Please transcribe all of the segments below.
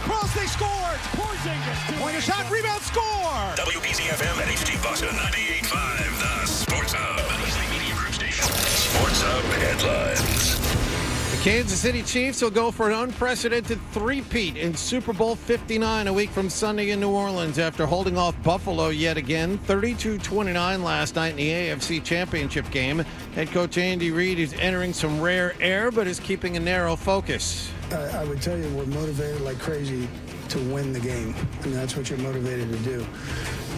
cross, they scored. Point a shot, rebound, score. WBZ-FM and HD Boston 98.5, the Sports Hub. Media Group Station. Sports Hub headlines. The Kansas City Chiefs will go for an unprecedented three-peat in Super Bowl 59 a week from Sunday in New Orleans after holding off Buffalo yet again, 32-29 last night in the AFC Championship game. Head coach Andy Reid is entering some rare air, but is keeping a narrow focus. I would tell you we're motivated like crazy to win the game, and that's what you're motivated to do.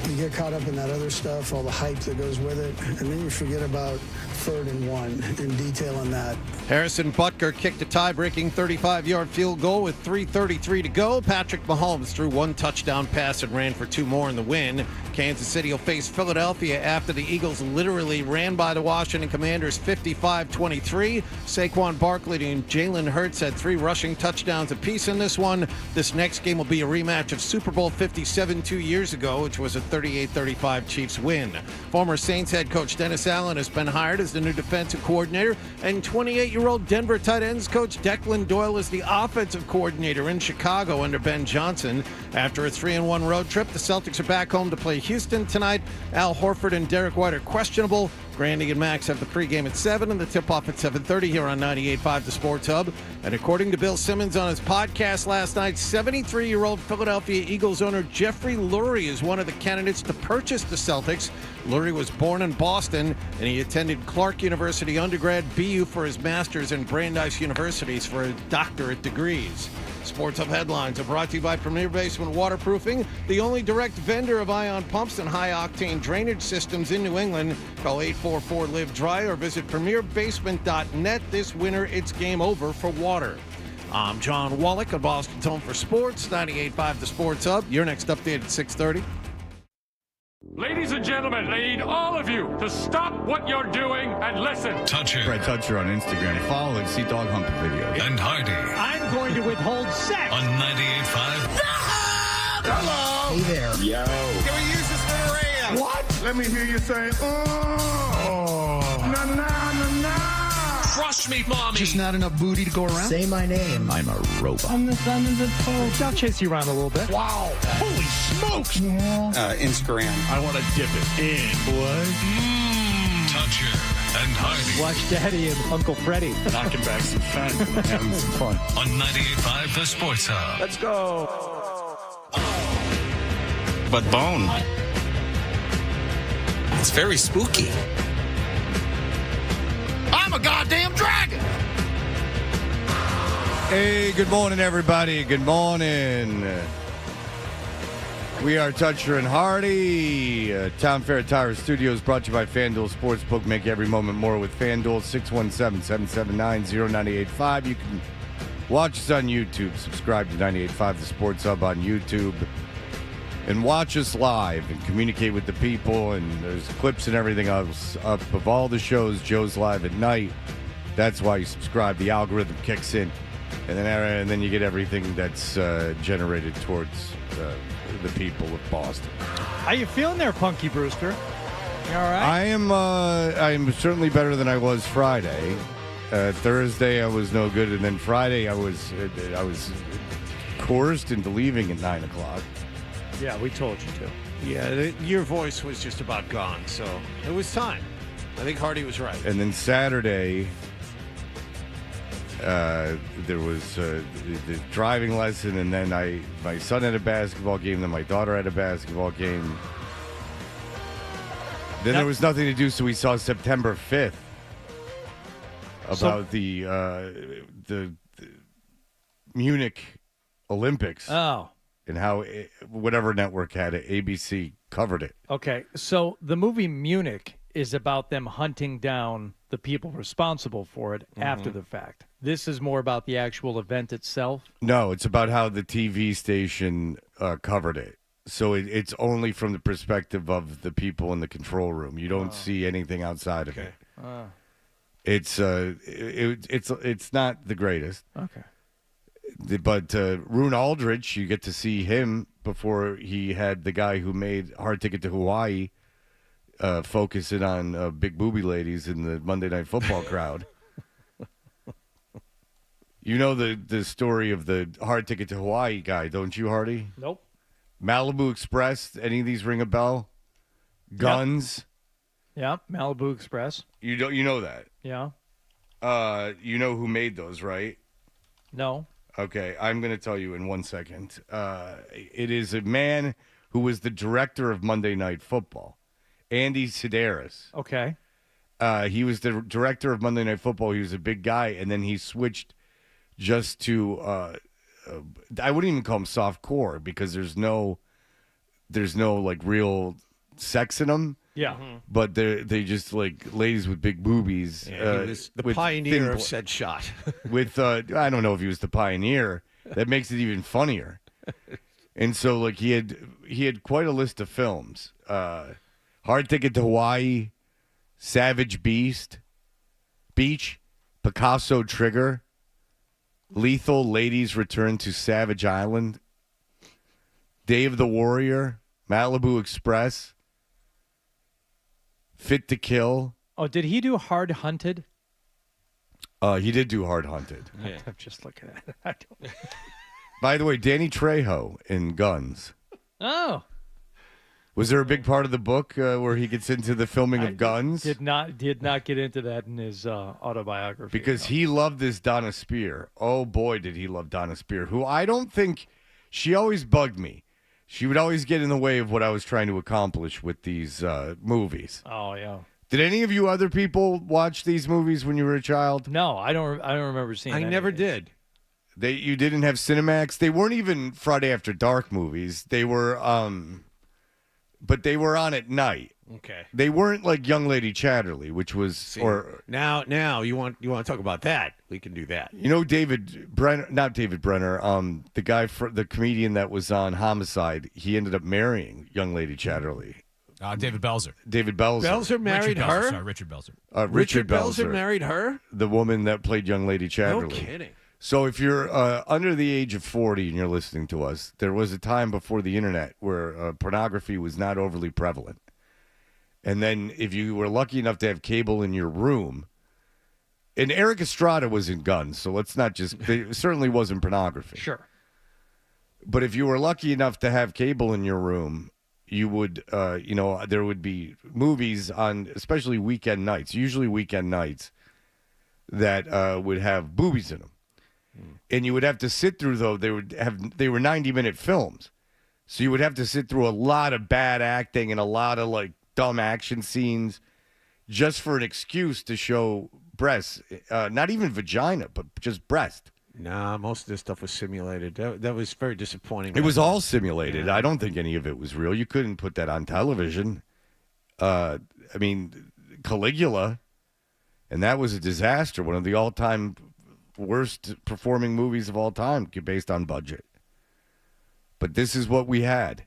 You get caught up in that other stuff, all the hype that goes with it, and then you forget about 3rd and 1 and detailing that. Harrison Butker kicked a tie-breaking 35-yard field goal with 3:33 to go. Patrick Mahomes threw one touchdown pass and ran for 2 more in the win. Kansas City will face Philadelphia after the Eagles literally ran by the Washington Commanders 55-23. Saquon Barkley and Jalen Hurts had 3 rushing touchdowns apiece in this one. This next game will be a rematch of Super Bowl 57 2 years ago, which was a 38-35 Chiefs win. Former Saints head coach Dennis Allen has been hired as the new defensive coordinator, and 28-year-old Denver tight ends coach Declan Doyle is the offensive coordinator in Chicago under Ben Johnson. After a 3-1 road trip, the Celtics are back home to play Houston tonight. Al Horford and Derek White are questionable. Grandy and Max have the pregame at 7 and the tip-off at 7:30 here on 98.5 The Sports Hub. And according to Bill Simmons on his podcast last night, 73-year-old Philadelphia Eagles owner Jeffrey Lurie is one of the candidates to purchase the Celtics. Lurie was born in Boston, and he attended Clark University undergrad, BU for his master's, and Brandeis Universities for his doctorate degrees. Sports Hub headlines are brought to you by Premier Basement Waterproofing, the only direct vendor of ion pumps and high-octane drainage systems in New England. Call 844-LIVE-DRY or visit premierbasement.net. This winter, it's game over for water. I'm John Wallach of Boston's Home for Sports, 98.5 The Sports Hub. Your next update at 6:30. Ladies and gentlemen, I need all of you to stop what you're doing and listen. Toucher. Brett Toucher on Instagram. Follow and see dog humping videos. And Hardy. I'm going to withhold sex. On 98.5. Hello. Hey there. Yo. Can we use this for the radio? What? Let me hear you say, oh. Na, na, na, na. Crush me, mommy. Just not enough booty to go around? Say my name. I'm a robot. I'm the son of the pope. I'll chase you around a little bit. Wow. Holy smokes. Yeah. Instagram. I want to dip it in. What? Toucher and Hardy. Watch Daddy and Uncle Freddie. Knocking back some fun. Having some fun. On 98.5 The Sports Hub. Let's go. But bone. It's very spooky. I'm a goddamn dragon. Hey, good morning, everybody. Good morning. We are Toucher and Hardy. Town Fair Tire Studios brought to you by FanDuel Sportsbook. Make every moment more with FanDuel. 617-779-0985. You can watch us on YouTube. Subscribe to 98.5 The Sports Hub on YouTube. And watch us live and communicate with the people. And there's clips and everything else up of all the shows. Joe's live at night. That's why you subscribe. The algorithm kicks in. And then you get everything that's generated towards the people of Boston. How you feeling there, Punky Brewster? You all right? I am certainly better than I was Friday. Thursday I was no good, and then Friday I was coerced into leaving at 9 o'clock. Yeah, we told you to. Yeah, your voice was just about gone, so it was time. I think Hardy was right. And then Saturday, there was the driving lesson, and then my son had a basketball game, then my daughter had a basketball game. Then there was nothing to do, so we saw September 5th about the Munich Olympics. Oh. And how whatever network had it, ABC covered it. Okay, so the movie Munich is about them hunting down the people responsible for it after the fact. This is more about the actual event itself? No, it's about how the TV station covered it. So it's only from the perspective of the people in the control room. You don't see anything outside of it. It's not the greatest. Okay. But Rune Aldrich, you get to see him before he had the guy who made Hard Ticket to Hawaii focusing on big booby ladies in the Monday Night Football crowd. You know the story of the hard ticket to Hawaii guy, don't you, Hardy? Nope. Malibu Express. Any of these ring a bell? Guns. Yeah, Malibu Express. You know that. Yeah. You know who made those, right? No. Okay, I'm going to tell you in 1 second. It is a man who was the director of Monday Night Football, Andy Sedaris. Okay. He was the director of Monday Night Football. He was a big guy, and then he switched just to I wouldn't even call him soft core because there's no like real sex in them. Yeah. But they just like ladies with big boobies. Yeah, he was the with pioneer of said shot. with I don't know if he was the pioneer. That makes it even funnier. And so like he had quite a list of films. Hard Ticket to Hawaii, Savage Beach, Picasso Trigger, Lethal Ladies Return to Savage Island, Day of the Warrior, Malibu Express, Fit to Kill. Oh, did he do Hard Hunted? He did do Hard Hunted. Yeah. I'm just looking at it. I don't... By the way, Danny Trejo in Guns. Oh. Was there a big part of the book where he gets into the filming of Guns? Did not get into that in his autobiography. Because he loved this Donna Spear. Oh, boy, did he love Donna Spear, who I don't think – she always bugged me. She would always get in the way of what I was trying to accomplish with these movies. Oh, yeah. Did any of you other people watch these movies when you were a child? No, I don't remember seeing I any never of these. did. You didn't have Cinemax? They weren't even Friday After Dark movies. They were but they were on at night. Okay. They weren't like Young Lady Chatterley, which was now you want to talk about that? We can do that. You know David Brenner, not David Brenner, the guy the comedian that was on Homicide. He ended up marrying Young Lady Chatterley. David Belzer. David Belzer. Belzer married Richard Belzer, her. sorry, Richard Belzer. Richard Belzer married her. The woman that played Young Lady Chatterley. No kidding. So if you're under the age of 40 and you're listening to us, there was a time before the internet where pornography was not overly prevalent. And then if you were lucky enough to have cable in your room, and Eric Estrada was in Guns, so let's not just, it certainly wasn't pornography. Sure. But if you were lucky enough to have cable in your room, you would, there would be movies on, especially weekend nights, usually weekend nights, that would have boobies in them. And you would have to sit through, though, they were 90-minute films. So you would have to sit through a lot of bad acting and a lot of, like, dumb action scenes just for an excuse to show breasts. Not even vagina, but just breast. Nah, most of this stuff was simulated. That was very disappointing. It was all simulated. Yeah. I don't think any of it was real. You couldn't put that on television. I mean, Caligula, and that was a disaster. One of the all-time worst performing movies of all time based on budget. But this is what we had.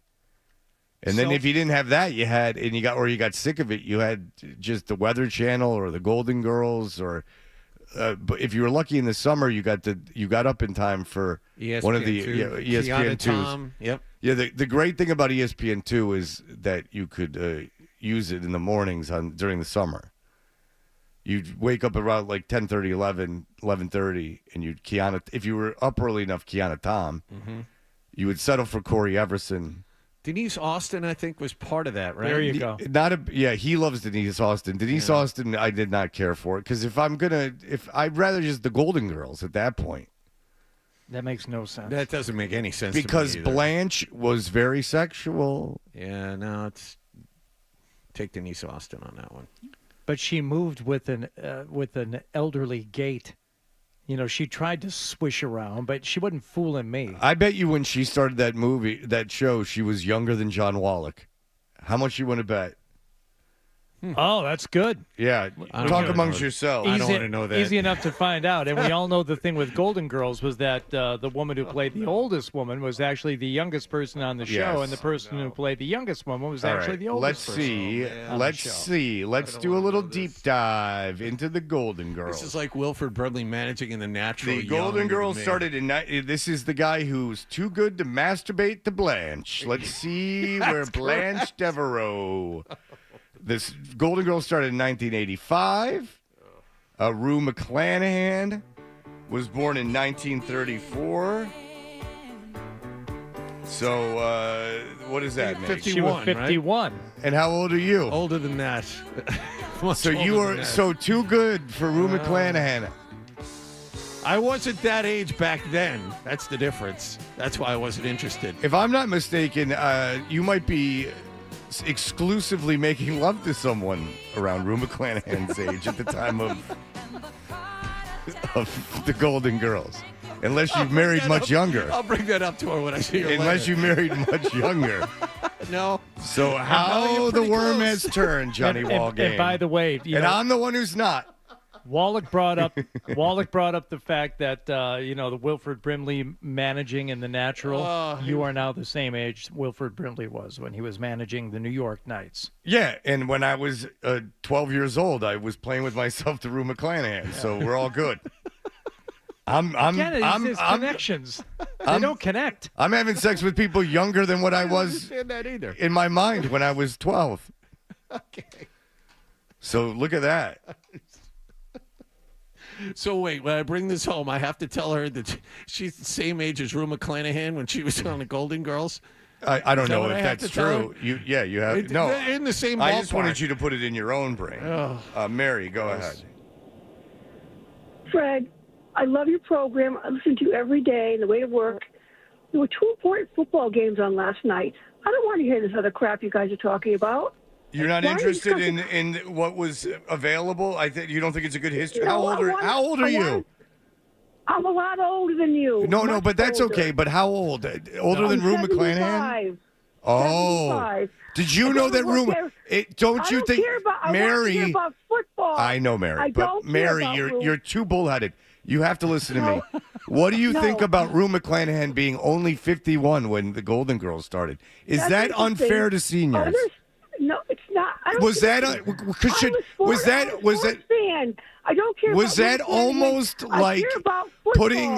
And then if you didn't have that, you got sick of it, you had just the Weather Channel or the Golden Girls, or but if you were lucky in the summer, you got up in time for ESPN one of the ESPN2s. Yep. Yeah, the great thing about ESPN2 is that you could use it in the mornings during the summer. You'd wake up around like 10:30, 11:30, and you'd if you were up early enough, Kiana Tom, you would settle for Corey Everson. Denise Austin, I think, was part of that, right? There you go. He loves Denise Austin. Denise Austin, I did not care for it because I'd rather just the Golden Girls at that point. That makes no sense. That doesn't make any sense because to me either. Blanche was very sexual. Yeah, no, take Denise Austin on that one. But she moved with an elderly gait. You know, she tried to swish around, but she wasn't fooling me. I bet you when she started that show, she was younger than John Wallach. How much you want to bet? Oh, that's good. Yeah, talk amongst yourselves. I don't want to know that. Easy enough to find out. And we all know the thing with Golden Girls was that the woman who played the oldest woman was actually the youngest person on the show, and the person who played the youngest woman was actually the oldest person. Let's see. Let's do a little deep dive into the Golden Girls. This is like Wilford Bradley managing in The Natural. The Golden Girls started in. This is the guy who's too good to masturbate to Blanche. Let's see where Blanche Devereaux. This Golden Girls started in 1985. Rue McClanahan was born in 1934. So, what is that, Nick? 51, She was 51. Right? And how old are you? Older than that. So you are so too good for Rue McClanahan. I wasn't that age back then. That's the difference. That's why I wasn't interested. If I'm not mistaken, you might be exclusively making love to someone around Rue McClanahan's age at the time of the Golden Girls. Unless you've married much younger. I'll bring that up to her when I see her Unless you married much younger. No. So how the worm has turned, Johnny Wallgame. And by the way, I'm the one who's not. Wallach brought up the fact that the Wilford Brimley managing in the Natural. You are now the same age Wilford Brimley was when he was managing the New York Knights. Yeah, and when I was 12 years old, I was playing with myself to Rue McClanahan, so we're all good. I'm connections. They don't connect. I'm having sex with people younger than what I was that either. in my mind when I was 12. Okay. So look at that. So wait, when I bring this home, I have to tell her that she's the same age as Rue McClanahan when she was on the Golden Girls. I don't know if that's true. You have no. They're in the same ballpark. I just wanted you to put it in your own brain. Mary, go ahead. Fred, I love your program. I listen to you every day on the way to work. There were 2 important football games on last night. I don't want to hear this other crap you guys are talking about. You're not interested in what was available? You don't think it's a good history? How old are you? I'm a lot older than you. No, but that's older. okay. But how old? Older than Rue McClanahan? Oh. 75. Did you know that Rue? Don't you think, Mary? I about football. I know, Mary, but Mary, you're too bullheaded. You have to listen to me. What do you think about Rue McClanahan being only 51 when the Golden Girls started? Is that unfair to seniors? No, it's not. Was that fan. I don't care. Was that almost like putting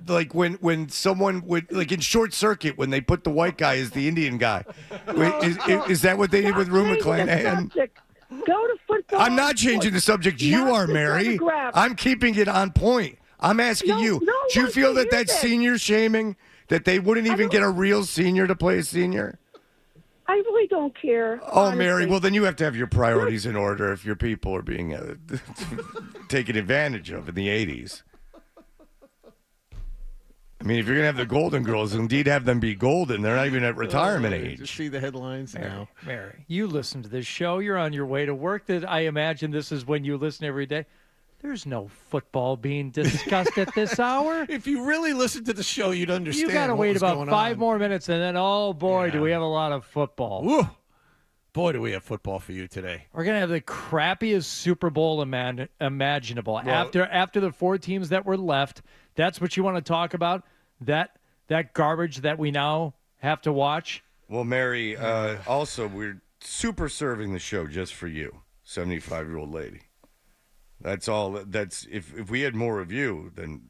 like when someone would like in Short Circuit when they put the white guy as the Indian guy? Is that what they did with Rue McClanahan? Go to football. I'm not changing the subject. You are, Mary. I'm keeping it on point. I'm asking you. Do you feel that that's senior shaming? That they wouldn't even get a real senior to play a senior? I really don't care. Oh, honestly. Mary, well, then you have to have your priorities in order if your people are being taken advantage of in the 80s. I mean, if you're going to have the Golden Girls, indeed have them be golden. They're not even at retirement age. Just see the headlines now. Mary, you listen to this show. You're on your way to work. I imagine this is when you listen every day. There's no football being discussed at this hour. If you really listen to the show, you'd understand. You got to wait about 5 more minutes, and then, oh, boy, do we have a lot of football. Woo. Boy, do we have football for you today. We're going to have the crappiest Super Bowl imaginable. Well, after the 4 teams that were left, that's what you want to talk about? That garbage that we now have to watch? Well, Mary, also, we're super serving the show just for you, 75-year-old lady. That's all. That's if we had more of you than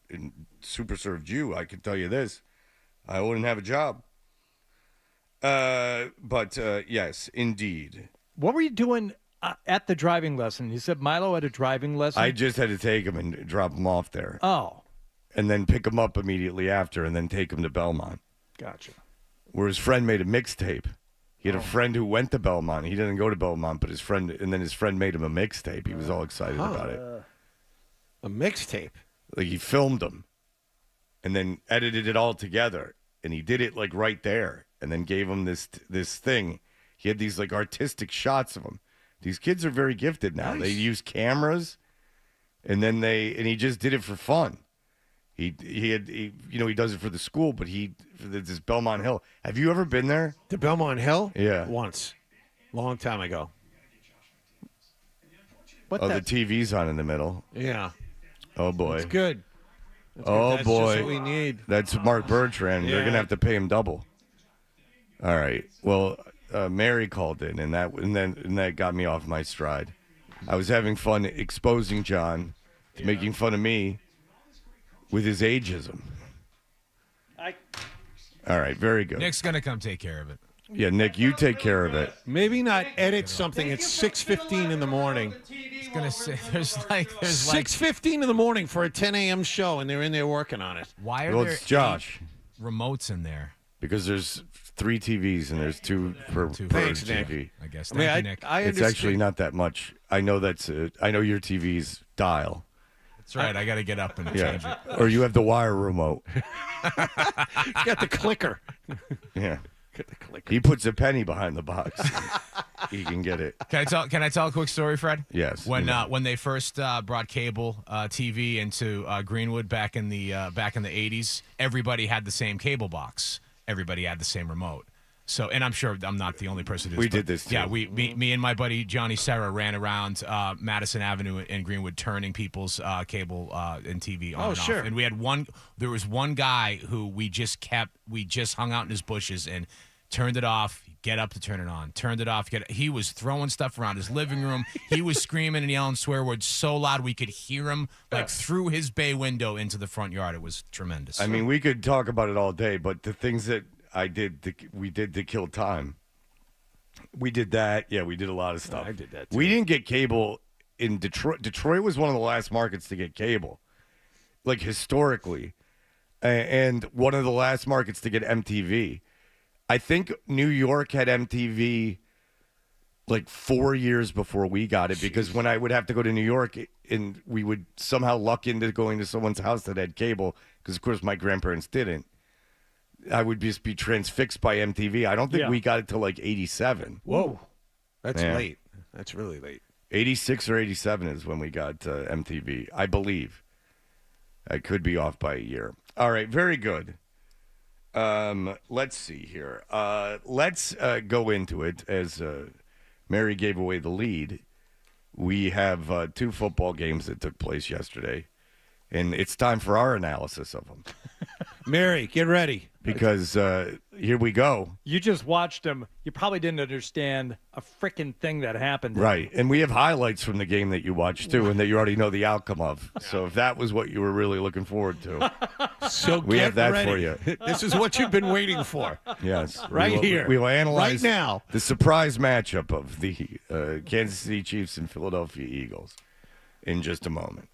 in super served you, I can tell you this, I wouldn't have a job. But yes, indeed. What were you doing at the driving lesson? You said Milo had a driving lesson? I just had to take him and drop him off there. Oh. And then pick him up immediately after and then take him to Belmont. Gotcha. Where his friend made a mixtape. He had a friend who went to Belmont. He didn't go to Belmont, but his friend made him a mixtape. He was all excited about it. A mixtape? Like he filmed them and then edited it all together. And he did it like right there and then gave him this thing. He had these like artistic shots of him. These kids are very gifted now. Nice. They use cameras and he just did it for fun. He does it for the school, but this Belmont Hill. Have you ever been there? To Belmont Hill? Yeah. Once. Long time ago. The TV's on in the middle. Yeah. Oh, boy. It's good. That's boy. Just what we need. That's Mark Bertrand. Yeah. They're going to have to pay him double. All right. Well, Mary called in, and that got me off my stride. I was having fun exposing John, making fun of me. With his ageism. All right, very good. Nick's going to come take care of it. Yeah, Nick, you take care of it. Maybe not edit something at 6:15 in the morning. gonna say there's 6:15 in the morning for a 10 a.m. show, and they're in there working on it. Why are Well, there it's Josh. 8 remotes in there? Because there's 3 TVs and there's 2 per Thanks, Nick. TV. I guess. I mean, Thank you, Nick. I It's understand. actually not that much. I know I know your TV's dial. That's right. I got to get up and change it. Or you have the wire remote. You got the clicker. Yeah. Get the clicker. He puts a penny behind the box. He can get it. Can I tell a quick story, Fred? Yes. When they first brought cable TV into Greenwood back in the 80s, everybody had the same cable box. Everybody had the same remote. So, and I'm sure I'm not the only person who We did this, too. Yeah, me and my buddy Johnny Serra ran around Madison Avenue in Greenwood turning people's cable and TV on and off. Sure. And there was one guy who we just hung out in his bushes and turned it off, get up to turn it on, turned it off, he was throwing stuff around his living room. He was screaming and yelling swear words so loud we could hear him through his bay window into the front yard. It was tremendous. I mean, we could talk about it all day, but the things that we did to kill time. We did that. Yeah, we did a lot of stuff. I did that too. We didn't get cable in Detroit. Detroit was one of the last markets to get cable, like historically, and one of the last markets to get MTV. I think New York had MTV like 4 years before we got it, because when I would have to go to New York and we would somehow luck into going to someone's house that had cable, because of course my grandparents didn't, I would just be transfixed by MTV. I don't think we got it till like 87. Whoa. That's late. That's really late. 86 or 87 is when we got MTV, I believe. I could be off by a year. All right, very good. Let's see here. Let's go into it. As Mary gave away the lead, we have 2 football games that took place yesterday, and it's time for our analysis of them. Mary, get ready. Because here we go. You just watched them. You probably didn't understand a freaking thing that happened. Right. And we have highlights from the game that you watched, too, and that you already know the outcome of. So if that was what you were really looking forward to, so we have that ready. for you. This is what you've been waiting for. Yes. Here. We will analyze right now the surprise matchup of the Kansas City Chiefs and Philadelphia Eagles in just a moment.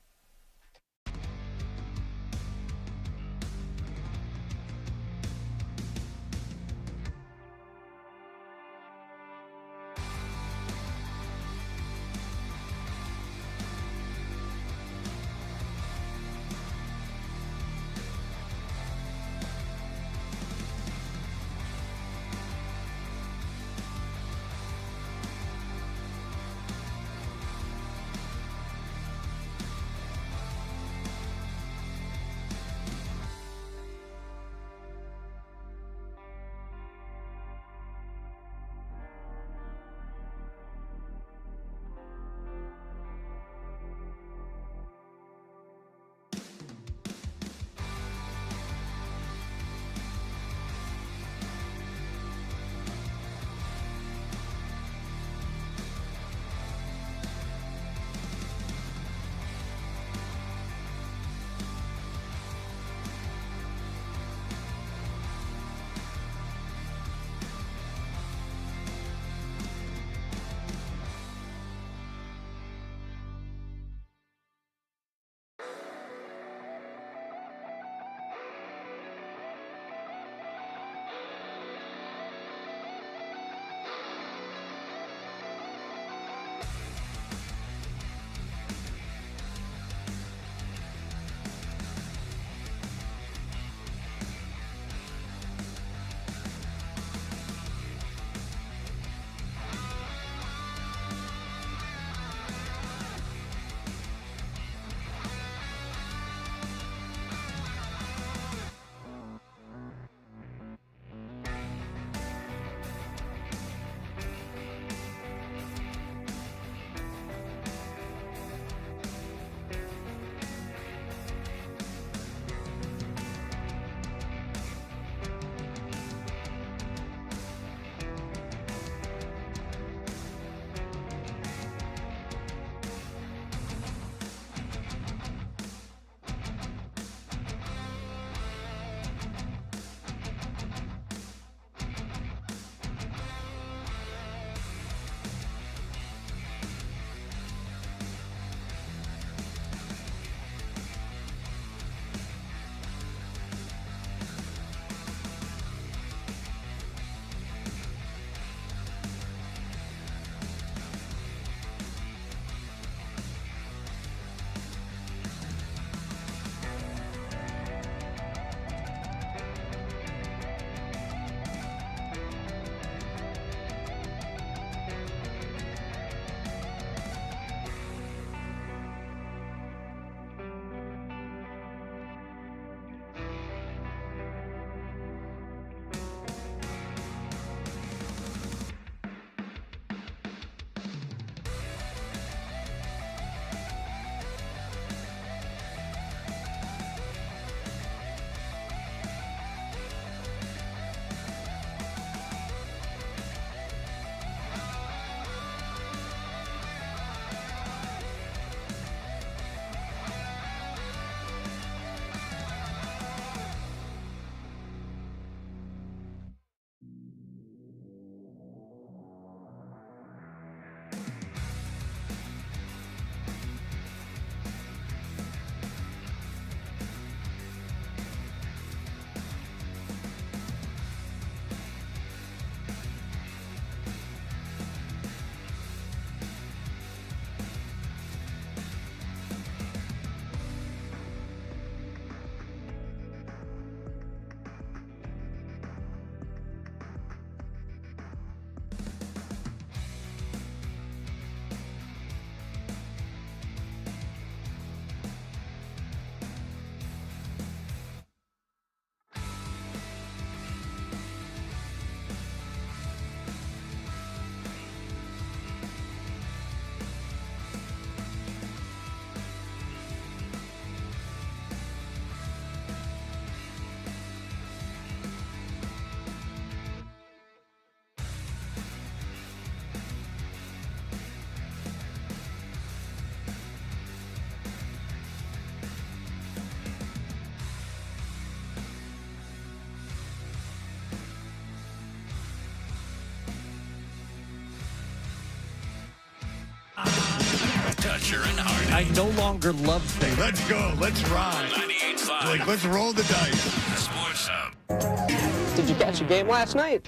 I no longer love things. Let's go. Let's ride. 98.5. Like, let's roll the dice. Sports Hub. Did you catch a game last night?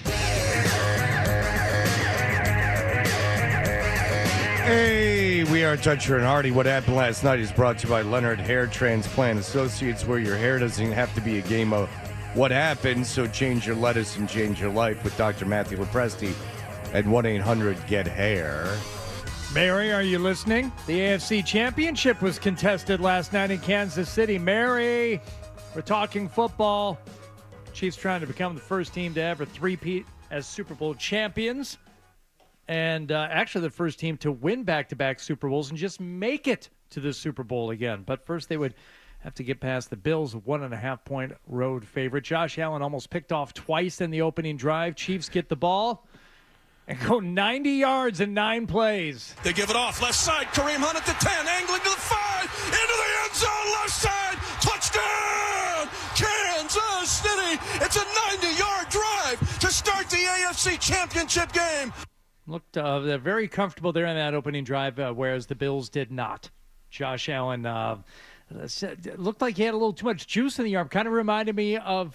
Hey, we are Toucher and Hardy. What happened last night is brought to you by Leonard Hair Transplant Associates, where your hair doesn't have to be a game of what happened, so change your lettuce and change your life with Dr. Matthew Lepresti at 1-800-GET-HAIR. Mary, are you listening? The AFC Championship was contested last night in Kansas City. Mary, we're talking football. Chiefs trying to become the first team to ever three-peat as Super Bowl champions. And actually the first team to win back-to-back Super Bowls and just make it to the Super Bowl again. But first they would have to get past the Bills' 1.5-point road favorite. Josh Allen almost picked off twice in the opening drive. Chiefs get the ball and go 90 yards in 9 plays. They give it off. Left side. Kareem Hunt at the 10. Angling to the 5. Into the end zone. Left side. Touchdown. Kansas City. It's a 90-yard drive to start the AFC Championship game. Looked they're very comfortable there in that opening drive, whereas the Bills did not. Josh Allen looked like he had a little too much juice in the arm. Kind of reminded me of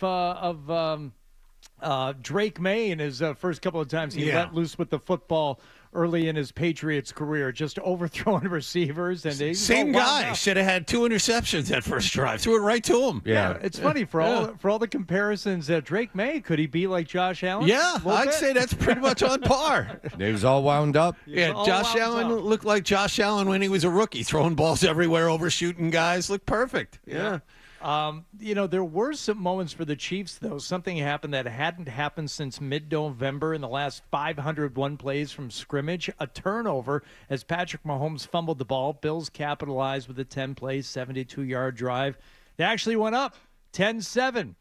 Drake May in his first couple of times he let loose with the football early in his Patriots career, just overthrowing receivers. And same guy should have had 2 interceptions that first drive. Threw it right to him. Yeah, it's funny for all the comparisons. Drake May, could he be like Josh Allen? Yeah, I'd say that's pretty much on par. He was all wound up. Yeah, Josh Allen looked like Josh Allen when he was a rookie, throwing balls everywhere, overshooting guys. Looked perfect. Yeah. There were some moments for the Chiefs, though. Something happened that hadn't happened since mid-November in the last 501 plays from scrimmage. A turnover as Patrick Mahomes fumbled the ball. Bills capitalized with a 10-play, 72-yard drive. They actually went up 10-7.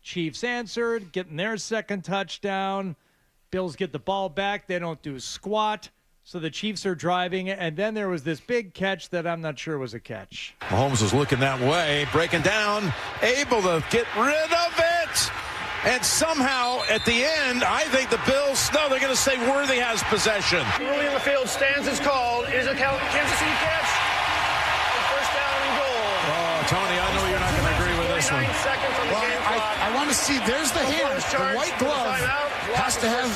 Chiefs answered, getting their second touchdown. Bills get the ball back. They don't do squat. So the Chiefs are driving, and then there was this big catch that I'm not sure was a catch. Mahomes was looking that way, breaking down, able to get rid of it. And somehow, at the end, I think the Bills, no, they're going to say Worthy has possession. Ruling in the field, stands is called. It is a Kansas City catch. First down and goal. Oh, Tony, I know you're not going to agree with this one. I want to see, there's the hand. The white glove has to have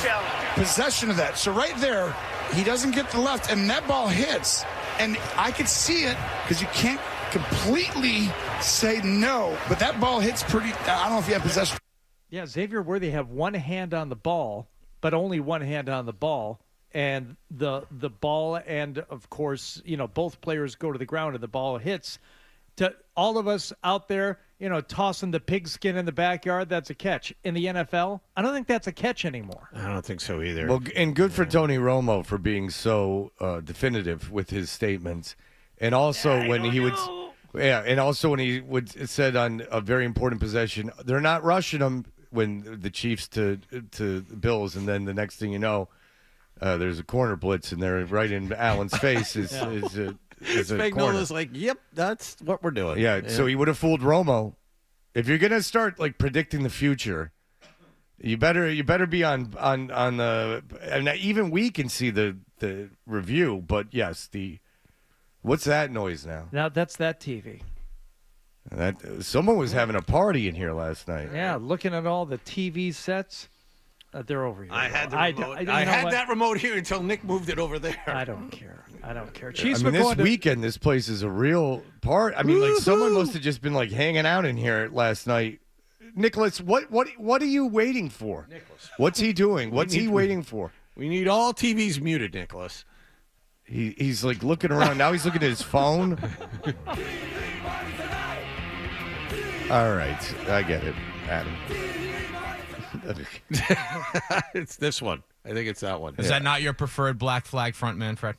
possession of that. So right there, he doesn't get the left, and that ball hits. And I could see it because you can't completely say no, but that ball hits pretty. I don't know if you have possession. Yeah, Xavier Worthy have one hand on the ball, but only one hand on the ball. And the ball and, of course, both players go to the ground and the ball hits. To all of us out there, tossing the pigskin in the backyard, that's a catch. In the NFL, I don't think that's a catch anymore. I don't think so either. Well, and good for Tony Romo for being so definitive with his statements. And also when he would said on a very important possession, they're not rushing him when the Chiefs to Bills, and then the next thing you know, there's a corner blitz and they're right in Allen's face is Spagnuolo's like, yep, that's what we're doing. Yeah, so he would have fooled Romo. If you're gonna start like predicting the future, you better be on the. And even we can see the review, but yes, what's that noise now? Now that's that TV. That someone was having a party in here last night. Yeah, looking at all the TV sets. They're over here. I had the remote. I had that remote here until Nick moved it over there. I don't care. Chiefs this weekend, this place is a real part. I mean, like someone must have just been like hanging out in here last night. Nicholas, what are you waiting for? Nicholas, what's he doing? What's he waiting for? We need all TVs muted, Nicholas. He's like looking around now. He's looking at his phone. All right, I get it, Adam. It's this one. I think it's that one. Is that not your preferred Black Flag frontman, Fred?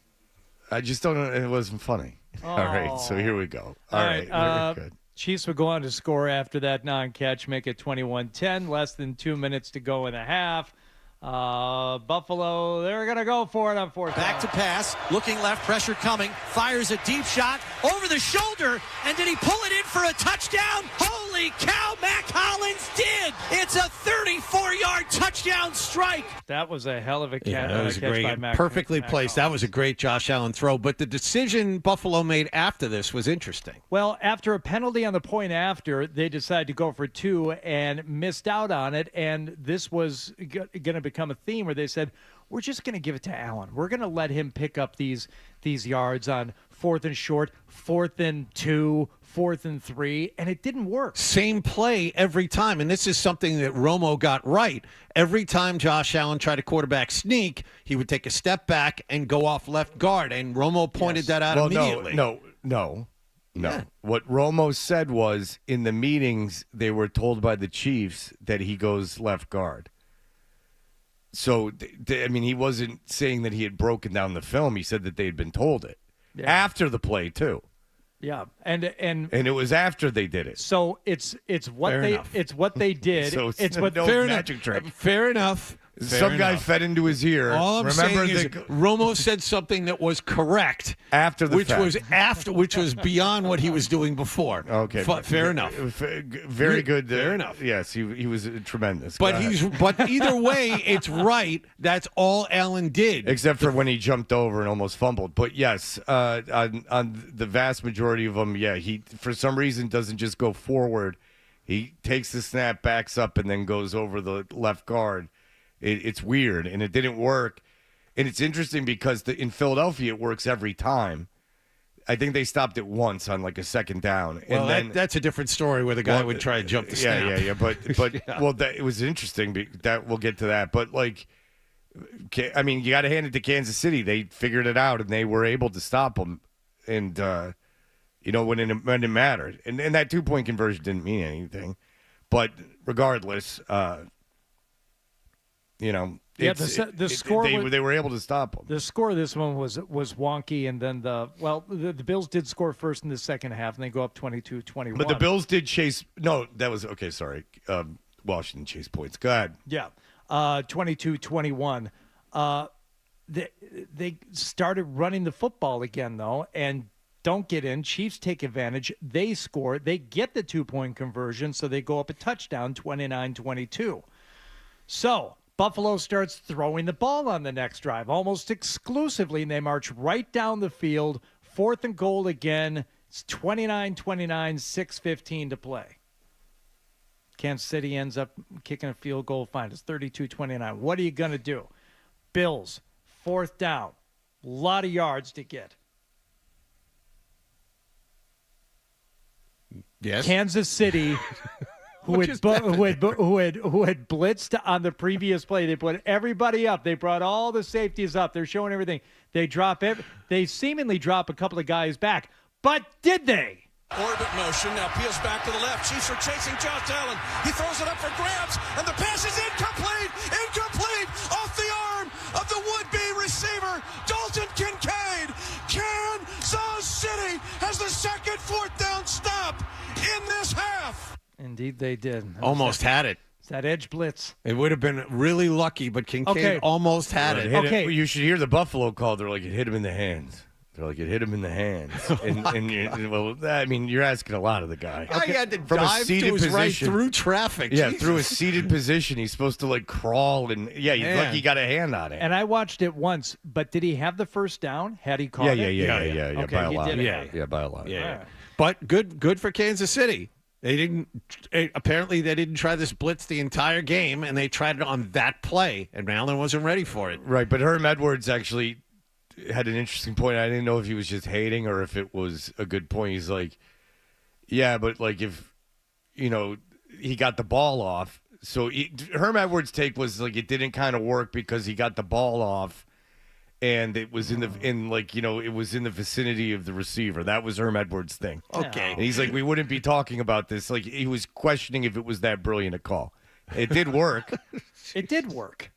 I just don't know. It wasn't funny. Oh. All right, so here we go. All right. Very good. Chiefs would go on to score after that non-catch, make it 21-10, less than 2 minutes to go in the half. Buffalo, they're going to go for it on fourth down. Back to pass, looking left, pressure coming, fires a deep shot over the shoulder, and did he pull it in for a touchdown? Holy Holy cow, Mac Hollins did! It's a 34-yard touchdown strike. That was a hell of a catch. That was catch by great. Mac, Perfectly Mac placed. Hollins. That was a great Josh Allen throw. But the decision Buffalo made after this was interesting. Well, after a penalty on the point after, they decided to go for 2 and missed out on it. And this was going to become a theme where they said, we're just going to give it to Allen. We're going to let him pick up these yards on 4th and short, 4th and 2, 4th and 3, and it didn't work. Same play every time, and this is something that Romo got right. Every time Josh Allen tried a quarterback sneak, he would take a step back and go off left guard, and Romo pointed that out immediately. No. Yeah. What Romo said was, in the meetings, they were told by the Chiefs that he goes left guard. So, I mean, he wasn't saying that he had broken down the film. He said that they had been told it after the play, too. Yeah, and it was after they did it. So it's what they did. So it's what no fair magic enough. trick. Fair enough. Some guy fed into his ear. All I'm Remember saying is Romo said something that was correct after the fact. which was beyond what he was doing before. Okay, fair enough. Very good. Fair enough. Yes, he was tremendous. But either way, it's right. That's all Allen did, except for when he jumped over and almost fumbled. But yes, on the vast majority of them, he for some reason doesn't just go forward. He takes the snap, backs up, and then goes over the left guard. It's weird, and it didn't work. And it's interesting because in Philadelphia, it works every time. I think they stopped it once on like a second down. Well, and then, that's a different story where the guy would try to jump the snap. Yeah. But well, it was interesting. That we'll get to that. But like, I mean, you got to hand it to Kansas City. They figured it out, and they were able to stop them. And when it mattered, and that 2-point conversion didn't mean anything. But regardless. The score. They were able to stop them. The score of this one was wonky, and then the Bills did score first in the second half, and they go up 22-21. But the Bills did chase. No, that was okay. Sorry, Washington chased points. Go ahead. Yeah, 22-21. They started running the football again though, and don't get in. Chiefs take advantage. They score. They get the 2-point conversion, so they go up a touchdown, 29-22. So Buffalo starts throwing the ball on the next drive, almost exclusively, and they march right down the field. 4th and goal again. It's 29-29, 6:15 to play. Kansas City ends up kicking a field goal. Fine, it's 32-29. What are you going to do? Bills, 4th down. A lot of yards to get. Yes. Kansas City... Who had blitzed on the previous play. They put everybody up. They brought all the safeties up. They're showing everything. They seemingly drop a couple of guys back. But did they? Orbit motion, now peels back to the left. Chiefs are chasing Josh Allen. He throws it up for grabs, and the pass is incomplete! Incomplete! Off the arm of the would-be receiver, Dalton Kincaid. Kansas City has the second 4th down stop in this half. Indeed, they did. Almost had it. It's that edge blitz. It would have been really lucky, but Kincaid almost had it. Okay. You should hear the Buffalo call. They're like, it hit him in the hands. They're like, it hit him in the hands. I mean, you're asking a lot of the guy. He had to From dive a seated to his position, right through traffic. Yeah, Jesus. through a seated position. He's supposed to like crawl and he got a hand on it. And I watched it once, but did he have the first down? Had he caught it? Yeah. Okay, by a lot. did Yeah, by a lot. Yeah. But good for Kansas City. They didn't. Apparently, they didn't try this blitz the entire game, and they tried it on that play, and Allen wasn't ready for it. Right, but Herm Edwards actually had an interesting point. I didn't know if he was just hating or if it was a good point. He's like, yeah, but like if he got the ball off. So Herm Edwards' take was like it didn't kind of work because he got the ball off. And it was it was in the vicinity of the receiver. That was Herm Edwards' thing. Okay. And he's like, we wouldn't be talking about this. Like, he was questioning if it was that brilliant a call. It did work. It did work.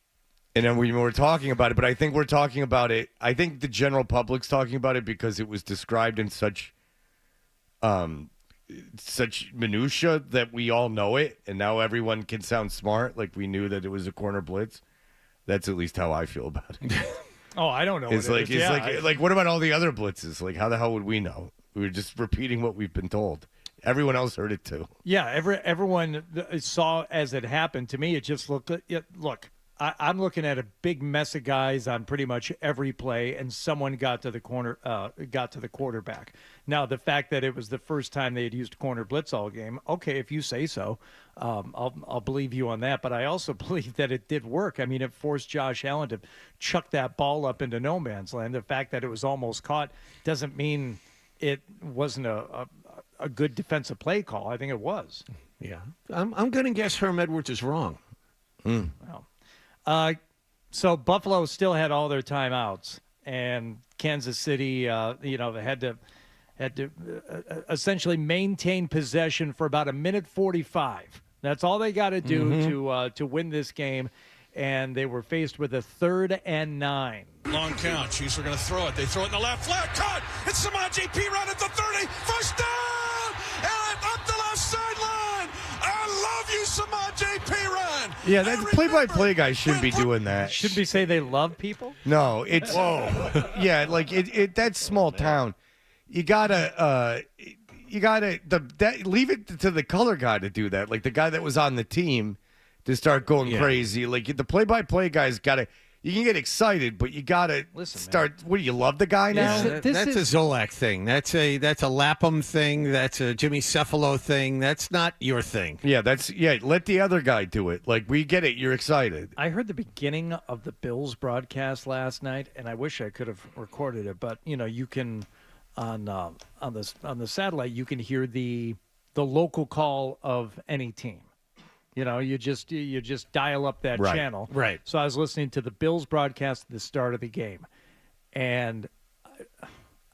And then we were talking about it, but I think we're talking about it. I think the general public's talking about it because it was described in such minutia that we all know it, and now everyone can sound smart, like we knew that it was a corner blitz. That's at least how I feel about it. Oh, I don't know. Like what about all the other blitzes? Like, how the hell would we know? We were just repeating what we've been told. Everyone else heard it too. Yeah, everyone saw as it happened. To me, it just looked. Look, I'm looking at a big mess of guys on pretty much every play, and someone got to the quarterback. Now, the fact that it was the first time they had used corner blitz all game, okay, if you say so, I'll believe you on that. But I also believe that it did work. I mean, it forced Josh Allen to chuck that ball up into no man's land. The fact that it was almost caught doesn't mean it wasn't a good defensive play call. I think it was. Yeah, I'm going to guess Herm Edwards is wrong. Well, so Buffalo still had all their timeouts, and Kansas City, they had to essentially maintain possession for about 1:45. That's all they got to do to win this game, and they were faced with a 3rd and 9. Long count. Chiefs are going to throw it. They throw it in the left flat. Caught. It's Samaje Perine at the 30. First down. And up the left sideline. I love you, Samaje Perine. Yeah, that play-by-play guy shouldn't be doing that. Should we say they love people? No, it's yeah, like it. That's small town. You gotta leave it to the color guy to do that. Like the guy that was on the team to start going crazy. Like the play-by-play guy's gotta. You can get excited, but you gotta start. Man. What do you love the guy now? That's a Zolak thing. That's a Lapham thing. That's a Jimmy Cephalo thing. That's not your thing. Yeah, let the other guy do it. Like we get it. You're excited. I heard the beginning of the Bills broadcast last night, and I wish I could have recorded it. But you can on the satellite you can hear the local call of any team. You just dial up that channel. Right. So I was listening to the Bills broadcast at the start of the game, and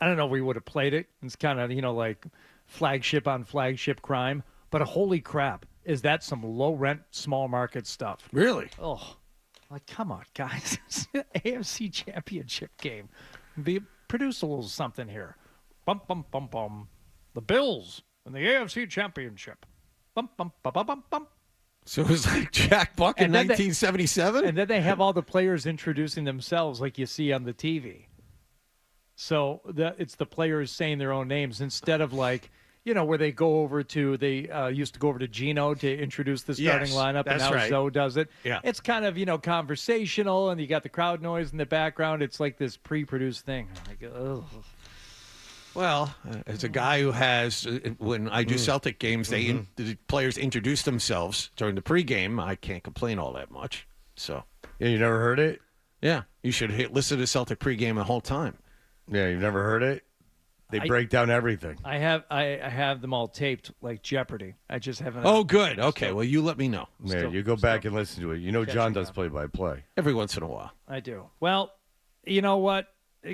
I don't know if we would have played it. It's kind of like flagship on flagship crime, but holy crap, is that some low rent small market stuff? Really? Oh, like come on, guys! It's an AFC Championship game. Produce a little something here. Bum bum bum bum. The Bills in the AFC Championship. Bum bum bum bum bum bum. So it was like Jack Buck in 1977? And then they have all the players introducing themselves like you see on the TV. So it's the players saying their own names instead of like, where they go over to, they used to go over to Gino to introduce the starting lineup, and now Zoe does it. Yeah. It's kind of, conversational, and you got the crowd noise in the background. It's like this pre-produced thing. Like, ugh. Well, as a guy who has, when I do Celtic games, the players introduce themselves during the pregame. I can't complain all that much. So, yeah, you never heard it? Yeah, you should listen to Celtic pregame the whole time. Yeah, you've never heard it? They break down everything. I have them all taped like Jeopardy. I just haven't. Oh, good. Okay, well, you let me know. Yeah, you go back and listen to it. John does play-by-play. Every once in a while. I do. Well, you know what?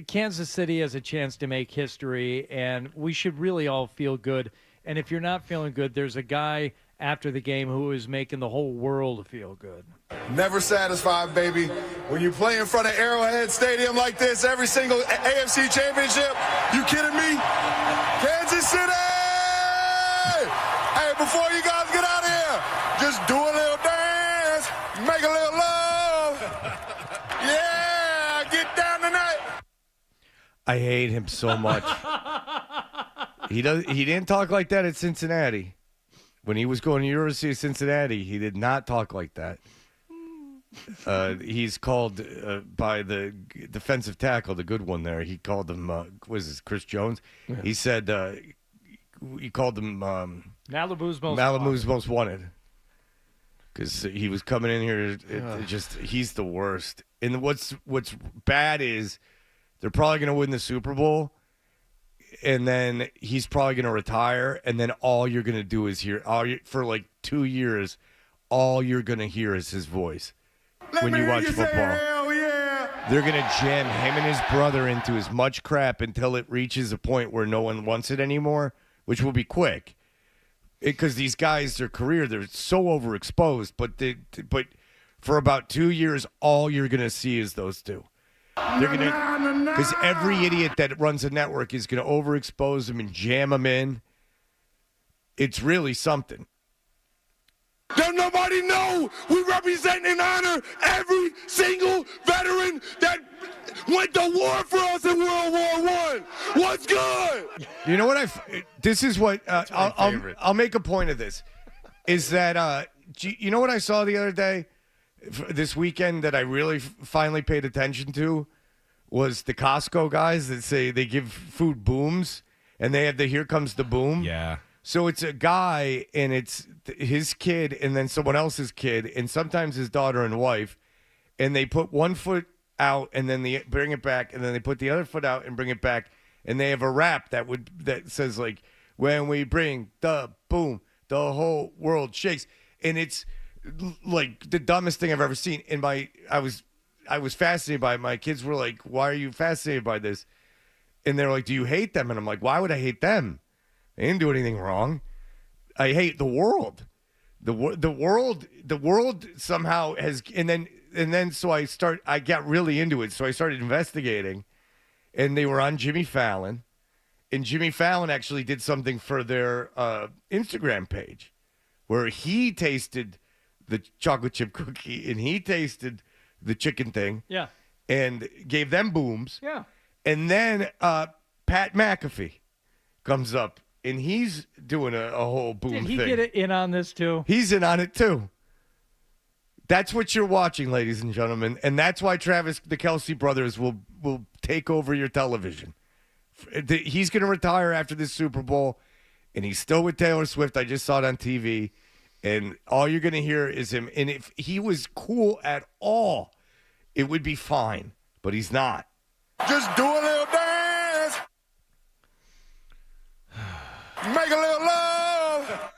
Kansas City has a chance to make history, and we should really all feel good. And if you're not feeling good, there's a guy after the game who is making the whole world feel good. Never satisfied, baby. When you play in front of Arrowhead Stadium like this, every single AFC Championship, you kidding me? Kansas City! Hey, before you guys get out of here, just do a little dance, make a little love. Yeah, get down tonight. I hate him so much. He didn't talk like that at Cincinnati. When he was going to University of Cincinnati, he did not talk like that. He's called by the defensive tackle, the good one there. He called him, Chris Jones? Yeah. He said he called him Malibu's Most Wanted. Because he was coming in here, he's the worst. And what's bad is they're probably going to win the Super Bowl, and then he's probably going to retire, and then all you're going to do is hear for like 2 years, all you're going to hear is his voice when you watch football. Hell yeah. They're going to jam him and his brother into as much crap until it reaches a point where no one wants it anymore, which will be quick. Because these guys, their career, they're so overexposed, but for about 2 years, all you're going to see is those two. They're gonna, because every idiot that runs a network is going to overexpose them and jam them in. It's really something. Don't nobody know we represent and honor every single veteran that went to war for us in World War I. What's good? You know what this is what I'll make a point of this is that you know what I saw the other day this weekend that I really finally paid attention to was the Costco guys that say they give food booms and they have the here comes the boom. Yeah. So it's a guy and it's his kid and then someone else's kid and sometimes his daughter and wife, and they put one foot out and then they bring it back and then they put the other foot out and bring it back, and they have a rap that says like, when we bring the boom, the whole world shakes, and it's like the dumbest thing I've ever seen. And I was fascinated by it. My kids were like, why are you fascinated by this? And they're like, do you hate them? And I'm like, why would I hate them? They didn't do anything wrong. I hate the world. The world somehow has, and then so I got really into it. So I started investigating, and they were on Jimmy Fallon, and Jimmy Fallon actually did something for their Instagram page where he tasted the chocolate chip cookie and he tasted the chicken thing. Yeah. And gave them booms. Yeah. And then Pat McAfee comes up and he's doing a whole boom thing. Did he get in on this too? He's in on it too. That's what you're watching, ladies and gentlemen, and that's why the Kelce brothers will take over your television. He's going to retire after this Super Bowl, and he's still with Taylor Swift. I just saw it on TV, and all you're going to hear is him. And if he was cool at all, it would be fine, but he's not. Just do a little dance. Make a little love.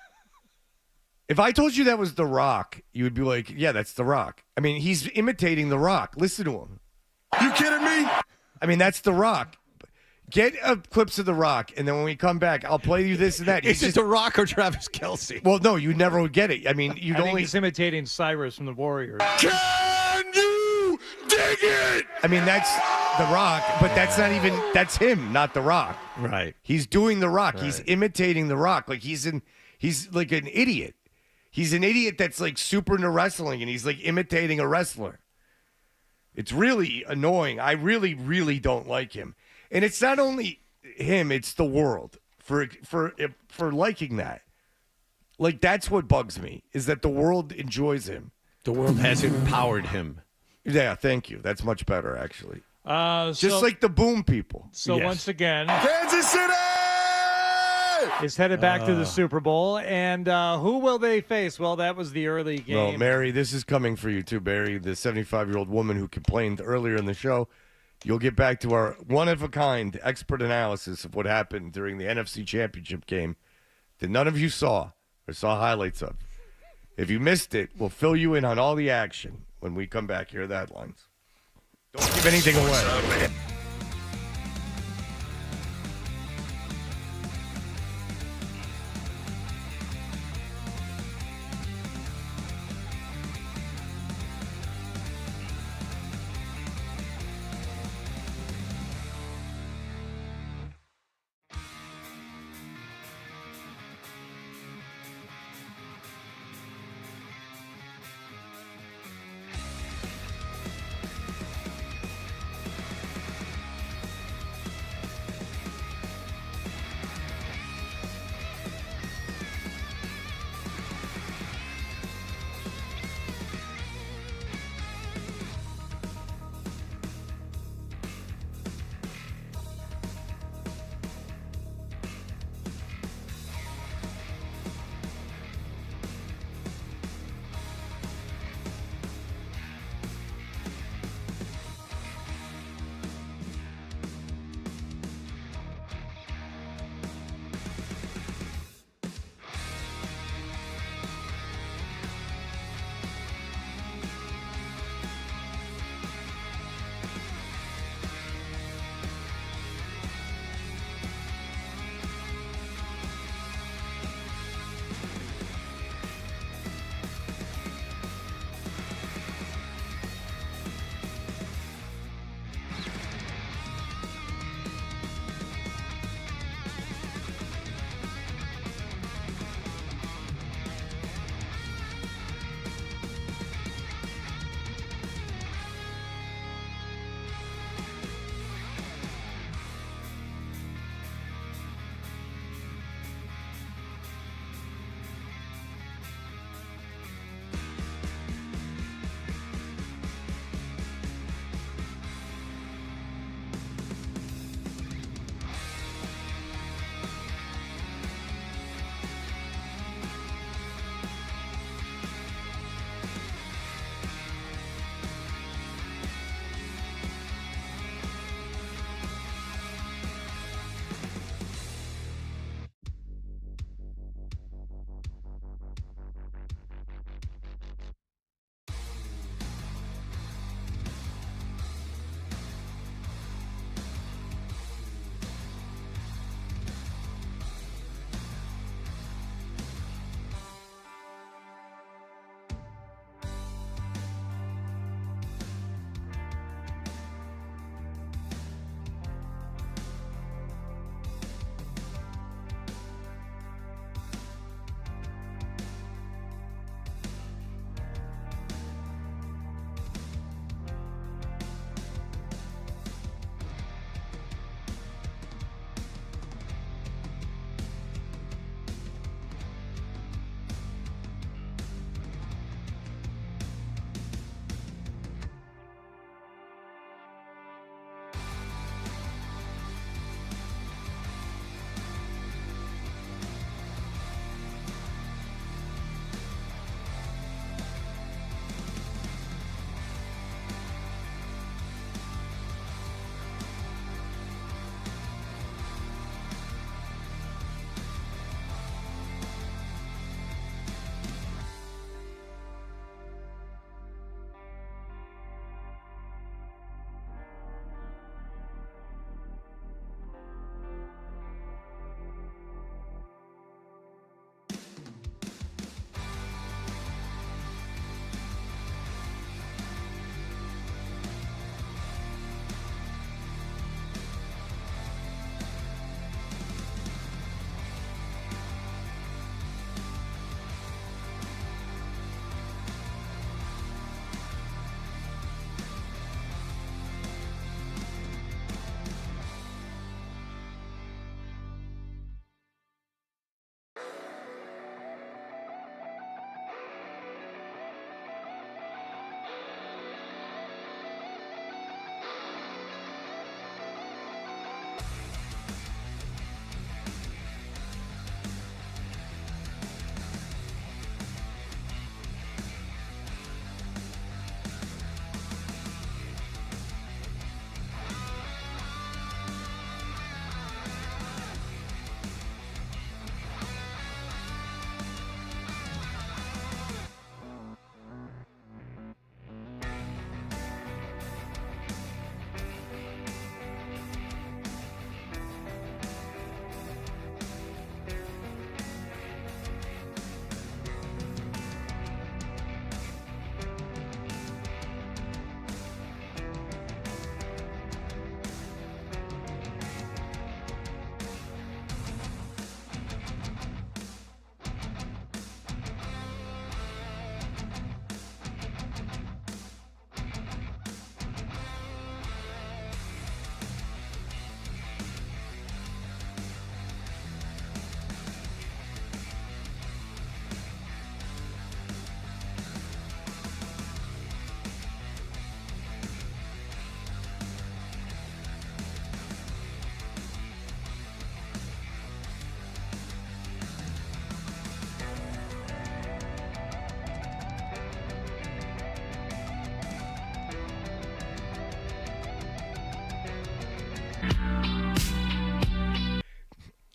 If I told you that was The Rock, you would be like, yeah, that's The Rock. I mean, he's imitating The Rock. Listen to him. You kidding me? I mean, that's The Rock. Get clips of The Rock, and then when we come back, I'll play you this and that. Is it The Rock or Travis Kelce? Well, no, you never would get it. I mean, I think he's imitating Cyrus from the Warriors. Can you dig it? I mean, that's The Rock, but that's him, not The Rock. Right. He's doing The Rock. Right. He's imitating The Rock. Like he's like an idiot. He's an idiot that's like super into wrestling, and he's like imitating a wrestler. It's really annoying. I really, really don't like him. And it's not only him, it's the world for liking that. Like, that's what bugs me, is that the world enjoys him. The world has empowered him. Yeah, thank you. That's much better, actually. Just like the boom people. So Yes. once again, Kansas City is headed back to the Super Bowl. And who will they face? Well, that was the early game. Well, Mary, this is coming for you too, Barry, the 75-year-old woman who complained earlier in the show. You'll get back to our one-of-a-kind expert analysis of what happened during the NFC Championship game that none of you saw or saw highlights of. If you missed it, we'll fill you in on all the action when we come back here at the headlines. Don't give anything away.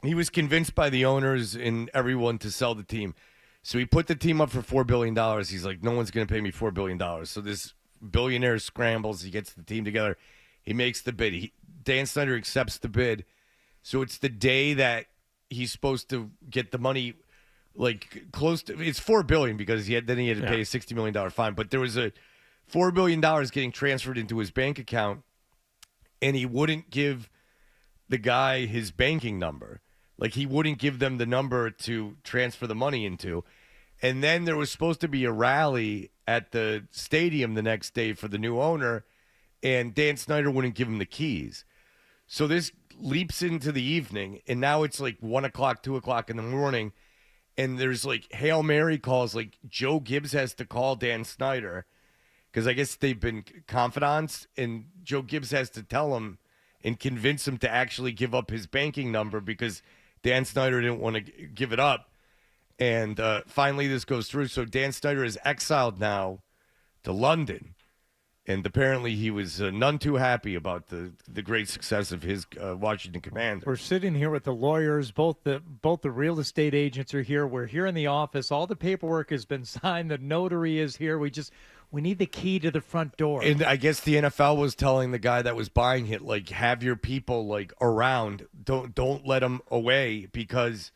He was convinced by the owners and everyone to sell the team. So he put the team up for $4 billion. He's like, no one's going to pay me $4 billion. So this billionaire scrambles. He gets the team together. He makes the bid. Dan Snyder accepts the bid. So it's the day that he's supposed to get the money, like close to, it's $4 billion because he had to pay a $60 million fine. But there was a $4 billion getting transferred into his bank account, and he wouldn't give the guy his banking number. Like, he wouldn't give them the number to transfer the money into. And then there was supposed to be a rally at the stadium the next day for the new owner, and Dan Snyder wouldn't give him the keys. So this leaps into the evening, and now it's like 1 o'clock, 2 o'clock in the morning, and there's like Hail Mary calls. Like, Joe Gibbs has to call Dan Snyder because I guess they've been confidants, and Joe Gibbs has to tell him and convince him to actually give up his banking number because Dan Snyder didn't want to give it up. And finally this goes through. So Dan Snyder is exiled now to London. And apparently he was none too happy about the great success of his Washington Commanders. We're sitting here with the lawyers. Both the real estate agents are here. We're here in the office. All the paperwork has been signed. The notary is here. We need the key to the front door. And I guess the NFL was telling the guy that was buying it, like, have your people like around. Don't let them away because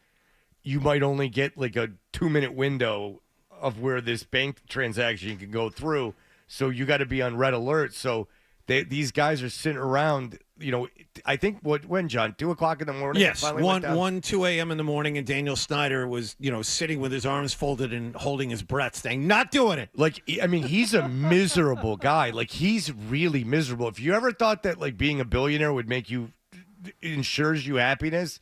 you might only get like a 2-minute window of where this bank transaction can go through. So you got to be on red alert. So these guys are sitting around, you know, I think when, John, 2 o'clock in the morning? Yes, 2 a.m. in the morning, and Daniel Snyder was, you know, sitting with his arms folded and holding his breath, saying, not doing it. Like, I mean, he's a miserable guy. Like, he's really miserable. If you ever thought that, like, being a billionaire would make you, ensures you happiness,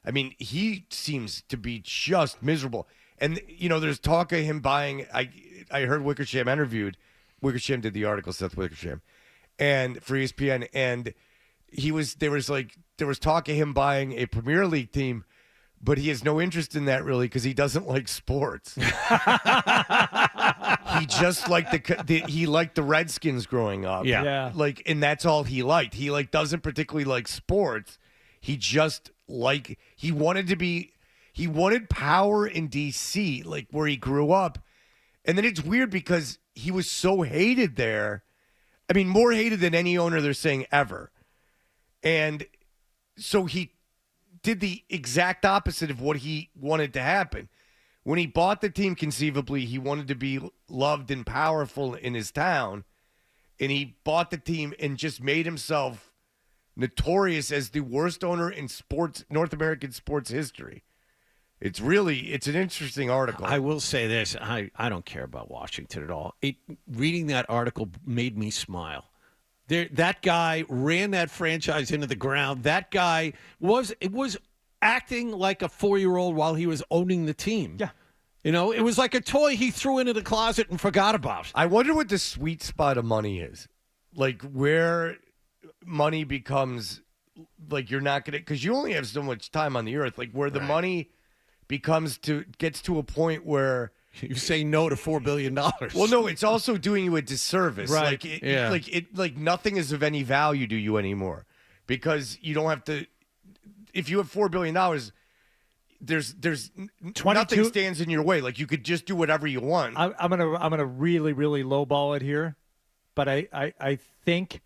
I mean, he seems to be just miserable. And, you know, there's talk of him buying, I heard Wickersham interviewed. Wickersham did the article, Seth Wickersham, and for ESPN, and there was talk of him buying a Premier League team, but he has no interest in that really because he doesn't like sports. He just liked he liked the Redskins growing up. Yeah. Like, and that's all he liked. He doesn't particularly like sports. He just he wanted power in DC, like where he grew up. And then it's weird because he was so hated there. I mean, more hated than any owner they're saying ever. And so he did the exact opposite of what he wanted to happen. When he bought the team, conceivably, he wanted to be loved and powerful in his town. And he bought the team and just made himself notorious as the worst owner in sports, North American sports history. It's an interesting article. I will say this. I don't care about Washington at all. Reading that article made me smile. That guy ran that franchise into the ground. That guy was acting like a 4-year-old while he was owning the team. Yeah. You know, it was like a toy he threw into the closet and forgot about. I wonder what the sweet spot of money is. Like, where money becomes, like, you're not going to, because you only have so much time on the earth. Like, where the money gets to a point where you say no to $4 billion. Well, no, it's also doing you a disservice. Right. Like nothing is of any value to you anymore because you don't have to. If you have $4 billion, there's nothing stands in your way. Like, you could just do whatever you want. I'm gonna really lowball it here, but I think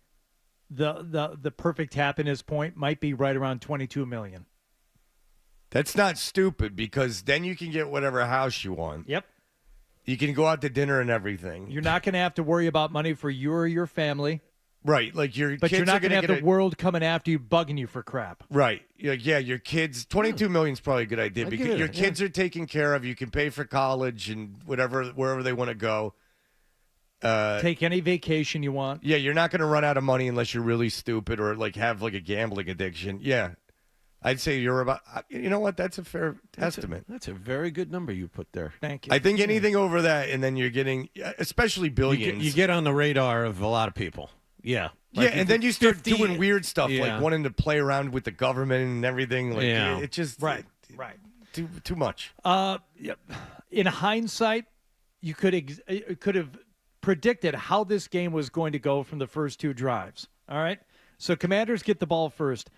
the perfect happiness point might be right around $22 million. That's not stupid because then you can get whatever house you want. Yep. You can go out to dinner and everything. You're not going to have to worry about money for you or your family. Right. Like, but you're not going to have the world coming after you, bugging you for crap. Right. Yeah, your kids, $22 million is probably a good idea because your kids are taken care of. You can pay for college and wherever they want to go. Take any vacation you want. Yeah, you're not going to run out of money unless you're really stupid or like have like a gambling addiction. Yeah. I'd say you're about, you know what? That's a fair estimate. That's a very good number you put there. Thank you. I think anything over that, and then you're getting, especially billions. You get on the radar of a lot of people. Yeah. Like, and then you start doing weird stuff, like wanting to play around with the government and everything. Like, it just, right. Too much. In hindsight, you could have predicted how this game was going to go from the first two drives. All right. So Commanders get the ball first.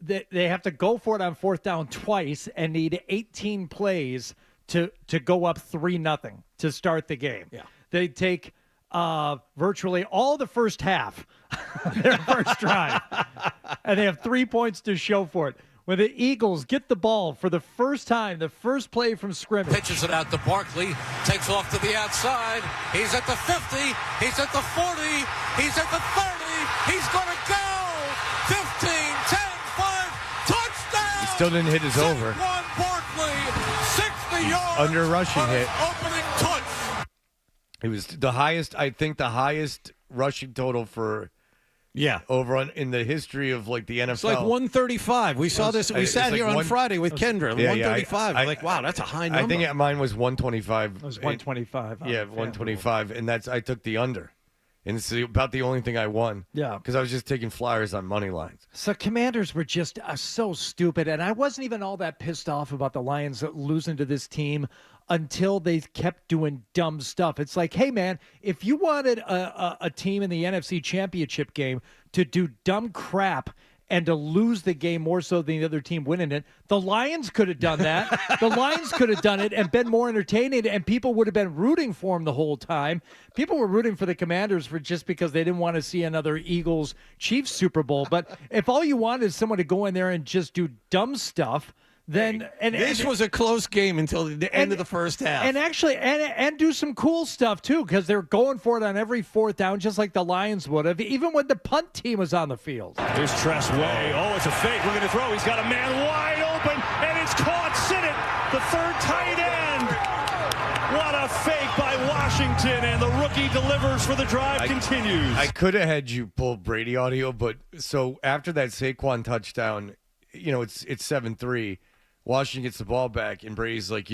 they have to go for it on fourth down twice and need 18 plays to go up 3-0 to start the game. Yeah. They take virtually all the first half, their first drive, and they have 3 points to show for it. When the Eagles get the ball for the first time, the first play from scrimmage. Pitches it out to Barkley, takes off to the outside. He's at the 50, he's at the 40, he's at the 30, he's going to go! 15, 10, 5, touchdown! He still didn't hit his over. Barkley, 60 yards under rushing hit. Opening touch. It was the highest, I think, the highest rushing total for over in the history of like the NFL. It's like 135. We saw this. We sat here on Friday with Kendra. 135. I'm like, wow, that's a high number. I think mine was 125. It was 125. Yeah, 125, and I took the under. And it's about the only thing I won. Yeah. Because I was just taking flyers on money lines. So Commanders were just so stupid. And I wasn't even all that pissed off about the Lions losing to this team until they kept doing dumb stuff. It's like, hey, man, if you wanted a team in the NFC Championship game to do dumb crap and to lose the game more so than the other team winning it, the Lions could have done that. The Lions could have done it and been more entertaining, and people would have been rooting for them the whole time. People were rooting for the Commanders for just because they didn't want to see another Eagles-Chiefs Super Bowl. But if all you want is someone to go in there and just do dumb stuff, then this was a close game until the end of the first half. And actually, and do some cool stuff too, because they're going for it on every fourth down, just like the Lions would have, even when the punt team was on the field. Here's Tress Way. Oh, it's a fake. We're going to throw. He's got a man wide open, and it's caught. Sinnott, the third tight end. What a fake by Washington, and the rookie delivers for the drive continues. I could have had you pull Brady audio, but so after that Saquon touchdown, it's 7-3. Washington gets the ball back, and Brady's like,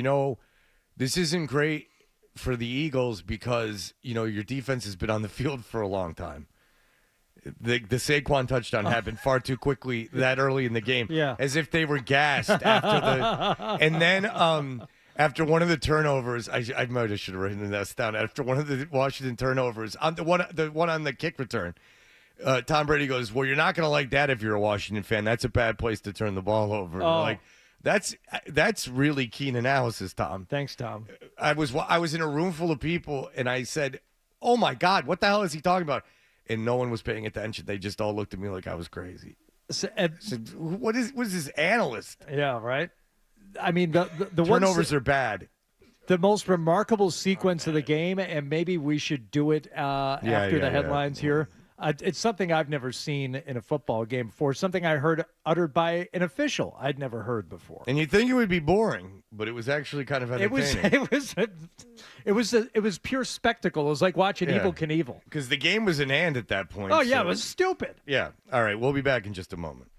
this isn't great for the Eagles because, your defense has been on the field for a long time. The Saquon touchdown happened far too quickly that early in the game. Yeah. As if they were gassed after the – and then after one of the turnovers – I might have should have written this down. After one of the Washington turnovers, on the one on the kick return, Tom Brady goes, well, you're not going to like that if you're a Washington fan. That's a bad place to turn the ball over. Oh. Like, that's really keen analysis, Tom. Thanks, Tom. I was in a room full of people, and I said, oh, my God, what the hell is he talking about? And no one was paying attention. They just all looked at me like I was crazy. I said, what is this analyst? Yeah, right? I mean, the turnovers are bad. The most remarkable sequence of the game, and maybe we should do it after the headlines here. It's something I've never seen in a football game before. Something I heard uttered by an official I'd never heard before. And you'd think it would be boring, but it was actually kind of entertaining. It was pure spectacle. It was like watching Evel Knievel. Because the game was in hand at that point. Oh yeah, it was stupid. Yeah. All right, we'll be back in just a moment.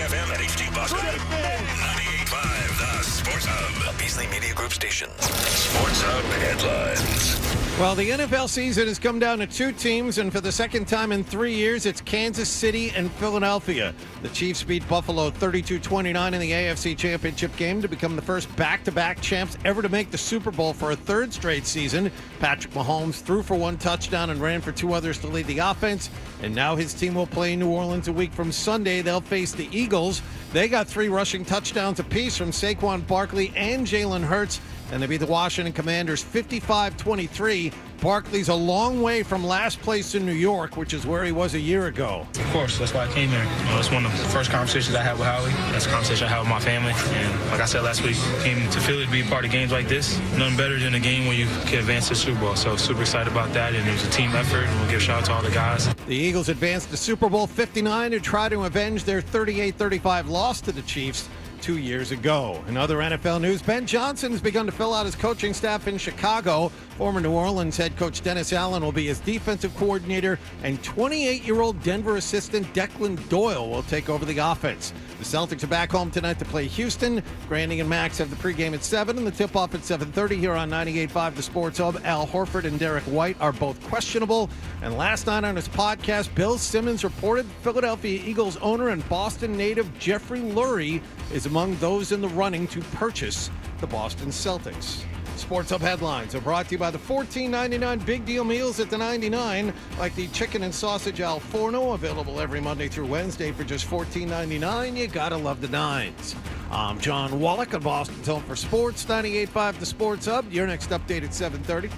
FM at HD Boston. 98.5 The Sports Hub. A Beasley Media Group station. Sports Hub headlines. Well, the NFL season has come down to two teams, and for the second time in 3 years, it's Kansas City and Philadelphia. The Chiefs beat Buffalo 32-29 in the AFC Championship game to become the first back-to-back champs ever to make the Super Bowl for a third straight season. Patrick Mahomes threw for one touchdown and ran for two others to lead the offense, and now his team will play in New Orleans a week from Sunday. They'll face the Eagles. They got 3 rushing touchdowns apiece from Saquon Barkley and Jalen Hurts, and they beat the Washington Commanders 55-23. Barkley's a long way from last place in New York, which is where he was a year ago. Of course, that's why I came here. It's one of the first conversations I had with Howie. That's a conversation I had with my family. And like I said last week, came to Philly to be a part of games like this. Nothing better than a game where you can advance to the Super Bowl. So super excited about that, and it was a team effort, and we'll give a shout out to all the guys. The Eagles advanced to Super Bowl 59 to try to avenge their 38-35 loss to the Chiefs 2 years ago. In other NFL news, Ben Johnson has begun to fill out his coaching staff in Chicago. Former New Orleans head coach Dennis Allen will be his defensive coordinator, and 28-year-old Denver assistant Declan Doyle will take over the offense. The Celtics are back home tonight to play Houston. Grandy and Max have the pregame at 7 and the tip-off at 7:30 here on 98.5 The Sports Hub. Al Horford and Derek White are both questionable. And last night on his podcast, Bill Simmons reported Philadelphia Eagles owner and Boston native Jeffrey Lurie is among those in the running to purchase the Boston Celtics. Sports Hub headlines are brought to you by the $14.99 Big Deal Meals at the 99, like the chicken and sausage al forno, available every Monday through Wednesday for just $14.99. You gotta love the nines. I'm John Wallach of Boston's Home for Sports, 98.5 The Sports Hub. Your next update at 7:30.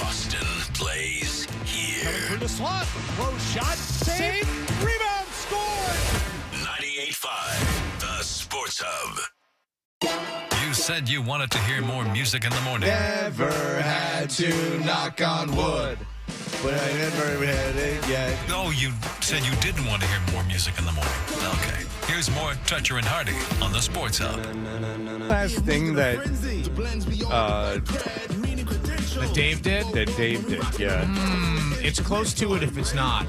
Boston plays here. Coming through the slot. Close shot. Save. Rebound. Score. 98.5 The Sports Hub. You said you wanted to hear more music in the morning. Never had to knock on wood, but I never had it yet. No, you said you didn't want to hear more music in the morning. Okay. Here's more Toucher and Hardy on the Sports Hub. Last thing that That Dave did? That Dave did, yeah. It's close to it if it's not.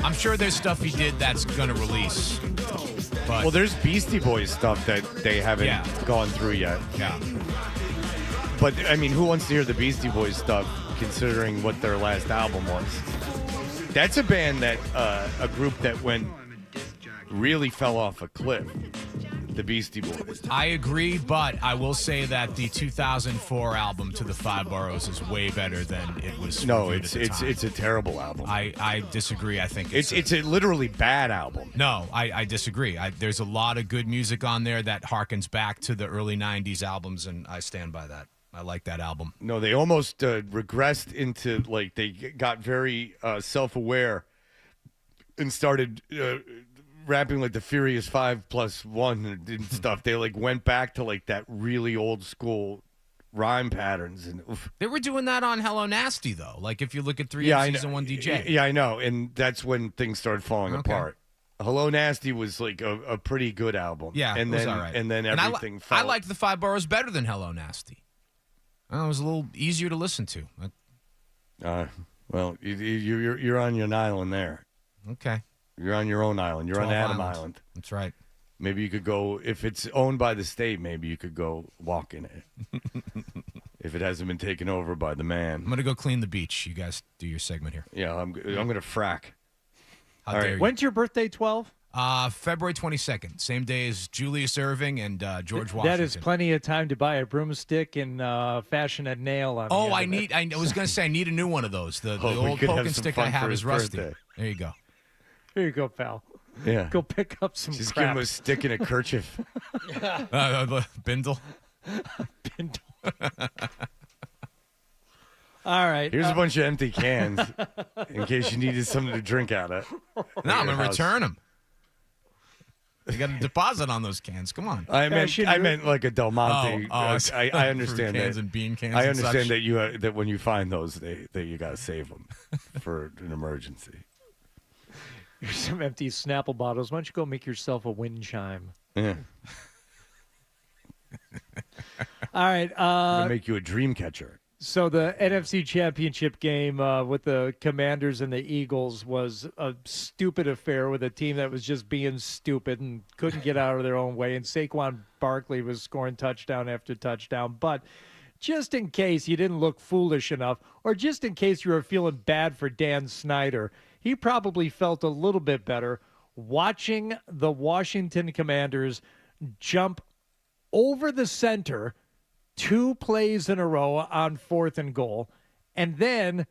I'm sure there's stuff he did that's going to release. But Well, there's Beastie Boys stuff that they haven't gone through yet. Yeah. But, I mean, who wants to hear the Beastie Boys stuff, considering what their last album was? That's a band that, a group that really fell off a cliff. The Beastie Boys. I agree, but I will say that the 2004 album To the Five Boroughs is way better than it was. No, it's it's a terrible album. I disagree. I think it's a literally bad album. No, I disagree. There's a lot of good music on there that harkens back to the early 90s albums, and I stand by that. I like that album. No, they almost regressed into, like, they got very self-aware and started rapping like the Furious 5+1 and stuff. They like went back to like that really old school rhyme patterns, and they were doing that on Hello Nasty though. Like if you look at 3 Season 1 DJ. Yeah, I know, and that's when things started falling apart. Hello Nasty was like a pretty good album. Yeah, and it was then all right. and then everything fell. I liked the Five Boroughs better than Hello Nasty. It was a little easier to listen to. Well, you're on your island there. Okay. You're on your own island. You're on Adam Island. That's right. Maybe you could go, if it's owned by the state, maybe you could go walk in it. If it hasn't been taken over by the man. I'm going to go clean the beach. You guys do your segment here. Yeah, I'm going to frack. How dare you. When's your birthday, 12? February 22nd. Same day as Julius Erving and George Washington. That is plenty of time to buy a broomstick and fashion a nail on I was going to say, I need a new one of those. The old poking stick I have is rusty. Birthday. There you go. Here you go, pal. Yeah. Go pick up some Just crap. give him a stick and a kerchief. Bindle. Bindle. All right. Here's a bunch of empty cans in case you needed something to drink out of. No, I'm going to return them. You got a deposit on those cans. Come on. I meant like a Del Monte. I understand cans that. And bean cans. I and understand such. that when you find those, that you got to save them for an emergency. Here's some empty Snapple bottles. Why don't you go make yourself a wind chime? Yeah. All right. I'm gonna make you a dream catcher. So the NFC Championship game with the Commanders and the Eagles was a stupid affair with a team that was just being stupid and couldn't get out of their own way. And Saquon Barkley was scoring touchdown after touchdown. But just in case you didn't look foolish enough, or just in case you were feeling bad for Dan Snyder, he probably felt a little bit better watching the Washington Commanders jump over the center 2 plays in a row on 4th and goal, and then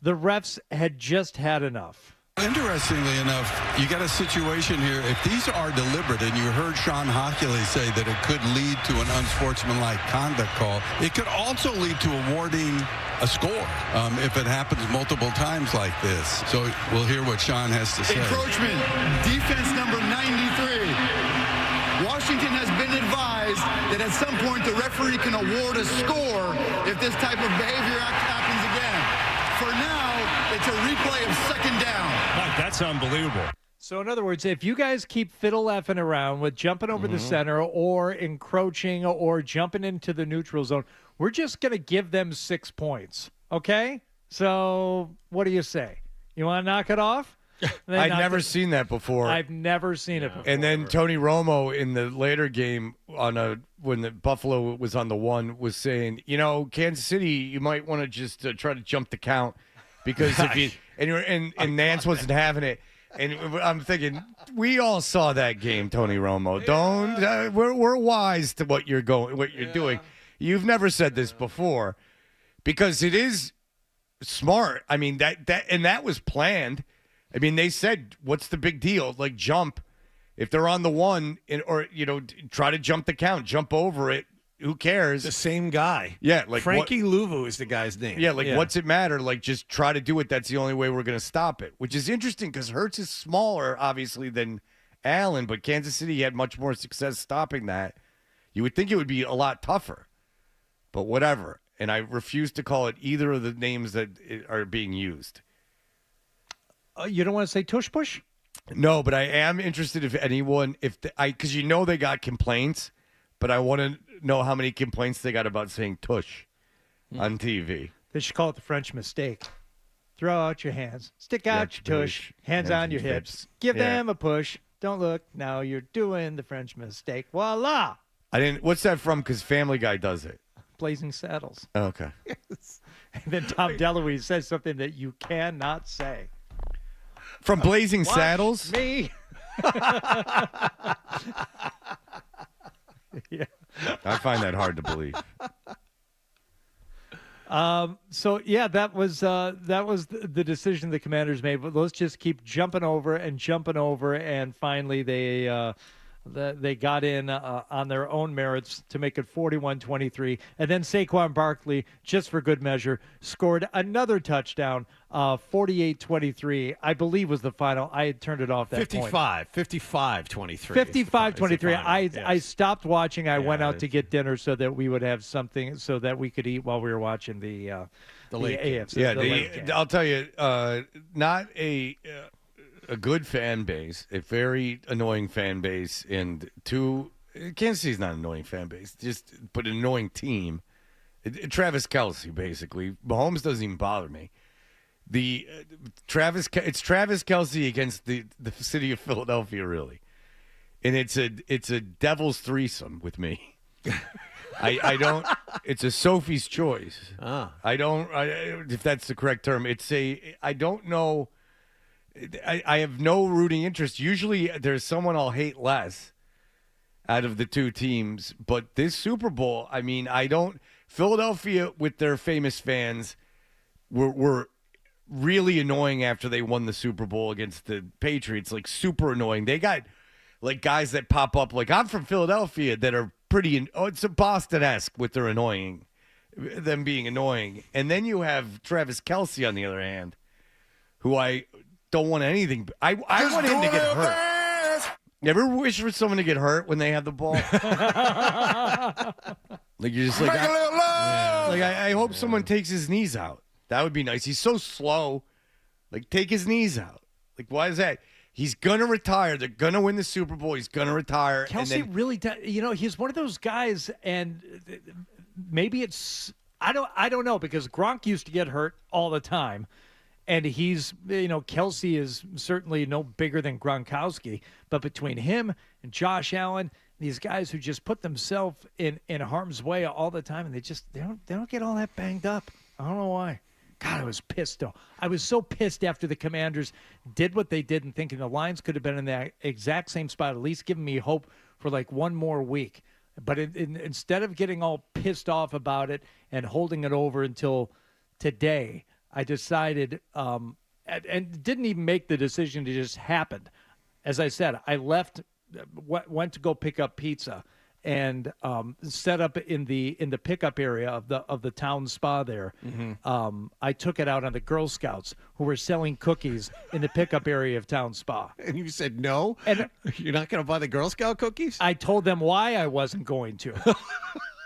the refs had just had enough. Interestingly enough, you got a situation here. If these are deliberate, and you heard Sean Hockley say that it could lead to an unsportsmanlike conduct call, it could also lead to awarding a score if it happens multiple times like this. So we'll hear what Sean has to say. Encroachment, defense number 93. Washington has been advised that at some point the referee can award a score if this type of behavior happens again. For now, it's a replay of second down. That's unbelievable. So in other words, if you guys keep fiddle-effing around with jumping over the center or encroaching or jumping into the neutral zone, we're just going to give them 6 points, okay? So what do you say? You want to knock it off? I've never seen that before. I've never seen it before. And then Tony Romo in the later game when the Buffalo was on the 1 was saying, Kansas City, you might want to just try to jump the count because if you and Nance wasn't having it. And I'm thinking, we all saw that game, Tony Romo. Don't we're wise to what you're doing. You've never said this before because it is smart. I mean that was planned. I mean, they said, what's the big deal? Like, jump. If they're on the 1, or try to jump the count, jump over it. Who cares? The same guy. Yeah. Like Frankie Louvu is the guy's name. Yeah, what's it matter? Like, just try to do it. That's the only way we're going to stop it, which is interesting because Hurts is smaller, obviously, than Allen, but Kansas City had much more success stopping that. You would think it would be a lot tougher, but whatever. And I refuse to call it either of the names that are being used. You don't want to say tush push? No, but I am interested if anyone, because they got complaints, but I want to know how many complaints they got about saying tush on TV. They should call it the French mistake. Throw out your hands, stick out your tush, hands on your hips, give them a push. Don't look, now you're doing the French mistake. Voila! What's that from? Because Family Guy does it. Blazing Saddles. Oh, okay. Yes. And then Tom DeLuise says something that you cannot say. From Blazing Saddles? Me. Yeah. I find that hard to believe. So yeah, that was the decision the Commanders made. But let's just keep jumping over, and finally they got in on their own merits to make it 41-23. And then Saquon Barkley, just for good measure, scored another touchdown, 48-23, I believe was the final. I had turned it off that 55-23. 55-23. I stopped watching. I went out to get dinner so that we would have something so that we could eat while we were watching the AFC. Yeah, I'll tell you, not a good fan base, a very annoying fan base, and Kansas City's not an annoying fan base, but an annoying team. Travis Kelce, basically. Mahomes doesn't even bother me. It's Travis Kelce against the city of Philadelphia, really, and it's a devil's threesome with me. I don't. It's a Sophie's choice. I don't. If that's the correct term, I don't know. I have no rooting interest. Usually there's someone I'll hate less out of the two teams. But this Super Bowl, I mean, Philadelphia with their famous fans were really annoying after they won the Super Bowl against the Patriots, like super annoying. They got like guys that pop up like, I'm from Philadelphia, that are pretty, it's a Boston-esque with their them being annoying. And then you have Travis Kelce on the other hand, who I don't want anything. I want him to get hurt. You ever wish for someone to get hurt when they have the ball? Like you're just like, I hope someone takes his knees out. That would be nice. He's so slow. Like, take his knees out. Like, why is that? He's gonna retire. They're gonna win the Super Bowl. He's gonna retire. Kelce really, he's one of those guys, and maybe I don't know, because Gronk used to get hurt all the time. And he's, Kelce is certainly no bigger than Gronkowski. But between him and Josh Allen, these guys who just put themselves in harm's way all the time, and they don't get all that banged up. I don't know why. God, I was pissed, though. I was so pissed after the Commanders did what they did, and thinking the Lions could have been in that exact same spot, at least giving me hope for like one more week. But instead of getting all pissed off about it and holding it over until today, I decided and didn't even make the decision. It just happened. As I said, I went to go pick up pizza and set up in the pickup area of the town spa there. Mm-hmm. I took it out on the Girl Scouts who were selling cookies in the pickup area of town spa. And you said no? And you're not going to buy the Girl Scout cookies? I told them why I wasn't going to.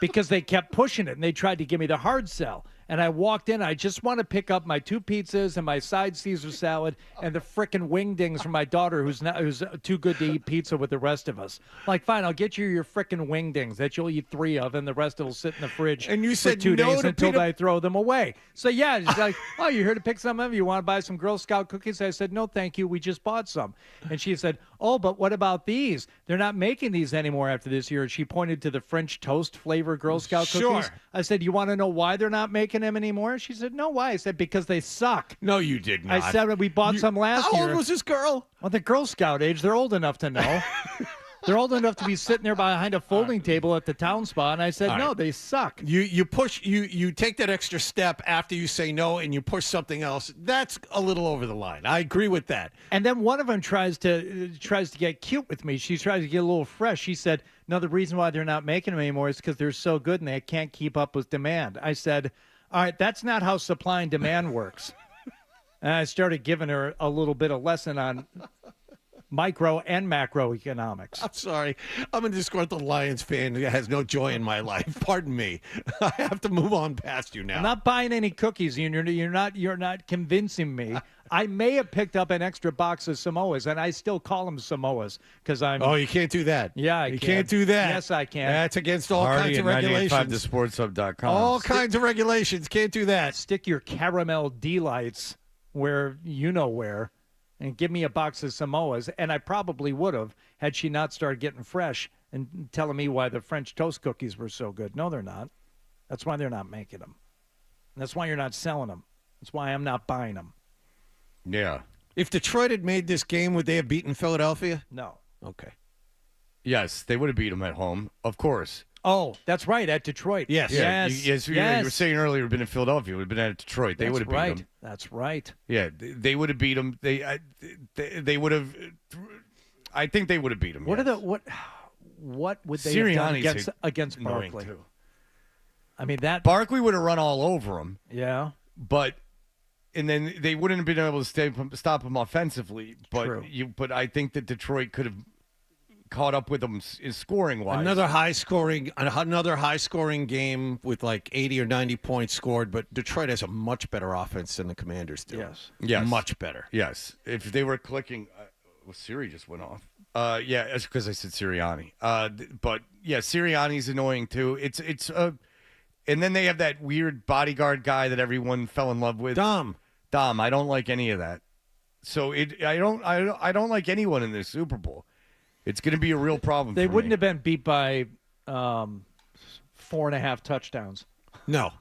Because they kept pushing it, and they tried to give me the hard sell. And I walked in. I just want to pick up my 2 pizzas and my side Caesar salad and the frickin' wingdings from my daughter, who's too good to eat pizza with the rest of us. Like, fine, I'll get you your frickin' wingdings that you'll eat 3 of, and the rest will sit in the fridge and you for said 2 no days to until I throw them away. So, yeah, it's like, oh, you're here to pick some of them? You want to buy some Girl Scout cookies? I said, no, thank you. We just bought some. And she said, oh, but what about these? They're not making these anymore after this year. And she pointed to the French toast flavor Girl Scout cookies. Sure. I said, you want to know why they're not making them anymore? She said, no, why? I said, because they suck. No, you did not. I said, we bought some last year. How old was this girl? Well, the Girl Scout age. They're old enough to know. They're old enough to be sitting there behind a folding table at the town spa, and I said, no, they suck. You push, you take that extra step after you say no, and you push something else. That's a little over the line. I agree with that. And then one of them tries to get cute with me. She tries to get a little fresh. She said, no, the reason why they're not making them anymore is because they're so good and they can't keep up with demand. I said, all right, that's not how supply and demand works. And I started giving her a little bit of lesson on micro and macroeconomics. I'm sorry. I'm a disgruntled Lions fan who has no joy in my life. Pardon me. I have to move on past you now. I'm not buying any cookies. You're not convincing me. I may have picked up an extra box of Samoas, and I still call them Samoas because I'm. Oh, you can't do that. Yeah, you can't do that. Yes, I can. That's against all kinds of regulations. TheSportsHub.com. All kinds of regulations. Can't do that. Stick your caramel delights where you know where. And give me a box of Samoas, and I probably would have had she not started getting fresh and telling me why the French toast cookies were so good. No, they're not. That's why they're not making them. And that's why you're not selling them. That's why I'm not buying them. Yeah. If Detroit had made this game, would they have beaten Philadelphia? No. Okay. Yes, they would have beat them at home, of course. Oh, that's right, at Detroit. Yes. Yeah, yes. You were saying earlier, it would have been in Philadelphia. It would have been at Detroit. They would have beat them. That's right. Yeah, they would have beat them. They would have. I think they would have beat them. What would they have done against Barkley? Too. I mean, that Barkley would have run all over them. Yeah, and then they wouldn't have been able to stop him offensively. But True. But I think that Detroit could have caught up with them scoring wise. Another high scoring game with like 80 or 90 points scored, but Detroit has a much better offense than the Commanders do. Yes. Much better. Yes. If they were clicking, Siri just went off. Yeah, it's because I said Sirianni. But yeah, Sirianni's annoying too. It's and then they have that weird bodyguard guy that everyone fell in love with. Dom. I don't like any of that. So I don't like anyone in this Super Bowl. It's going to be a real problem. They wouldn't have been beat by 4.5 touchdowns. No.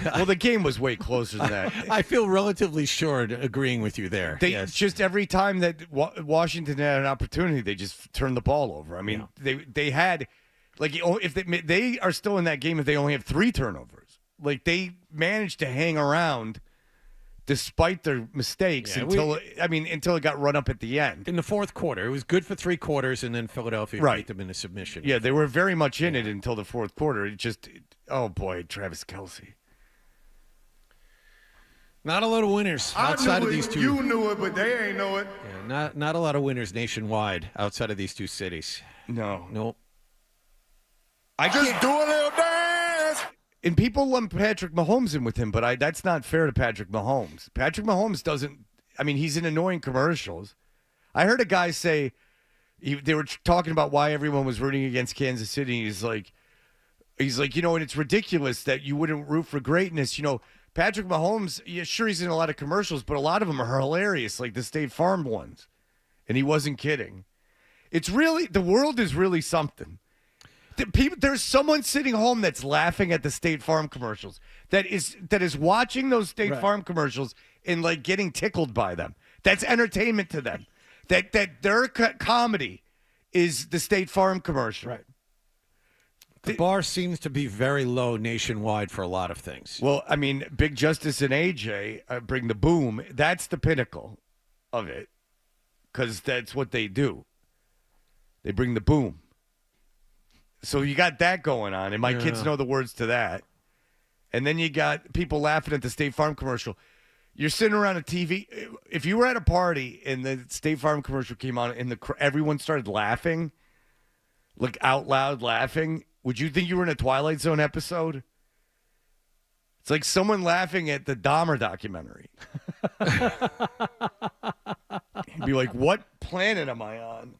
Well, the game was way closer than that. I feel relatively sure agreeing with you there. Just every time that Washington had an opportunity, they just turned the ball over. I mean, they had if they are still in that game if they only have 3 turnovers. Like they managed to hang around despite their mistakes until it got run up at the end. In the fourth quarter. It was good for 3 quarters, and then Philadelphia beat them in a submission. Yeah, they were very much in it until the fourth quarter. It just, oh boy, Travis Kelce. Not a lot of winners outside of these two. You knew it, but they ain't know it. Yeah, not a lot of winners nationwide outside of these 2 cities. No. Nope. I just can't do a little dance. And people lump Patrick Mahomes in with him, but that's not fair to Patrick Mahomes. Patrick Mahomes doesn't – I mean, he's in annoying commercials. I heard a guy say they were talking about why everyone was rooting against Kansas City. He's like, He's like, and it's ridiculous that you wouldn't root for greatness. Patrick Mahomes, yeah, sure, he's in a lot of commercials, but a lot of them are hilarious, like the State Farm ones. And he wasn't kidding. It's really, the world is really something. There's someone sitting home that's laughing at the State Farm commercials, that is watching those State Farm commercials and like getting tickled by them. That's entertainment to them. That their comedy is the State Farm commercial. Right. The bar seems to be very low nationwide for a lot of things. Well, I mean, Big Justice and AJ bring the boom. That's the pinnacle of it, because that's what they do. They bring the boom. So you got that going on, and my kids know the words to that. And then you got people laughing at the State Farm commercial. You're sitting around a TV. If you were at a party and the State Farm commercial came on and everyone started laughing, like out loud laughing, would you think you were in a Twilight Zone episode? It's like someone laughing at the Dahmer documentary. You'd be like, what planet am I on?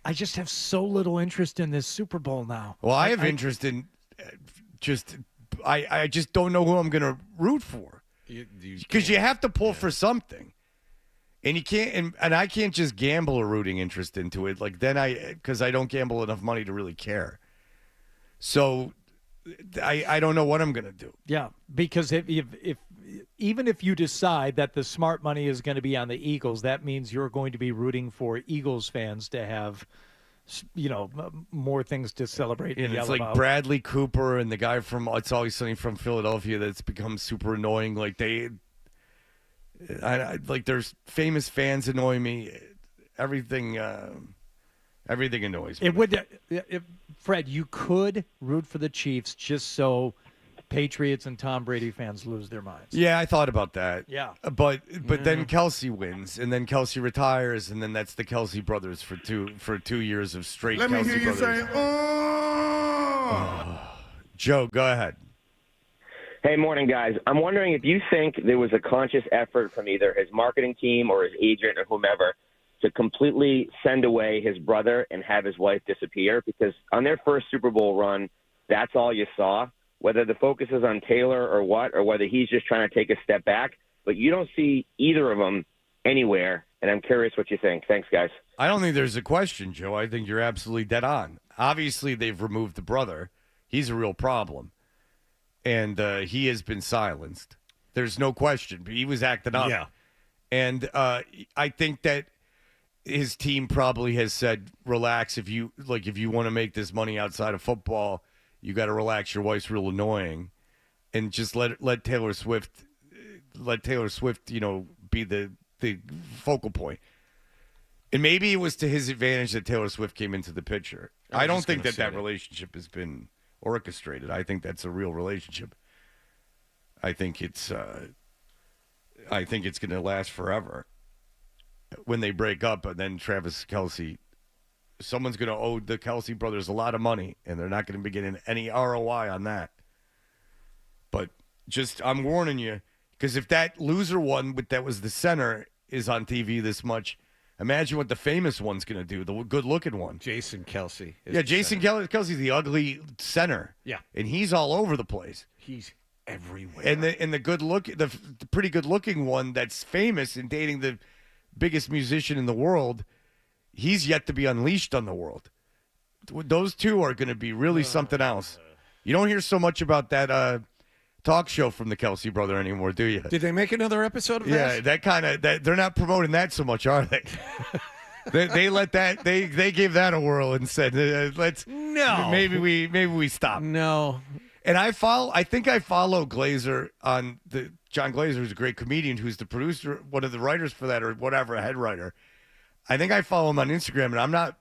I just have so little interest in this Super Bowl now. Well, I have interest in I just don't know who I'm going to root for. Because you have to pull for something. And you can't, and I can't just gamble a rooting interest into it. Like because I don't gamble enough money to really care. So I don't know what I'm going to do. Yeah, because if even if you decide that the smart money is going to be on the Eagles, that means you're going to be rooting for Eagles fans to have, more things to celebrate. And it's like about. Bradley Cooper and the guy from It's Always Sunny from Philadelphia that's become super annoying. Like there's famous fans annoy me. Everything annoys me. It would, Fred, you could root for the Chiefs just so Patriots and Tom Brady fans lose their minds. Yeah, I thought about that. Yeah. But then Kelce wins, and then Kelce retires, and then that's the Kelce brothers for 2 years of straight Let Kelce me hear you brothers. say, oh. Joe, go ahead. Hey, morning, guys. I'm wondering if you think there was a conscious effort from either his marketing team or his agent or whomever to completely send away his brother and have his wife disappear, because on their first Super Bowl run, that's all you saw, whether the focus is on Taylor or what, or whether he's just trying to take a step back. But you don't see either of them anywhere, and I'm curious what you think. Thanks, guys. I don't think there's a question, Joe. I think you're absolutely dead on. Obviously, they've removed the brother. He's a real problem, and he has been silenced. There's no question. He was acting up. Yeah. And I think that his team probably has said, relax. If you want to make this money outside of football, you got to relax. Your wife's real annoying, and just let Taylor Swift, be the focal point. And maybe it was to his advantage that Taylor Swift came into the picture. I don't think that relationship has been orchestrated. I think that's a real relationship. I think it's going to last forever. When they break up, and then Travis Kelce, someone's going to owe the Kelce brothers a lot of money, and they're not going to be getting any ROI on that. But I'm warning you, because if that loser one that was the center is on TV this much, imagine what the famous one's going to do, the good-looking one. Jason Kelce. Yeah, Jason Kelce's the ugly center. Yeah. And he's all over the place. He's everywhere. And the pretty good-looking one that's famous and dating the biggest musician in the world, he's yet to be unleashed on the world. Those two are going to be really something else. You don't hear so much about that talk show from the Kelce brother anymore, do you? Did they make another episode of that? Yeah, they're not promoting that so much, are they? they let that they gave that a whirl and said maybe we stop. No. And I think I follow Glazer on John Glazer, who's a great comedian, who's the producer, one of the writers for that, or whatever, a head writer. I think I follow him on Instagram, and I'm not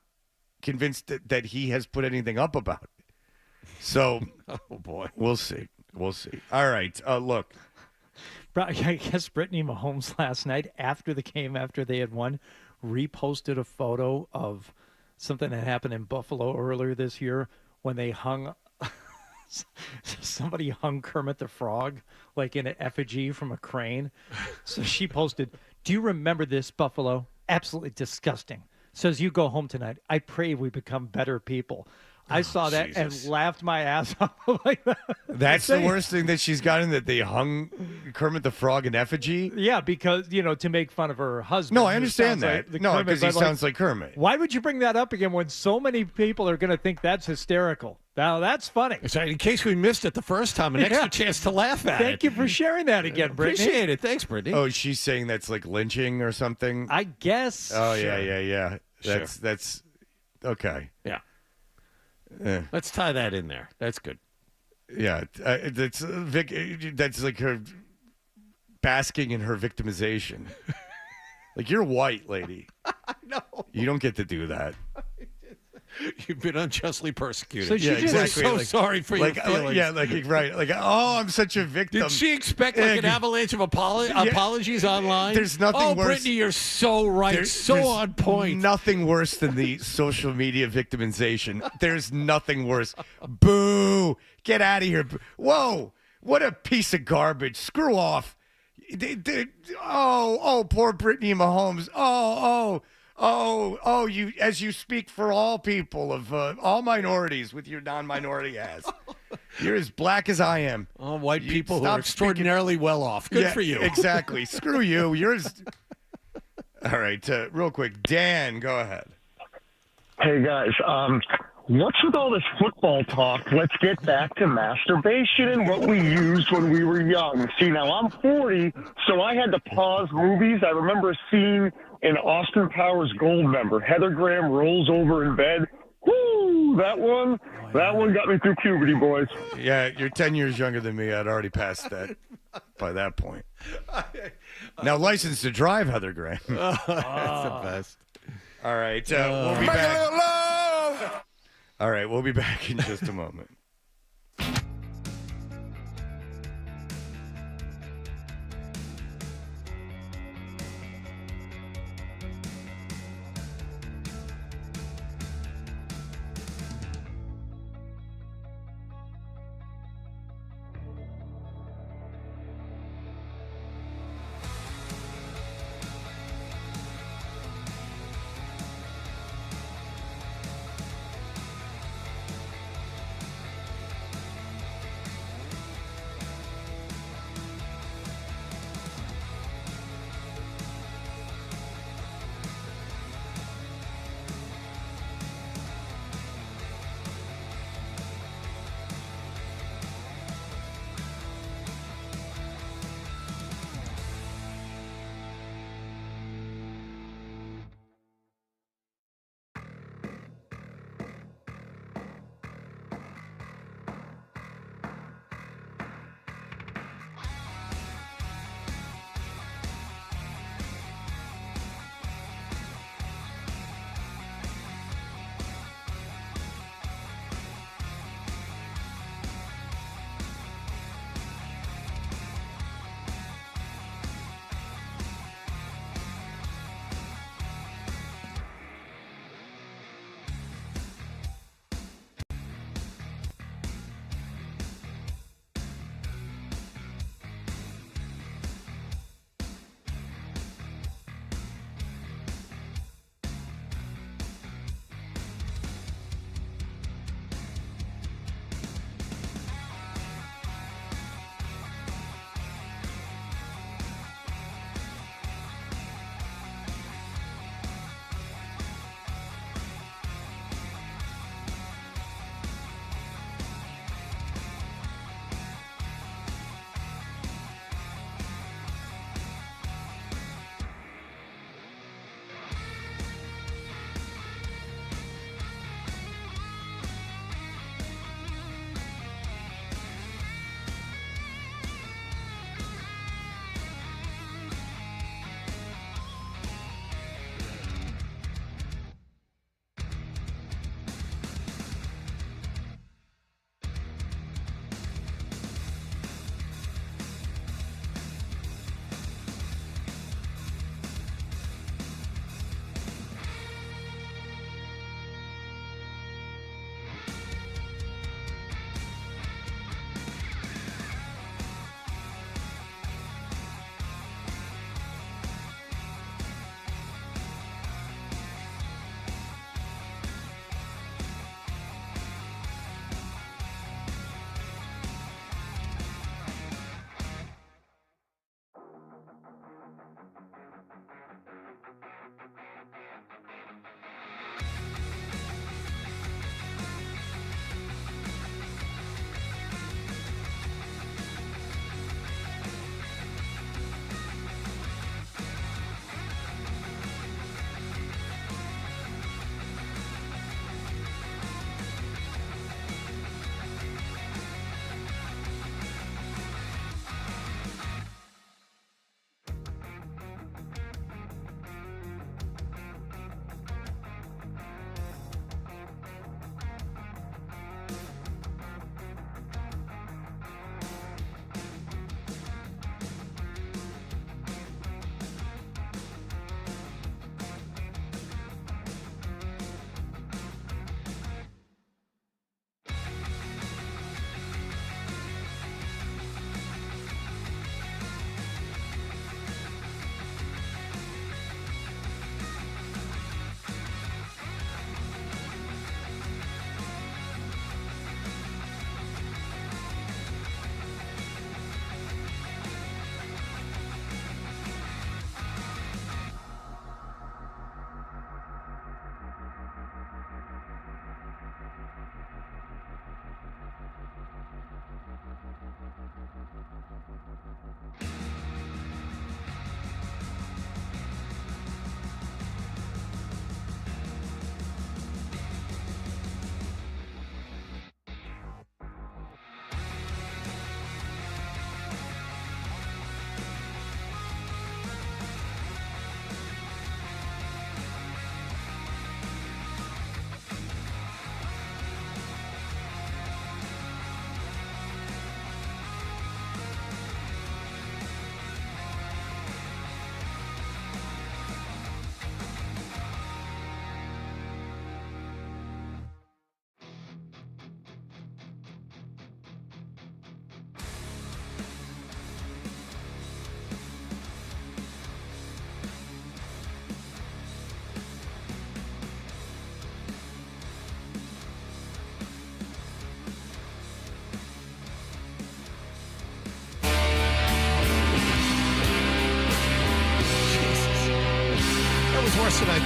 convinced that he has put anything up about it. So, oh boy, we'll see. All right, look. I guess Brittany Mahomes last night, after the game, after they had won, reposted a photo of something that happened in Buffalo earlier this year when they somebody hung Kermit the Frog like in an effigy from a crane. So she posted, "Do you remember this, Buffalo? Absolutely disgusting. So as you go home tonight, I pray we become better people." I saw that and laughed my ass off like that. That's the worst thing that she's gotten, that they hung Kermit the Frog in effigy? Yeah, because, to make fun of her husband. No, I understand that. No, because he sounds like Kermit. Why would you bring that up again when so many people are going to think that's hysterical? Now, that's funny. So in case we missed it the first time, an extra chance to laugh at it. Thank you for sharing that again, Brittany. Appreciate it. Thanks, Brittany. Oh, she's saying that's like lynching or something? I guess. Oh, yeah. That's okay. Yeah. Let's tie that in there. That's good. Yeah, that's like her basking in her victimization. Like, you're white, lady. I know. You don't get to do that. You've been unjustly persecuted. So exactly. I'm so sorry for your feelings. Right. Like, oh, I'm such a victim. Did she expect an avalanche of apologies online? There's nothing worse. Brittany, you're so right. There's on point. Nothing worse than the social media victimization. There's nothing worse. Boo! Get out of here. Whoa! What a piece of garbage. Screw off. Poor Brittany Mahomes. You, as you speak for all people of all minorities with your non-minority ass. You're as black as I am. All white people who are extraordinarily well off. Good for you. Exactly. Screw you. All right. Real quick. Dan, go ahead. Hey, guys. What's with all this football talk? Let's get back to masturbation and what we used when we were young. See, now I'm 40, so I had to pause movies. I remember a scene in Austin Powers Goldmember. Heather Graham rolls over in bed. Woo! That one got me through puberty, boys. Yeah, you're 10 years younger than me. I'd already passed that by that point. Now, License to Drive, Heather Graham. That's the best. All right, we'll be back. All right, we'll be back in just a moment.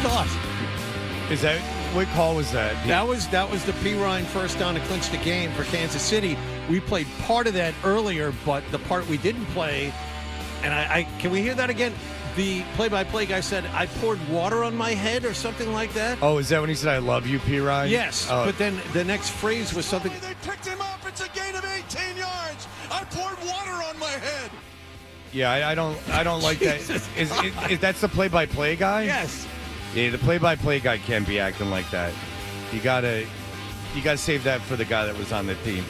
thought. Is that what call was that? That was the P. Ryan first down to clinch the game for Kansas City. We played part of that earlier, but the part we didn't play, and I can we hear that again? The play-by-play guy said, I poured water on my head or something like that. Oh, is that when he said, I love you, P. Ryan? Yes, but then the next phrase was something. They picked him up. It's a gain of 18 yards. I poured water on my head. Yeah, I don't like that. Is that's the play-by-play guy? Yes. Yeah, the play-by-play guy can't be acting like that. You gotta save that for the guy that was on the team.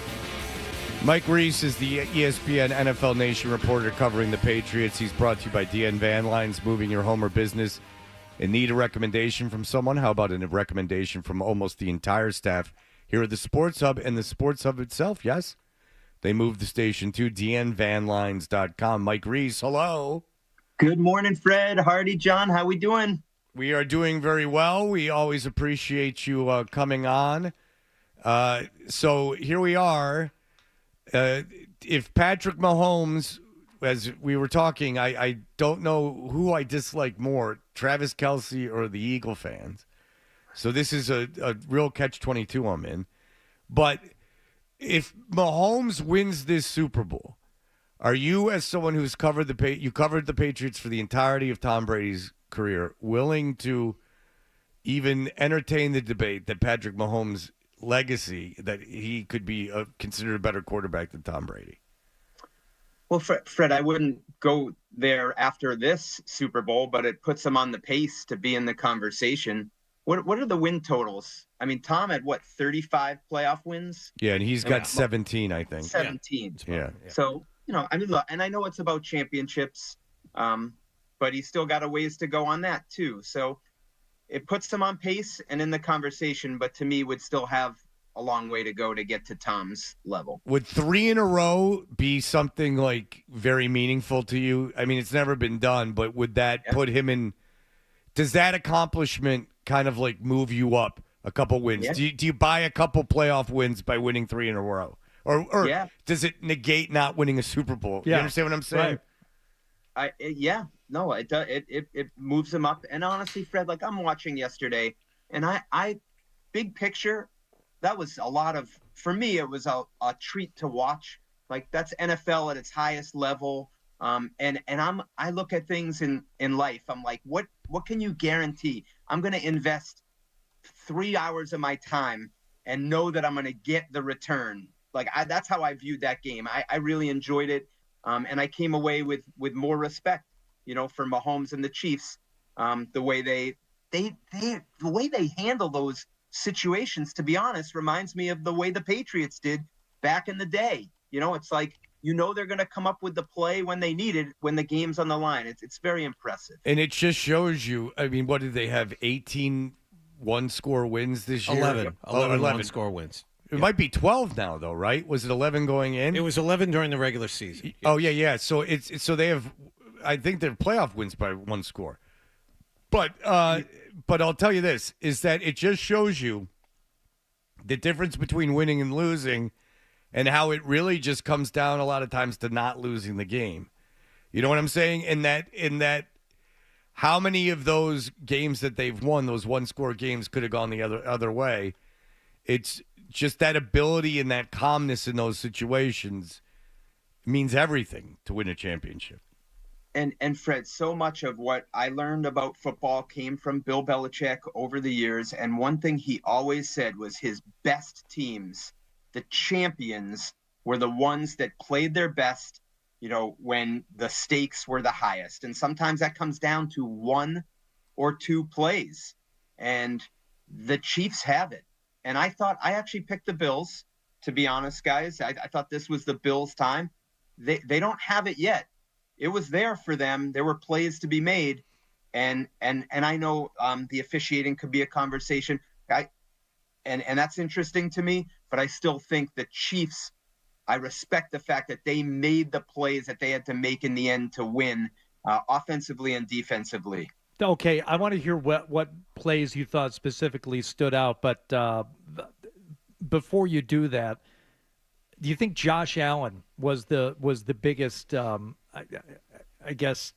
Mike Reiss is the ESPN NFL Nation reporter covering the Patriots. He's brought to you by DN Van Lines, moving your home or business. And need a recommendation from someone? How about a recommendation from almost the entire staff here at the Sports Hub and the Sports Hub itself? Yes, they moved the station to dnvanlines.com. Mike Reiss, hello. Good morning, Fred, Hardy, John. How we doing? We are doing very well. We always appreciate you coming on. So here we are. If Patrick Mahomes, as we were talking, I don't know who I dislike more, Travis Kelce or the Eagle fans. So this is a real catch-22 I'm in. But if Mahomes wins this Super Bowl, are you, as someone who's covered you covered the Patriots for the entirety of Tom Brady's career, willing to even entertain the debate that Patrick Mahomes' legacy, that he could be considered a better quarterback than Tom Brady? Well, Fred, I wouldn't go there after this Super Bowl, but it puts him on the pace to be in the conversation. What are the win totals? I mean, Tom had, 35 playoff wins? Yeah, and he's got 17, I think. 17. Yeah. So, I mean, look, and I know it's about championships, but he's still got a ways to go on that, too. So it puts him on pace and in the conversation, but to me would still have a long way to go to get to Tom's level. Would 3 in a row be something like very meaningful to you? I mean, it's never been done, but would that put him in? Does that accomplishment kind of like move you up a couple wins? Yeah. Do you buy a couple playoff wins by winning 3 in a row? Or does it negate not winning a Super Bowl? Yeah. You understand what I'm saying? Right. No, it does. It moves him up. And honestly, Fred, like I'm watching yesterday, and I big picture, that was a lot of, for me, it was a treat to watch. Like that's NFL at its highest level. And I look at things in life. I'm like, what can you guarantee? I'm going to invest 3 hours of my time and know that I'm going to get the return. Like that's how I viewed that game. I really enjoyed it. And I came away with more respect, for Mahomes and the Chiefs. The way they handle those situations, to be honest, reminds me of the way the Patriots did back in the day. It's like, they're going to come up with the play when they need it, when the game's on the line. It's very impressive. And it just shows you, I mean, what did they have, 18 one-score wins this year? 11 one-score wins. It might be 12 now, though, right? Was it 11 going in? It was 11 during the regular season. Oh, yeah. So so they have, I think they're playoff wins by 1 score. But I'll tell you this, is that it just shows you the difference between winning and losing and how it really just comes down a lot of times to not losing the game. You know what I'm saying? In that how many of those games that they've won, those one-score games, could have gone the other way. It's just that ability and that calmness in those situations means everything to win a championship. And Fred, so much of what I learned about football came from Bill Belichick over the years. And one thing he always said was his best teams, the champions, were the ones that played their best, when the stakes were the highest. And sometimes that comes down to 1 or 2 plays. And the Chiefs have it. And I actually picked the Bills, to be honest, guys. I thought this was the Bills' time. They don't have it yet. It was there for them. There were plays to be made. And I know the officiating could be a conversation. And that's interesting to me. But I still think the Chiefs, I respect the fact that they made the plays that they had to make in the end to win, offensively and defensively. Okay, I want to hear what plays you thought specifically stood out, but before you do that, do you think Josh Allen was the biggest, I guess,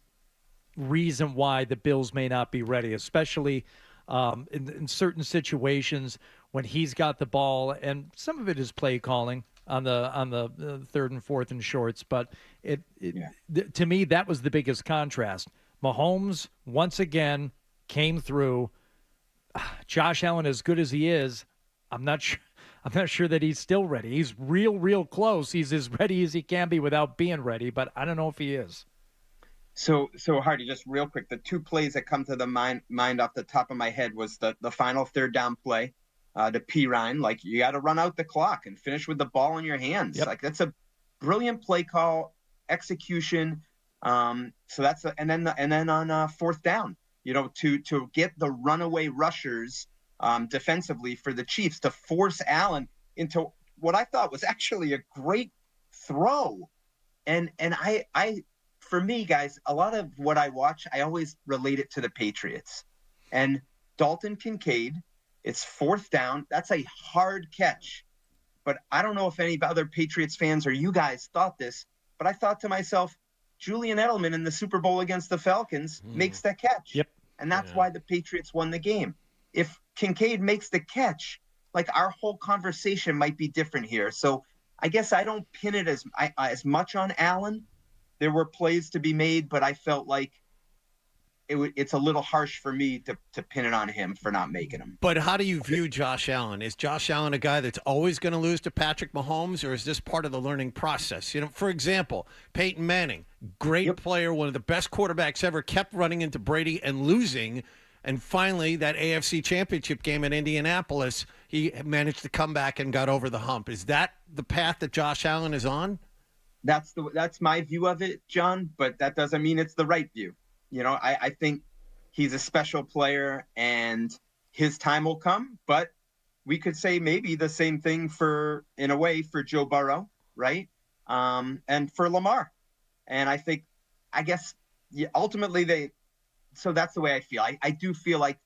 reason why the Bills may not be ready, especially in certain situations when he's got the ball, and some of it is play calling on the third and fourth and shorts. But to me, that was the biggest contrast. Mahomes once again came through. Josh Allen, as good as he is, I'm not sure that he's still ready. He's real close. He's as ready as he can be without being ready, but I don't know if he is. So Hardy, just real quick, the two plays that come to the mind off the top of my head was the final third down play to Pirine. Like, you got to run out the clock and finish with the ball in your hands. Yep. Like, that's a brilliant play call, execution. So that's and then on fourth down, to get the runaway rushers defensively for the Chiefs to force Allen into what I thought was actually a great throw. And I for me, guys, a lot of what I watch, I always relate it to the Patriots. And Dalton Kincaid, it's fourth down. That's a hard catch. But I don't know if any other Patriots fans or you guys thought this, but I thought to myself, Julian Edelman in the Super Bowl against the Falcons makes that catch. Yep. And that's why the Patriots won the game. If Kincaid makes the catch, like, our whole conversation might be different here. So I guess I don't pin it as much on Allen. There were plays to be made, but I felt like it's a little harsh for me to pin it on him for not making them. But how do you view Josh Allen? Is Josh Allen a guy that's always going to lose to Patrick Mahomes, or is this part of the learning process? For example, Peyton Manning, great player, one of the best quarterbacks ever, kept running into Brady and losing. And finally, that AFC Championship game in Indianapolis, he managed to come back and got over the hump. Is that the path that Josh Allen is on? That's my view of it, John, but that doesn't mean it's the right view. I think he's a special player and his time will come, but we could say maybe the same thing in a way for Joe Burrow, right? And for Lamar. And I guess ultimately so that's the way I feel. I do feel like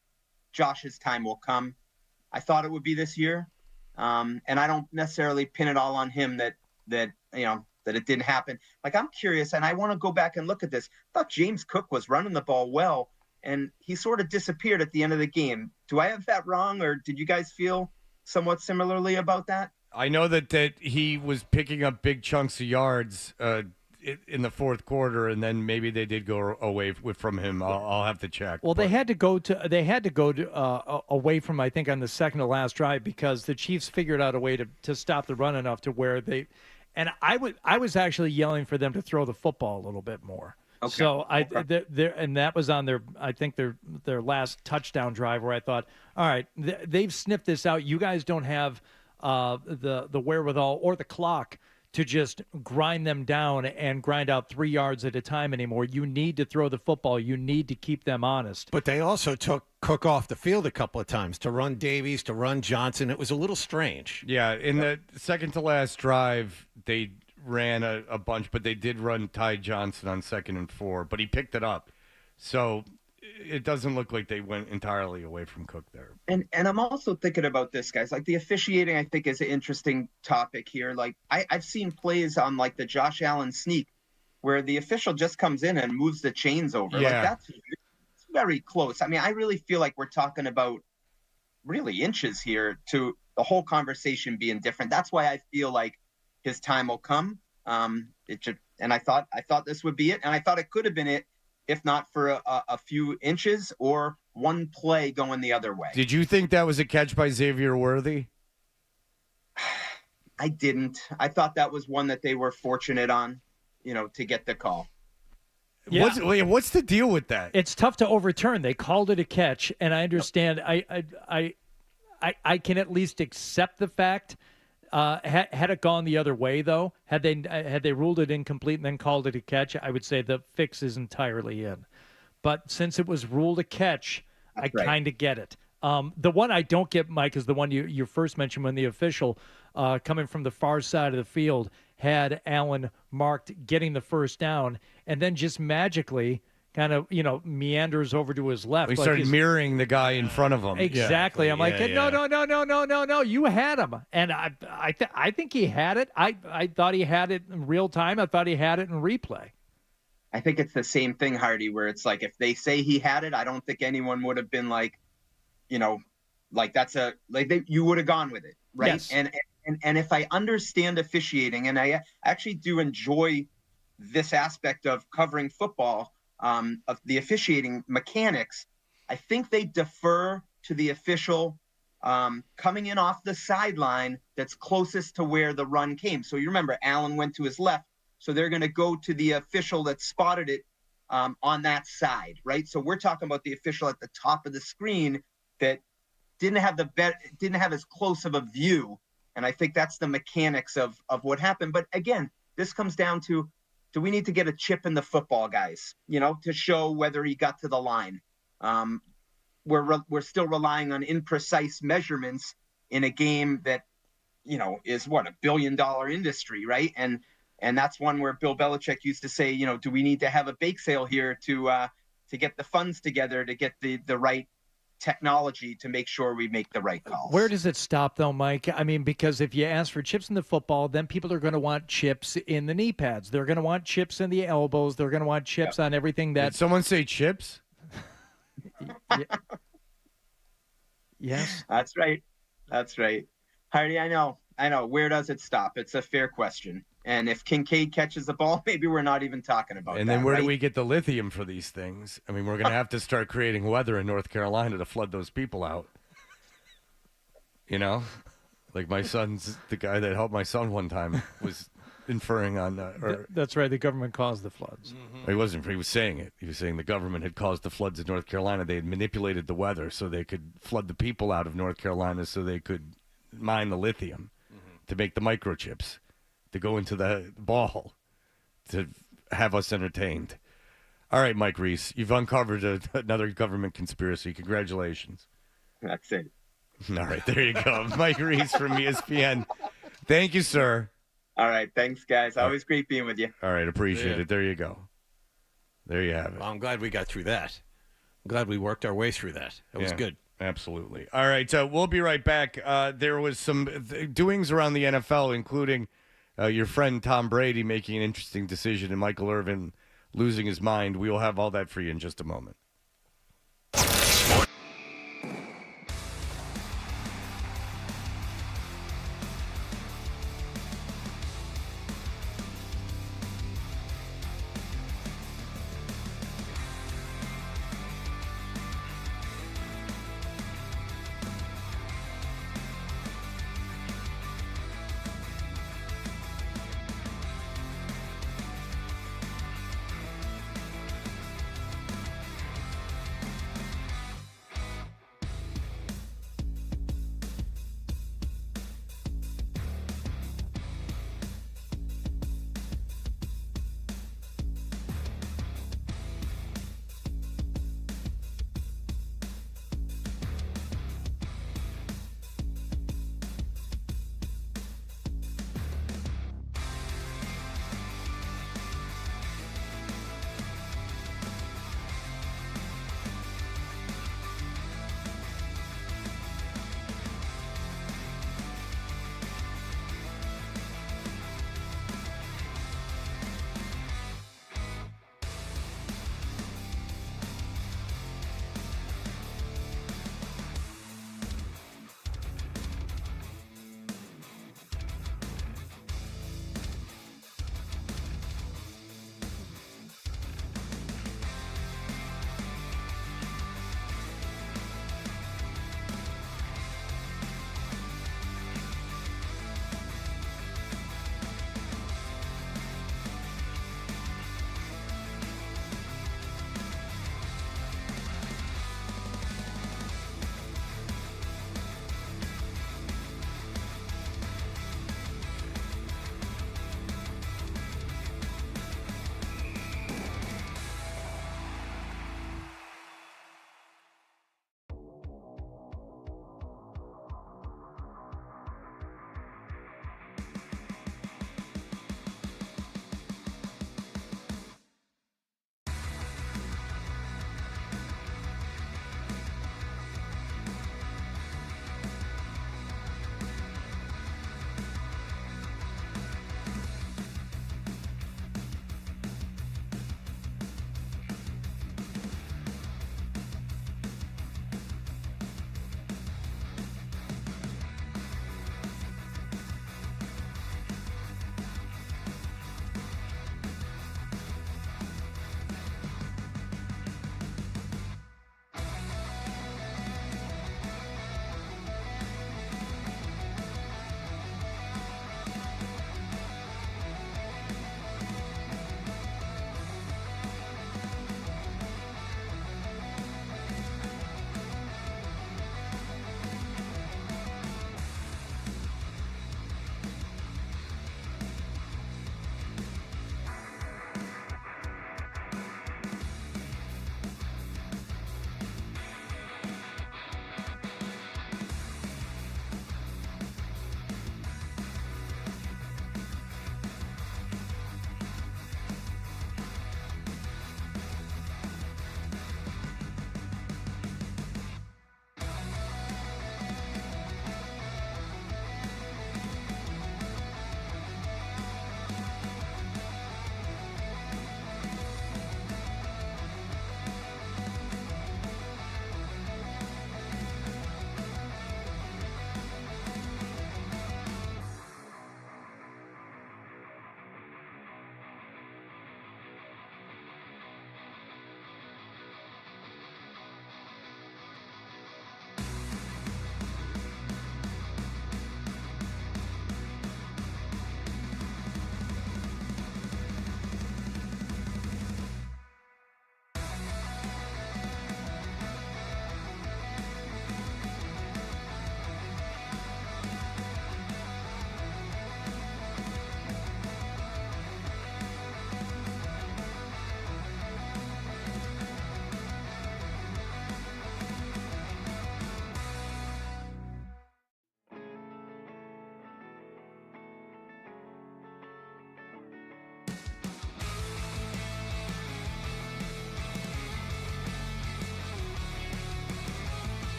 Josh's time will come. I thought it would be this year. And I don't necessarily pin it all on him that it didn't happen. Like, I'm curious, and I want to go back and look at this. I thought James Cook was running the ball well, and he sort of disappeared at the end of the game. Do I have that wrong, or did you guys feel somewhat similarly about that? I know that he was picking up big chunks of yards in the fourth quarter, and then maybe they did go away from him. I'll have to check. Well, they had to go away from, I think, on the second to last drive, because the Chiefs figured out a way to stop the run enough to where they. And I was actually yelling for them to throw the football a little bit more. Okay. So and that was on their last touchdown drive, where I thought, all right, they've sniffed this out. You guys don't have the wherewithal or the clock to just grind them down and grind out 3 yards at a time anymore. You need to throw the football. You need to keep them honest. But they also took Cook off the field a couple of times to run Davies, to run Johnson. It was a little strange. Yeah, in the second to last drive, they ran a bunch, but they did run Ty Johnson on 2nd and 4, but he picked it up. So it doesn't look like they went entirely away from Cook there. And I'm also thinking about this, guys. Like, the officiating, I think, is an interesting topic here. Like, I've seen plays on, like, the Josh Allen sneak where the official just comes in and moves the chains over. Yeah. Like, that's very close. I mean, I really feel like we're talking about really inches here to the whole conversation being different. That's why I feel like his time will come. And I thought this would be it, and I thought it could have been it, if not for a few inches or one play going the other way. Did you think that was a catch by Xavier Worthy? I didn't. I thought that was one that they were fortunate on, to get the call. Yeah. What's the deal with that? It's tough to overturn. They called it a catch, and I understand. I can at least accept the fact. Had it gone the other way, though, had they ruled it incomplete and then called it a catch, I would say the fix is entirely in. But since it was ruled a catch, I kind of get it. The one I don't get, Mike, is the one you first mentioned, when the official coming from the far side of the field had Allen marked getting the first down, and then just magically kind of, meanders over to his left. He started mirroring the guy in front of him. Exactly. Yeah. I'm like, no, you had him. And I think he had it. I thought he had it in real time. I thought he had it in replay. I think it's the same thing, Hardy, where it's like if they say he had it, I don't think anyone would have been like, like you would have gone with it, right? Yes. And if I understand officiating, and I actually do enjoy this aspect of covering football, of the officiating mechanics, I think they defer to the official coming in off the sideline that's closest to where the run came. So you remember Allen went to his left, so they're going to go to the official that spotted it on that side, right? So we're talking about the official at the top of the screen that didn't have as close of a view. And I think that's the mechanics of what happened. But again, this comes down to, do we need to get a chip in the football, guys, to show whether he got to the line? We're still relying on imprecise measurements in a game that, is what, $1 billion industry, right? And that's one where Bill Belichick used to say, do we need to have a bake sale here to get the funds together to get the right technology to make sure we make the right calls? Where does it stop, though, Mike? I mean, because if you ask for chips in the football, then people are going to want chips in the knee pads. They're going to want chips in the elbows. They're going to want chips on everything that. Did someone say chips? Yes. That's right. Hardy, I know. Where does it stop? It's a fair question. And if Kincaid catches the ball, maybe we're not even talking about that. And then where right? do we get the lithium for these things? I mean, we're going to have to start creating weather in North Carolina to flood those people out. Like my son's, the guy that helped my son one time was inferring on that's right. The government caused the floods. He wasn't. He was saying it. He was saying the government had caused the floods in North Carolina. They had manipulated the weather so they could flood the people out of North Carolina so they could mine the lithium to make the microchips to go into the ball to have us entertained. All right, Mike Reiss, you've uncovered another government conspiracy. Congratulations. That's it. All right, there you go. Mike Reiss from ESPN. Thank you, sir. All right, thanks, guys. Always great being with you. All right, appreciate it. There you go. There you have it. Well, I'm glad we got through that. I'm glad we worked our way through that. That was good. Absolutely. All right, we'll be right back. There was some doings around the NFL, including your friend Tom Brady making an interesting decision and Michael Irvin losing his mind. We will have all that for you in just a moment.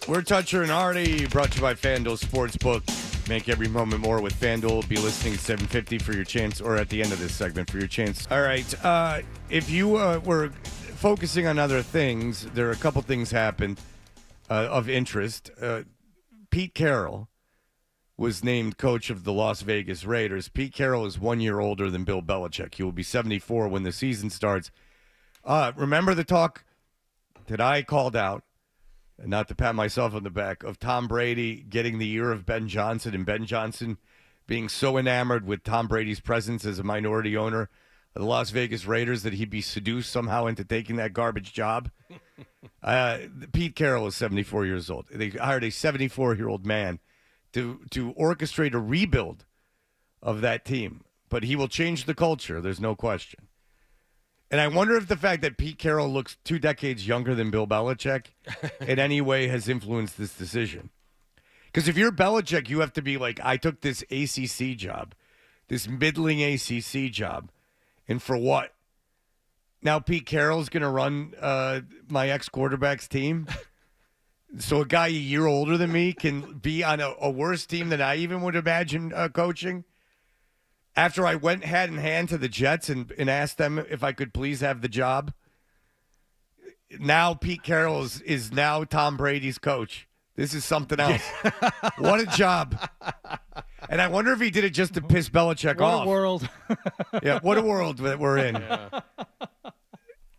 We're Toucher and Hardy, brought to you by FanDuel Sportsbook. Make every moment more with FanDuel. Be listening at 7:50 for your chance, or at the end of this segment for your chance. All right. If you were focusing on other things, there are a couple things happened of interest. Pete Carroll was named coach of the Las Vegas Raiders. Pete Carroll is 1 year older than Bill Belichick. He will be 74 when the season starts. Remember the talk that I called out, and not to pat myself on the back, of Tom Brady getting the ear of Ben Johnson, and Ben Johnson being so enamored with Tom Brady's presence as a minority owner of the Las Vegas Raiders that he'd be seduced somehow into taking that garbage job? Pete Carroll is 74 years old. They hired a 74-year-old man to orchestrate a rebuild of that team. But he will change the culture, there's no question. And I wonder if the fact that Pete Carroll looks 2 decades younger than Bill Belichick in any way has influenced this decision. Because if you're Belichick, you have to be like, I took this ACC job, this middling ACC job, and for what? Now Pete Carroll's going to run my ex-quarterback's team? So a guy a year older than me can be on a worse team than I even would imagine coaching? After I went hand in hand to the Jets and asked them if I could please have the job? Now Pete Carroll is now Tom Brady's coach. This is something else. What a job. And I wonder if he did it just to piss Belichick off. What a world. Yeah, what a world that we're in. Yeah.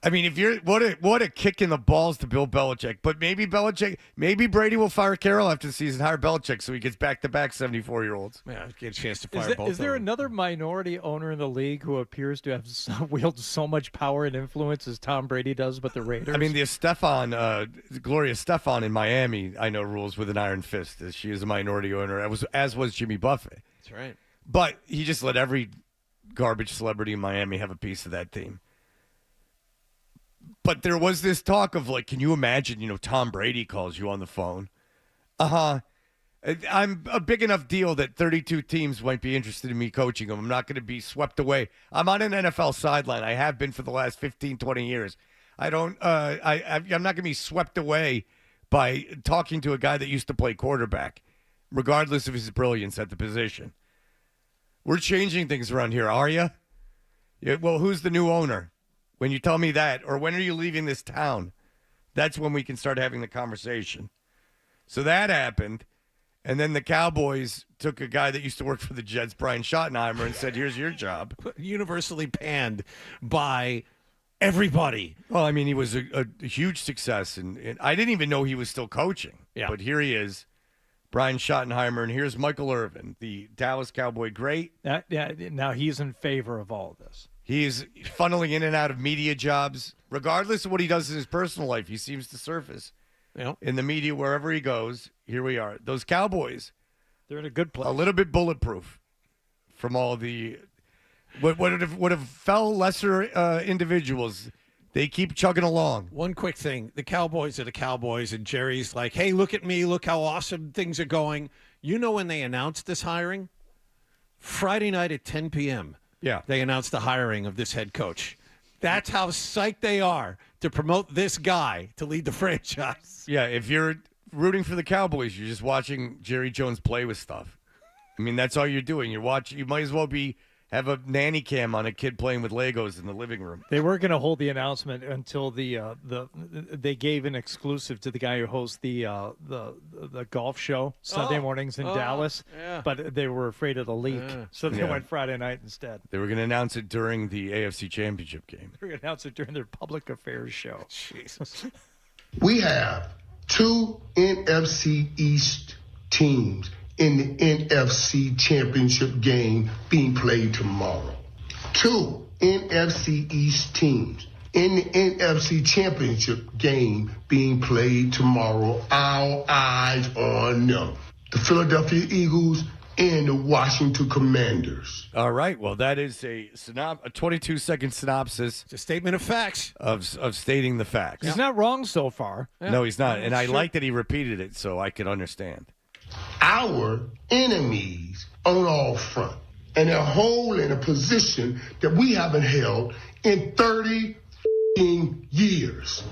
I mean, if you're what a kick in the balls to Bill Belichick. But maybe Brady will fire Carroll after the season, hire Belichick so he gets back-to-back 74-year-olds. Yeah, get a chance to fire both. Is there another minority owner in the league who appears to have wield so much power and influence as Tom Brady does, but the Raiders? I mean, the Gloria Estefan in Miami, I know, rules with an iron fist. She is a minority owner, as was Jimmy Buffett. That's right. But he just let every garbage celebrity in Miami have a piece of that team. But there was this talk of, like, can you imagine, Tom Brady calls you on the phone? I'm a big enough deal that 32 teams might be interested in me coaching them. I'm not going to be swept away. I'm on an NFL sideline. I have been for the last 15, 20 years. I'm not going to be swept away by talking to a guy that used to play quarterback, regardless of his brilliance at the position. We're changing things around here, are you? Yeah, well, who's the new owner? When you tell me that, or when are you leaving this town? That's when we can start having the conversation. So that happened, and then the Cowboys took a guy that used to work for the Jets, Brian Schottenheimer, and said, here's your job. Universally panned by everybody. Well, I mean, he was a huge success, and I didn't even know he was still coaching. Yeah. But here he is, Brian Schottenheimer, and here's Michael Irvin, the Dallas Cowboy great. Now he's in favor of all of this. He's funneling in and out of media jobs. Regardless of what he does in his personal life, he seems to surface in the media wherever he goes. Here we are. Those Cowboys, they're in a good place. A little bit bulletproof from all the what would have fell lesser individuals. They keep chugging along. One quick thing. The Cowboys are the Cowboys, and Jerry's like, hey, look at me. Look how awesome things are going. You know when they announced this hiring? Friday night at 10 p.m. Yeah. They announced the hiring of this head coach. That's how psyched they are to promote this guy to lead the franchise. Yeah, if you're rooting for the Cowboys, you're just watching Jerry Jones play with stuff. I mean, that's all you're doing. You're watching. You might as well have a nanny cam on a kid playing with Legos in the living room. They were going to hold the announcement until they gave an exclusive to the guy who hosts the golf show Sunday mornings in Dallas, but they were afraid of the leak, so they went Friday night instead. They were going to announce it during the AFC Championship game. They were going to announce it during their public affairs show. Jesus. We have 2 NFC East teams in the NFC Championship game being played tomorrow. 2 NFC East teams in the NFC Championship game being played tomorrow. Our eyes on them. The Philadelphia Eagles and the Washington Commanders. All right. Well, that is a 22-second synopsis. It's a statement of facts. Of stating the facts. He's not wrong so far. No, he's not. And I like that he repeated it so I can understand. Our enemies on all front, and they're holding a position that we haven't held in 30 years.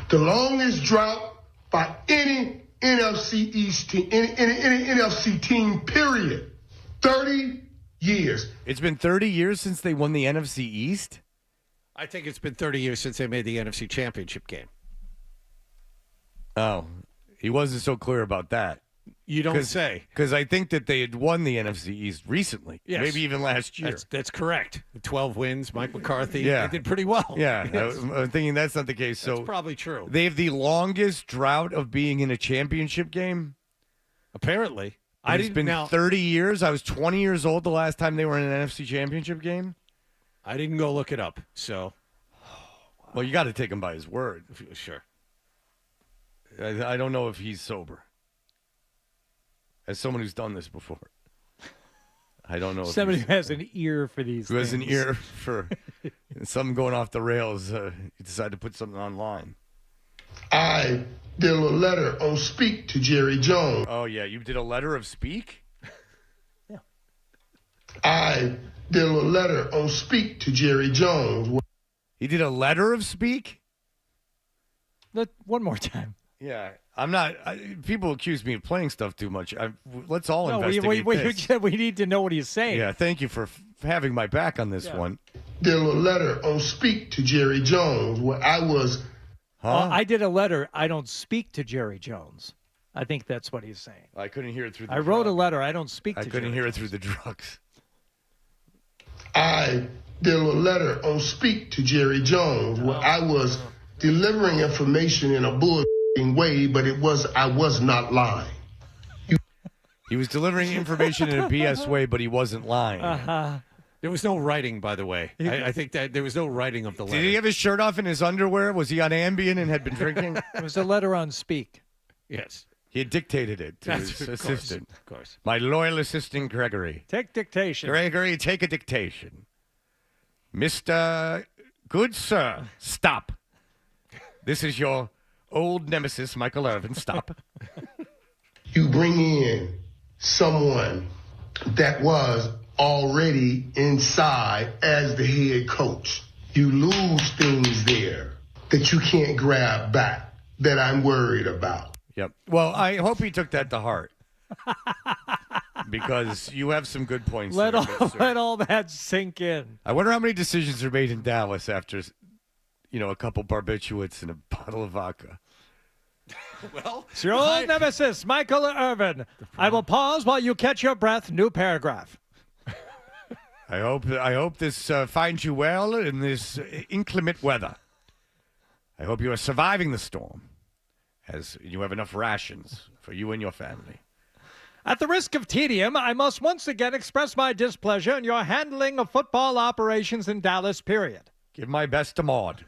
The longest drought by any NFC East team, any NFC team, period. 30 years. It's been 30 years since they won the NFC East? I think it's been 30 years since they made the NFC Championship game. Oh, he wasn't so clear about that. You don't say. Because I think that they had won the NFC East recently. Yes. Maybe even last year. That's correct. 12 wins, Mike McCarthy. Yeah. They did pretty well. Yeah, Yes. I'm thinking that's not the case. So That's probably true. They have the longest drought of being in a championship game. Apparently. It's been 30 years. I was 20 years old the last time they were in an NFC Championship game. I didn't go look it up, so. Well, you got to take him by his word. Sure. I don't know if he's sober. As someone who's done this before, I don't know. If Somebody who has an ear for these who has an things. ear for something going off the rails. He decided to put something online. I did a letter on Speak to Jerry Jones. Oh, yeah. You did a letter of speak? I did a letter on Speak to Jerry Jones. He did a letter of speak? One more time. Yeah. I'm not. People accuse me of playing stuff too much. Let's all investigate this. We need to know what he's saying. Yeah, thank you for having my back on this one. Did a letter on Speak to Jerry Jones where I was. I did a letter. I don't speak to Jerry Jones. I think that's what he's saying. I couldn't hear it through the I wrote a letter. I don't speak to I couldn't Jerry hear Jones. it through the drugs. I did a letter on Speak to Jerry Jones where I was delivering information in a bullshitting way, but I was not lying. He was delivering information in a BS way, but he wasn't lying. There was no writing, by the way. I think that there was no writing of the letter. Did he have his shirt off in his underwear? Was he on Ambien and had been drinking? It was a letter on Speak. Yes. He had dictated it to That's- his of course, assistant. of course. My loyal assistant, Gregory. Take dictation. Gregory, take a dictation. Mr. Good Sir, stop. This is your old nemesis, Michael Irvin. Stop. You bring in someone that was already inside as the head coach. You lose things there that you can't grab back that I'm worried about. Yep. Well, I hope he took that to heart. Because you have some good points. Let there, all, Mr. let all that sink in. I wonder how many decisions are made in Dallas after, a couple barbiturates and a bottle of vodka. Well, It's your old nemesis, Michael Irvin. I will pause while you catch your breath. New paragraph. I hope this finds you well in this inclement weather. I hope you are surviving the storm, as you have enough rations for you and your family. At the risk of tedium, I must once again express my displeasure in your handling of football operations in Dallas, period. Give my best to Maud.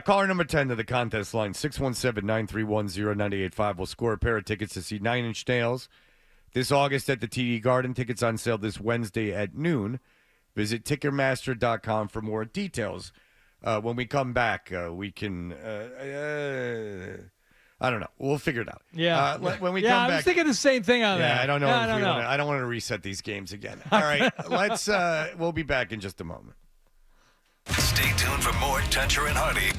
Caller number 10 to the contest line, 617-931-0985. Will score a pair of tickets to see Nine Inch Nails this August at the TD Garden. Tickets on sale this Wednesday at noon. Visit Ticketmaster.com for more details. When we come back, we can... I don't know. We'll figure it out. Yeah. When we yeah, come I back... was thinking the same thing on that. I don't know. Yeah, I don't want to reset these games again. All right. We'll be back in just a moment. Stay tuned for more Toucher and Hardy.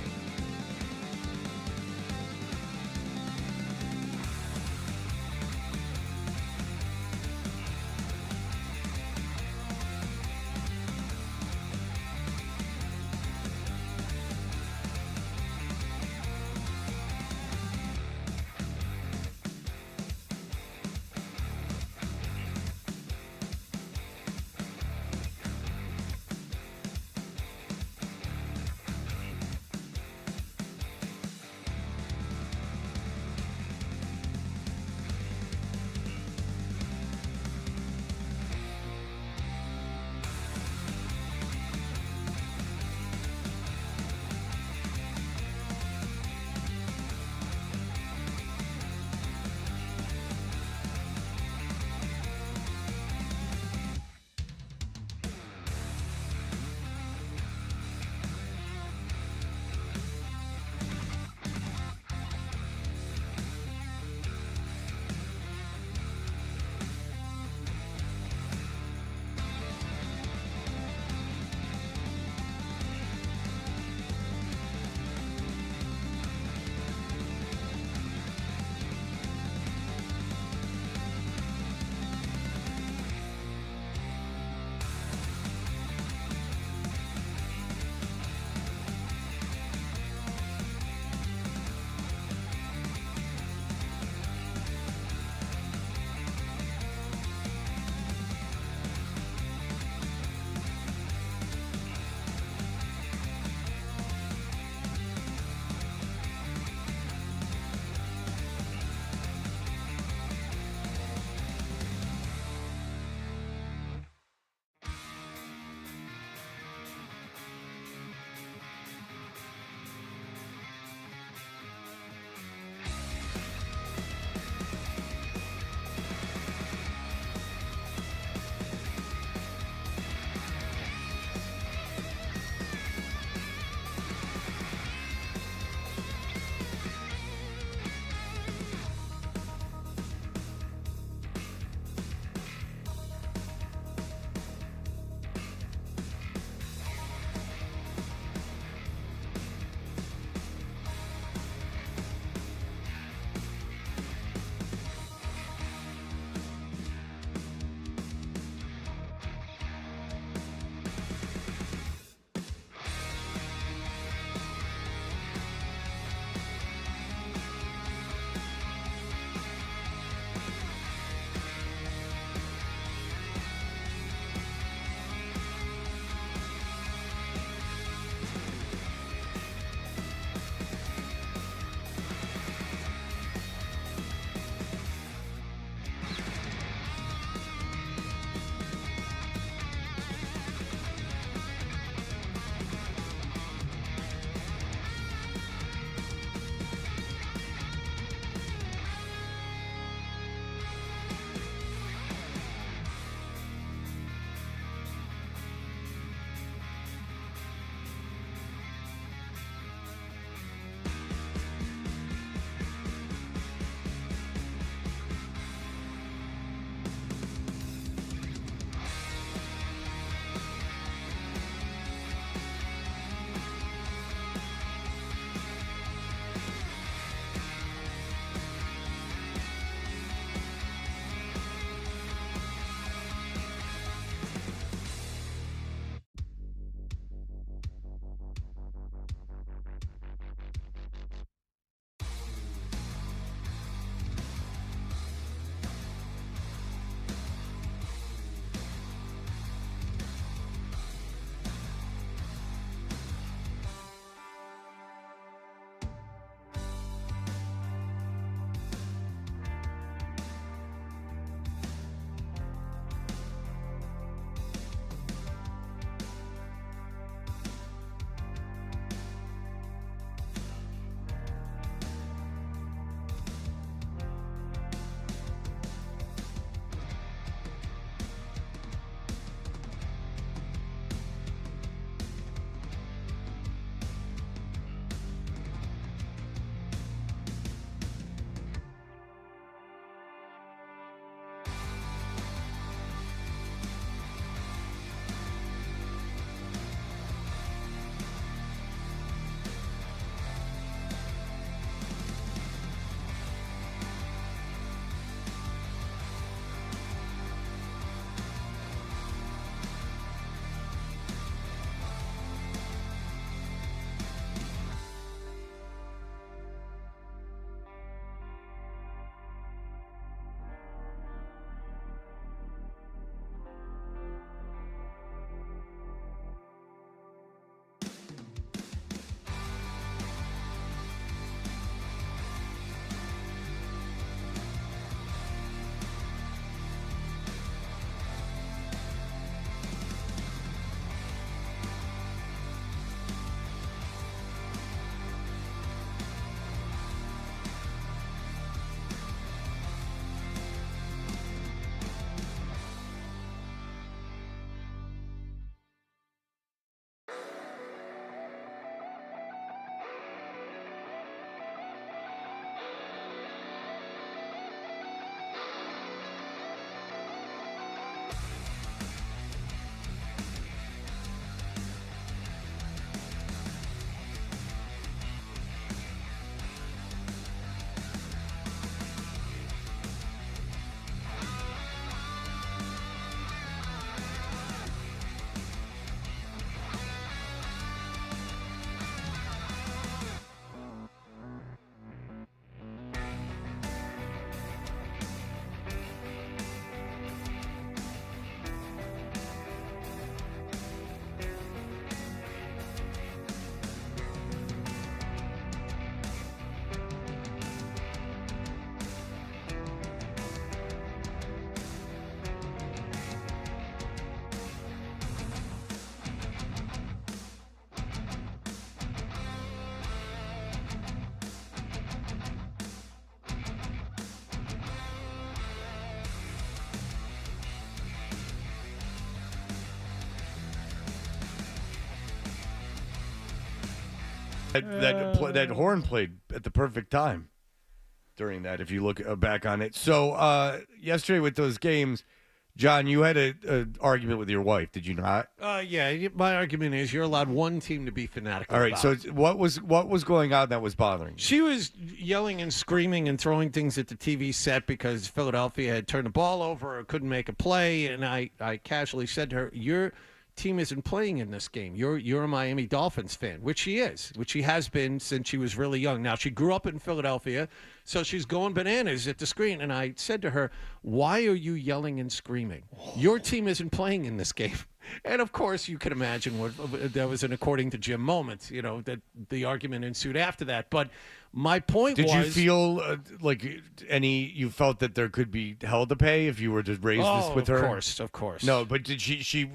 That horn played at the perfect time during that, if you look back on it. So yesterday with those games, John, you had an argument with your wife, did you not? Yeah, my argument is you're allowed one team to be fanatical. All right, about. so what was going on that was bothering you? She was yelling and screaming and throwing things at the TV set because Philadelphia had turned the ball over or couldn't make a play, and I casually said to her, your team isn't playing in this game. You're a Miami Dolphins fan, which she is, which she has been since she was really young. Now, she grew up in Philadelphia, so she's going bananas at the screen. And I said to her, why are you yelling and screaming? Your team isn't playing in this game. And, of course, you can imagine what that was an according to Jim moment, that the argument ensued after that. But my point was... Did you feel you felt that there could be hell to pay if you were to raise this with her? Of course. No, but did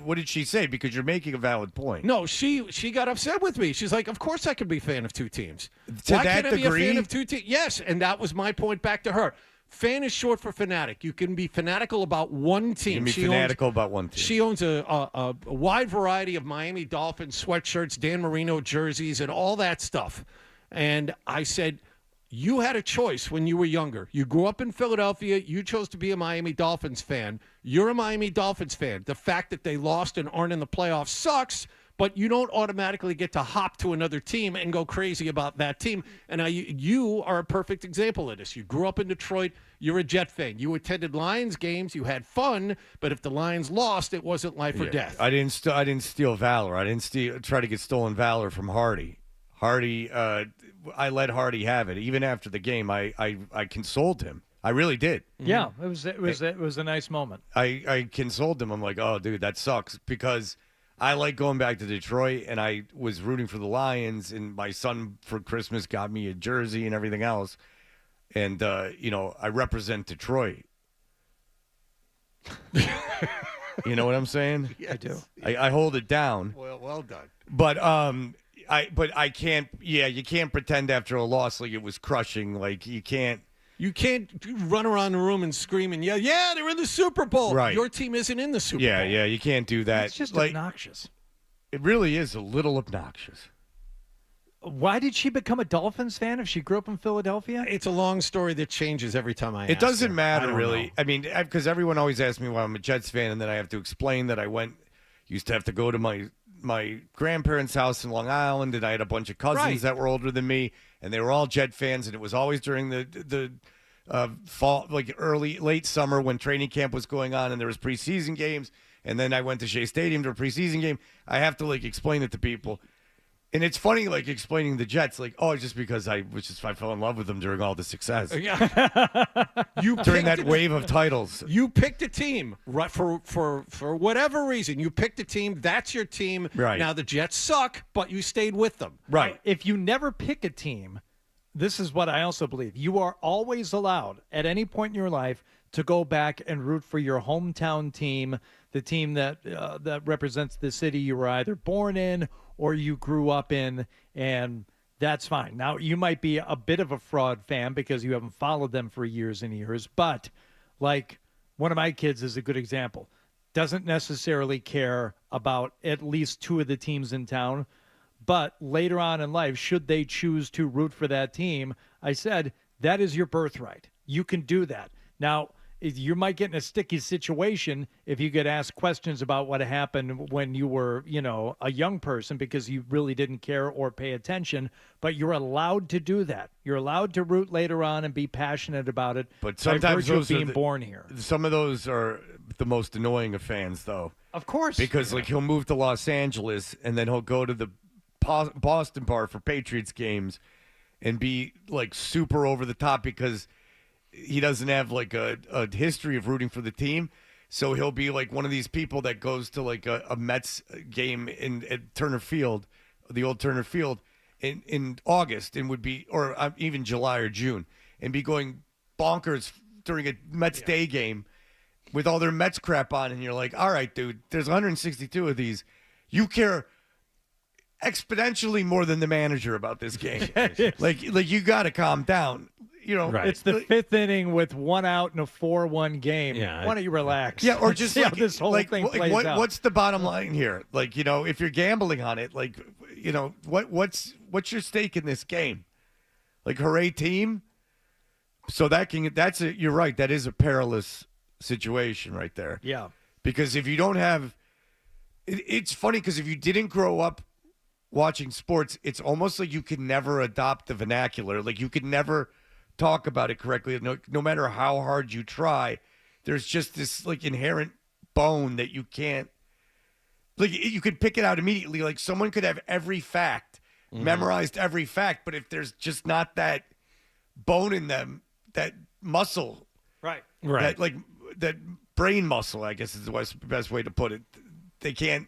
what did she say? Because you're making a valid point. No, she got upset with me. She's like, of course I could be a fan of two teams. To Why that can't I be degree? a fan of two teams? Yes, and that was my point back to her. Fan is short for fanatic. You can be fanatical about one team. You can be fanatical about one team. She owns a wide variety of Miami Dolphins sweatshirts, Dan Marino jerseys, and all that stuff. And I said, you had a choice when you were younger. You grew up in Philadelphia. You chose to be a Miami Dolphins fan. You're a Miami Dolphins fan. The fact that they lost and aren't in the playoffs sucks, but you don't automatically get to hop to another team and go crazy about that team. And you are a perfect example of this. You grew up in Detroit. You're a Jet fan. You attended Lions games. You had fun. But if the Lions lost, it wasn't life or death. I didn't steal valor. I didn't try to get stolen valor from Hardy. Hardy, I let Hardy have it. Even after the game, I consoled him. I really did. Yeah, it was a nice moment. I consoled him. I'm like, oh, dude, that sucks because I like going back to Detroit, and I was rooting for the Lions, and my son for Christmas got me a jersey and everything else. And, I represent Detroit. You know what I'm saying? Yes. I do. I hold it down. Well done. But I can't. Yeah, you can't pretend after a loss like it was crushing. Like you can't. You can't run around the room and scream and yell, yeah, they're in the Super Bowl. Right. Your team isn't in the Super Bowl. Yeah, you can't do that. It's just obnoxious. It really is a little obnoxious. Why did she become a Dolphins fan if she grew up in Philadelphia? It's a long story that changes every time I ask It doesn't her. matter, I really. know. I mean, because everyone always asks me why I'm a Jets fan, and then I have to explain that I used to have to go to my grandparents' house in Long Island, and I had a bunch of cousins that were older than me, and they were all Jet fans, and it was always during the fall, like late summer when training camp was going on, and there was preseason games, and then I went to Shea Stadium to a preseason game. I have to explain it to people. And it's funny, explaining the Jets, it's just because I fell in love with them during all the success. Yeah. During that wave of titles. You picked a team, right? For whatever reason, you picked a team. That's your team. Right. Now the Jets suck, but you stayed with them. Right. If you never pick a team, this is what I also believe. You are always allowed at any point in your life to go back and root for your hometown team, the team that represents the city you were either born in or you grew up in, and that's fine. Now, you might be a bit of a fraud fan because you haven't followed them for years and years, but one of my kids is a good example. Doesn't necessarily care about at least two of the teams in town, but later on in life, should they choose to root for that team, I said, that is your birthright. You can do that. Now, you might get in a sticky situation if you get asked questions about what happened when you were, a young person because you really didn't care or pay attention, but you're allowed to do that. You're allowed to root later on and be passionate about it. But sometimes those being born here. Some of those are the most annoying of fans, though. Of course. Because he'll move to Los Angeles and then he'll go to the Boston bar for Patriots games and be super over the top because he doesn't have a history of rooting for the team. So he'll be one of these people that goes to a Mets game at Turner Field, the old Turner Field in August and would be, or even July or June, and be going bonkers during a Mets day game with all their Mets crap on. And you're like, all right, dude, there's 162 of these. You care exponentially more than the manager about this game. You got to calm down. It's the fifth inning with one out in a 4-1 game. Yeah, why don't you relax? Yeah, or just see how this whole thing plays out. What's the bottom line here? If you're gambling on it, what's your stake in this game? Like, hooray team. So you're right. That is a perilous situation right there. Yeah. Because if you don't have, it's funny because if you didn't grow up watching sports, it's almost like you could never adopt the vernacular. Like, you could never talk about it correctly. No matter how hard you try, there's just this like inherent bone that you can't, like, you could pick it out immediately. Like, someone could have every fact, memorized every fact, but if there's just not that bone in them, that muscle, right, that brain muscle, I guess is the best way to put it. They can't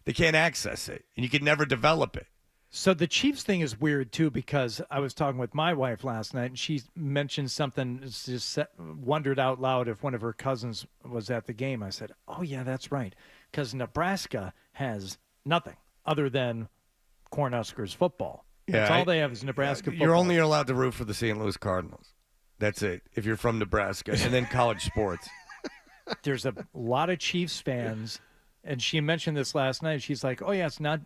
access it, and you can never develop it. So the Chiefs thing is weird too, because I was talking with my wife last night, and she mentioned something. Just wondered out loud if one of her cousins was at the game. I said, "Oh yeah, that's right," because Nebraska has nothing other than Cornhuskers football. That's all they have is Nebraska football. You're only allowed to root for the St. Louis Cardinals. That's it. If you're from Nebraska, and then college sports. There's a lot of Chiefs fans, and she mentioned this last night. She's like, "Oh yeah, it's not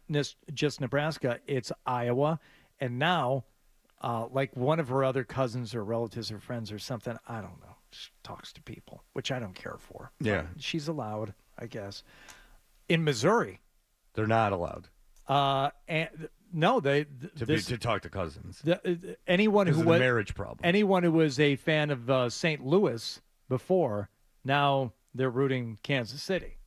just Nebraska; it's Iowa." And now, like one of her other cousins or relatives or friends or something, I don't know, she talks to people, which I don't care for. Yeah, she's allowed, I guess. In Missouri, they're not allowed. And no, to talk to cousins. Anyone who was a marriage problem. Anyone who was a fan of St. Louis before, now they're rooting Kansas City.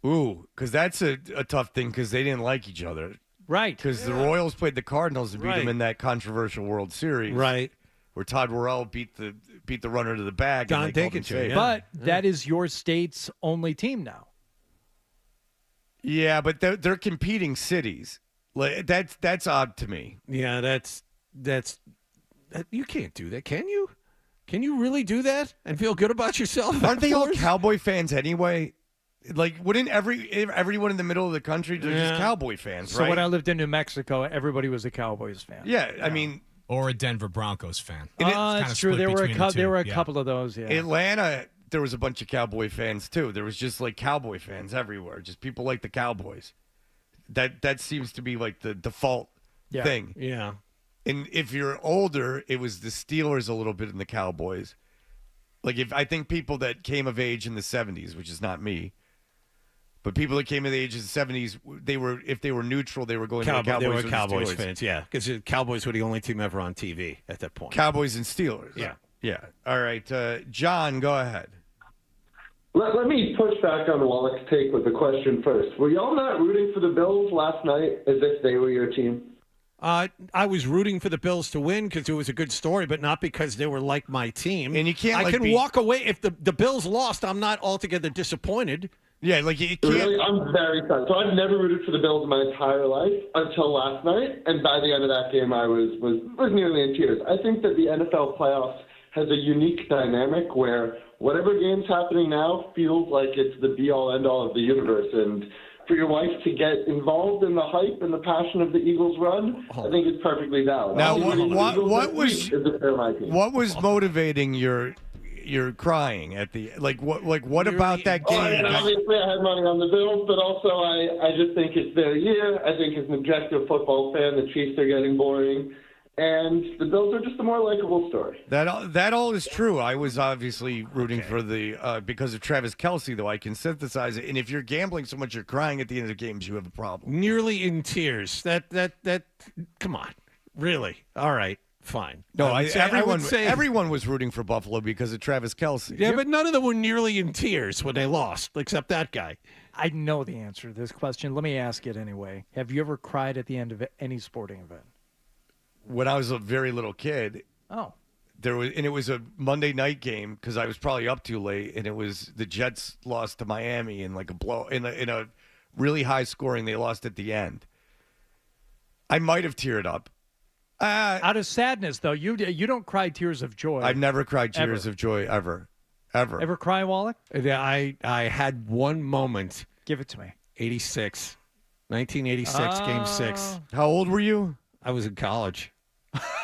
Ooh, because that's a tough thing because they didn't like each other. Right. Because the Royals played the Cardinals and beat them in that controversial World Series. Right. Where Todd Worrell beat the runner to the bag. Don Dinkinson. Yeah. But that is your state's only team now. Yeah, but they're competing cities. Like, that's odd to me. Yeah, that's you can't do that, can you? Can you really do that and feel good about yourself? Aren't they all Cowboy fans anyway? Like, wouldn't everyone in the middle of the country, they're just Cowboy fans, right? So when I lived in New Mexico, everybody was a Cowboys fan. Yeah, I mean, or a Denver Broncos fan. That's true. There were a couple of those. Yeah. Atlanta, there was a bunch of Cowboy fans too. There was just like Cowboy fans everywhere. Just people like the Cowboys. That seems to be like the default thing. Yeah. And if you're older, it was the Steelers a little bit in the Cowboys. Like, I think people that came of age in the 70s, which is not me, but people that came of age in the 70s, if they were neutral, they were going to the Cowboys. They were or Cowboys the Steelers. fans, yeah, because the Cowboys were the only team ever on TV at that point. Cowboys and Steelers. Yeah. All right, John, go ahead. Let me push back on Wallach's take with the question first. Were y'all not rooting for the Bills last night as if they were your team? I was rooting for the Bills to win because it was a good story, but not because they were like my team. And you can't. I can walk away if the Bills lost. I'm not altogether disappointed. Yeah, like you can't. Really, I'm very sorry. So I've never rooted for the Bills in my entire life until last night, and by the end of that game, I was nearly in tears. I think that the NFL playoffs has a unique dynamic where whatever game's happening now feels like it's the be-all, end-all of the universe, and for your wife to get involved in the hype and the passion of the Eagles run, I think it's perfectly valid. Now, what was motivating your crying at the what about that game? And obviously, I had money on the Bills, but also I just think it's their year. I think as an objective football fan, the Chiefs are getting boring. And the Bills are just a more likable story. That all is true. I was obviously rooting for the because of Travis Kelce, though I can synthesize it. And if you're gambling so much you're crying at the end of the games, you have a problem. Nearly in tears. That come on, really? All right, fine. No, everyone was rooting for Buffalo because of Travis Kelce. Yeah, but none of them were nearly in tears when they lost, except that guy. I know the answer to this question. Let me ask it anyway. Have you ever cried at the end of any sporting event? When I was a very little kid, it was a Monday night game because I was probably up too late, and it was the Jets lost to Miami in like a blow in a really high scoring. They lost at the end. I might have teared up. Out of sadness, though, you don't cry tears of joy. I've never cried tears of joy ever. Ever cry, Wallach? Yeah, I had one moment. Give it to me. 1986, Game 6. How old were you? I was in college.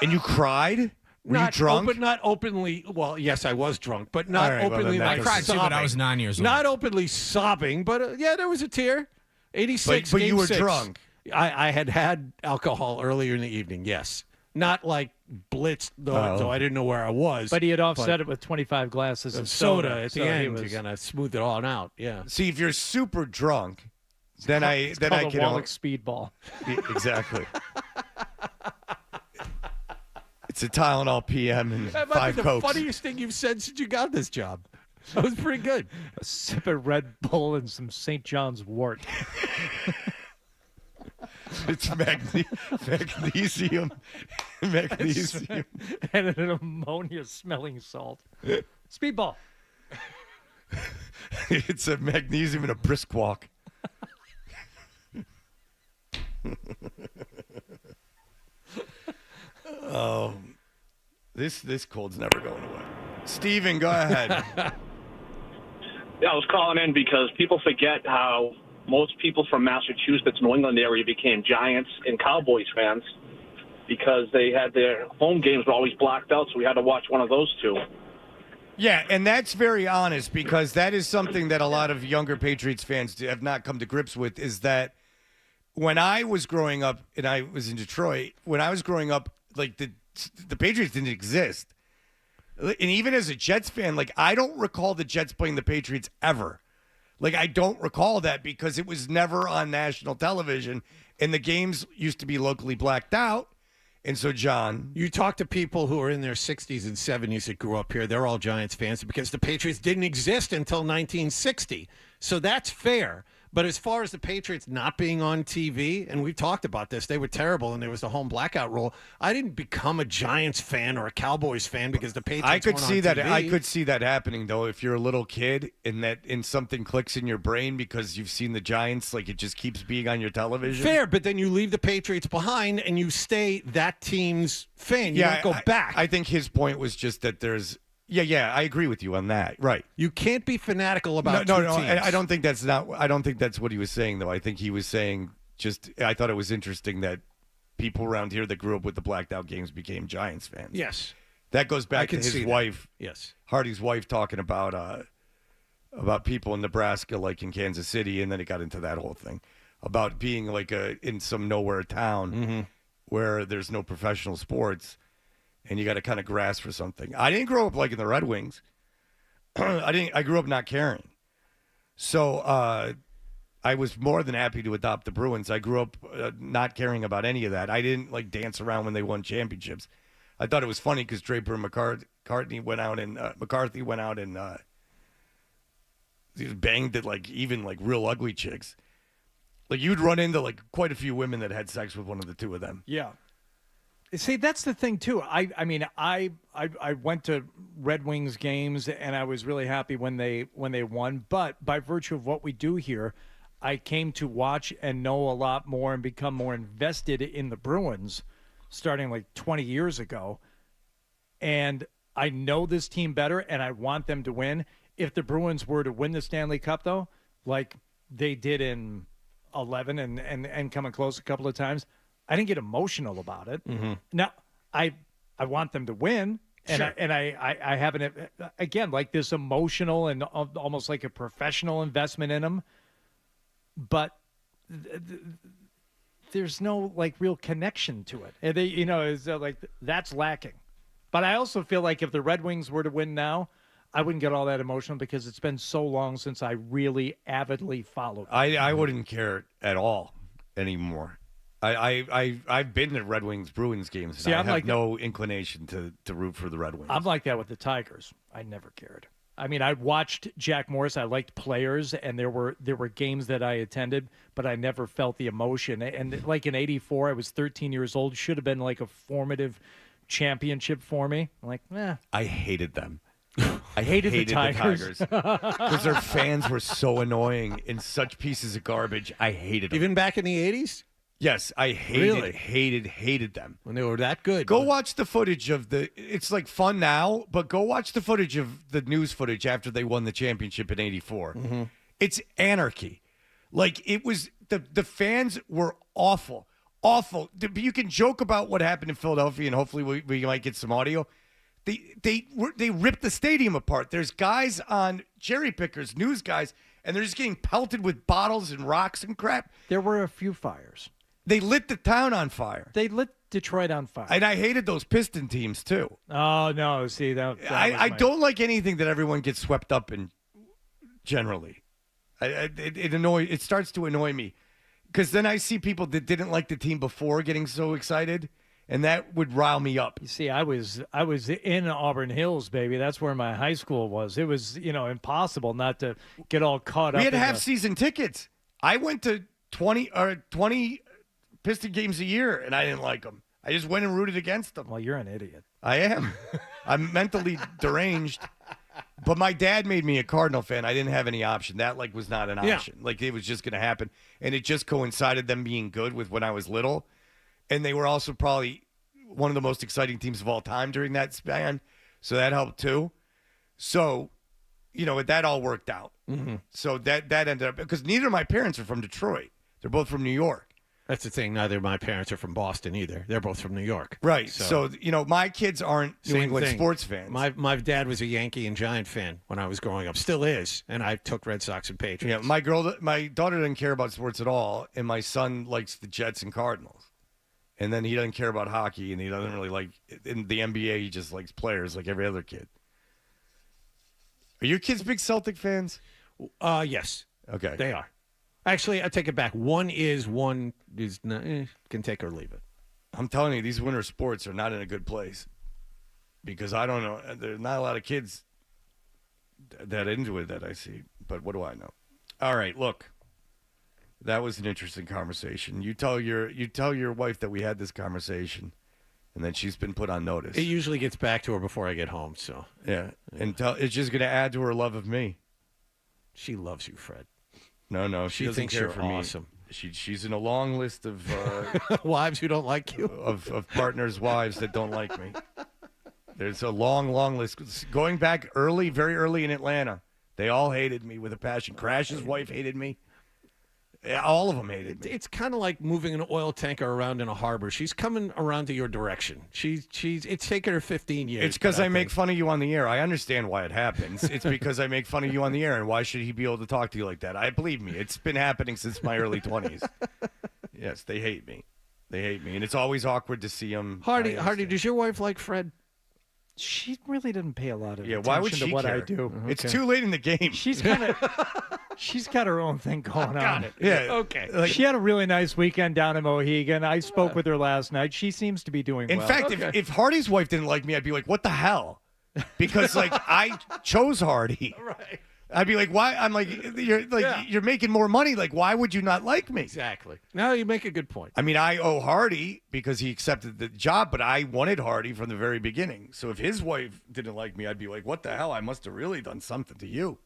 And you cried? Were you drunk? But not openly. Well, yes, I was drunk, but not openly. I cried too, but I was 9 years old. Not openly sobbing, but yeah, there was a tear. 86. But Game you were 6. drunk. I had alcohol earlier in the evening, yes. Not like blitzed, though, so I didn't know where I was. But he had offset it with 25 glasses of soda at the so end. You're going to smooth it all out, yeah. See, if you're super drunk, then I can Wallach speedball. Exactly. It's a Tylenol PM and That might 5 be the Cokes. funniest thing you've said since you got this job. That was pretty good. A sip of Red Bull and some St. John's wort. It's magnesium. Magnesium. And an ammonia-smelling salt. Speedball. It's a magnesium and a brisk walk. Oh, this cold's never going away. Steven, go ahead. Yeah, I was calling in because people forget how most people from Massachusetts, New England area became Giants and Cowboys fans because they had their home games were always blacked out, so we had to watch one of those two. Yeah, and that's very honest because that is something that a lot of younger Patriots fans have not come to grips with is that when I was growing up and I was in Detroit, when I was growing up, like the Patriots didn't exist. And even as a Jets fan, like I don't recall the Jets playing the Patriots ever. Like I don't recall that because it was never on national television and the games used to be locally blacked out. And so, John, you talk to people who are in their 60s and 70s that grew up here. They're all Giants fans because the Patriots didn't exist until 1960. So that's fair. But as far as the Patriots not being on TV, and we've talked about this, they were terrible, and there was the home blackout rule. I didn't become a Giants fan or a Cowboys fan because the Patriots I could weren't see on that. TV. I could see that happening though. If you're a little kid and something clicks in your brain because you've seen the Giants, like it just keeps being on your television. Fair, but then you leave the Patriots behind and you stay that team's fan. You don't go back. I think his point was just that there's. Yeah, I agree with you on that. Right. You can't be fanatical about no. teams. I don't think that's not. I don't think that's what he was saying, though. I think he was saying just. I thought it was interesting that people around here that grew up with the blacked out games became Giants fans. Yes, that goes back to his wife. Yes, Hardy's wife talking about people in Nebraska, like in Kansas City, and then it got into that whole thing about being like in some nowhere town where there's no professional sports. And you got to kind of grasp for something. I didn't grow up like in the Red Wings. I grew up not caring. So I was more than happy to adopt the Bruins. I grew up not caring about any of that. I didn't like dance around when they won championships. I thought it was funny because Draper and McCarthy went out and banged at like even like real ugly chicks. Like you'd run into like quite a few women that had sex with one of the two of them. Yeah. See, that's the thing too. I mean, I went to Red Wings games and I was really happy when they won. But by virtue of what we do here, I came to watch and know a lot more and become more invested in the Bruins, starting like 20 years ago. And I know this team better, and I want them to win. If the Bruins were to win the Stanley Cup, though, like they did in 11 and coming close a couple of times, I didn't get emotional about it. Mm-hmm. Now, I want them to win, and Sure. I haven't, again, like this emotional and almost like a professional investment in them, but there's no like real connection to it. And it's like that's lacking. But I also feel like if the Red Wings were to win now, I wouldn't get all that emotional because it's been so long since I really avidly followed. I wouldn't care at all anymore. I've been to Red Wings Bruins games. And See, I I'm have like no inclination to root for the Red Wings. I'm like that with the Tigers. I never cared. I mean, I watched Jack Morris. I liked players, and there were games that I attended, but I never felt the emotion. And like in '84, I was 13 years old. Should have been like a formative championship for me. I'm like, I hated them. I hated the Tigers because their fans were so annoying and such pieces of garbage. I hated them. Even back in the 80s? Yes, I hated them. When they were that good. Go watch the footage of it's like fun now, but go watch the footage of the news footage after they won the championship in '84. Mm-hmm. It's anarchy. Like it was, the fans were awful. You can joke about what happened in Philadelphia and hopefully we might get some audio. They ripped the stadium apart. There's guys on cherry pickers, news guys, and they're just getting pelted with bottles and rocks and crap. There were a few fires. They lit the town on fire. They lit Detroit on fire. And I hated those Piston teams, too. Oh, no. See, I don't like anything that everyone gets swept up in generally. It starts to annoy me. Because then I see people that didn't like the team before getting so excited, and that would rile me up. You see, I was in Auburn Hills, baby. That's where my high school was. It was, impossible not to get all caught up. We had half-season tickets. I went to 20 Piston games a year, and I didn't like them. I just went and rooted against them. Well, you're an idiot. I am. I'm mentally deranged. But my dad made me a Cardinal fan. I didn't have any option. That was not an option. Yeah. Like, it was just going to happen. And it just coincided them being good with when I was little. And they were also probably one of the most exciting teams of all time during that span. So that helped too. So, that all worked out. Mm-hmm. So that ended up, because neither of my parents are from Detroit. They're both from New York. That's the thing. Neither of my parents are from Boston either. They're both from New York. Right. So my kids aren't New England sports fans. My dad was a Yankee and Giant fan when I was growing up. Still is. And I took Red Sox and Patriots. Yeah, my daughter doesn't care about sports at all, and my son likes the Jets and Cardinals. And then he doesn't care about hockey, and he doesn't really like in the NBA. He just likes players like every other kid. Are your kids big Celtic fans? Yes. Okay. They are. Actually, I take it back. One is not, can take or leave it. I'm telling you, these winter sports are not in a good place. Because I don't know. There's not a lot of kids that into it that I see. But what do I know? All right, look. That was an interesting conversation. You tell your wife that we had this conversation, and then she's been put on notice. It usually gets back to her before I get home. So yeah. And it's just going to add to her love of me. She loves you, Fred. No, she doesn't thinks care you're for awesome. Me. She's in a long list of wives who don't like you, of partners' wives that don't like me. There's a long list going back very early in Atlanta. They all hated me with a passion. Crash's wife hated me. All of them hated me. It's kind of like moving an oil tanker around in a harbor. She's coming around to your direction. It's taken her 15 years. It's because I make fun of you on the air. I understand why it happens. It's because I make fun of you on the air, and why should he be able to talk to you like that? Believe me, it's been happening since my early 20s. Yes, they hate me. And it's always awkward to see them. Hardy, does your wife like Fred? She really didn't pay a lot of attention why would she to what care? I do. It's too late in the game. She's got her own thing going on. Yeah. Okay. She had a really nice weekend down in Mohegan. I spoke with her last night. She seems to be doing well. In fact, if Hardy's wife didn't like me, I'd be like, what the hell? Because I chose Hardy. Right. I'd be like, why? I'm like, you're making more money. Like, why would you not like me? Exactly. No, you make a good point. I mean, I owe Hardy because he accepted the job, but I wanted Hardy from the very beginning. So if his wife didn't like me, I'd be like, what the hell? I must have really done something to you.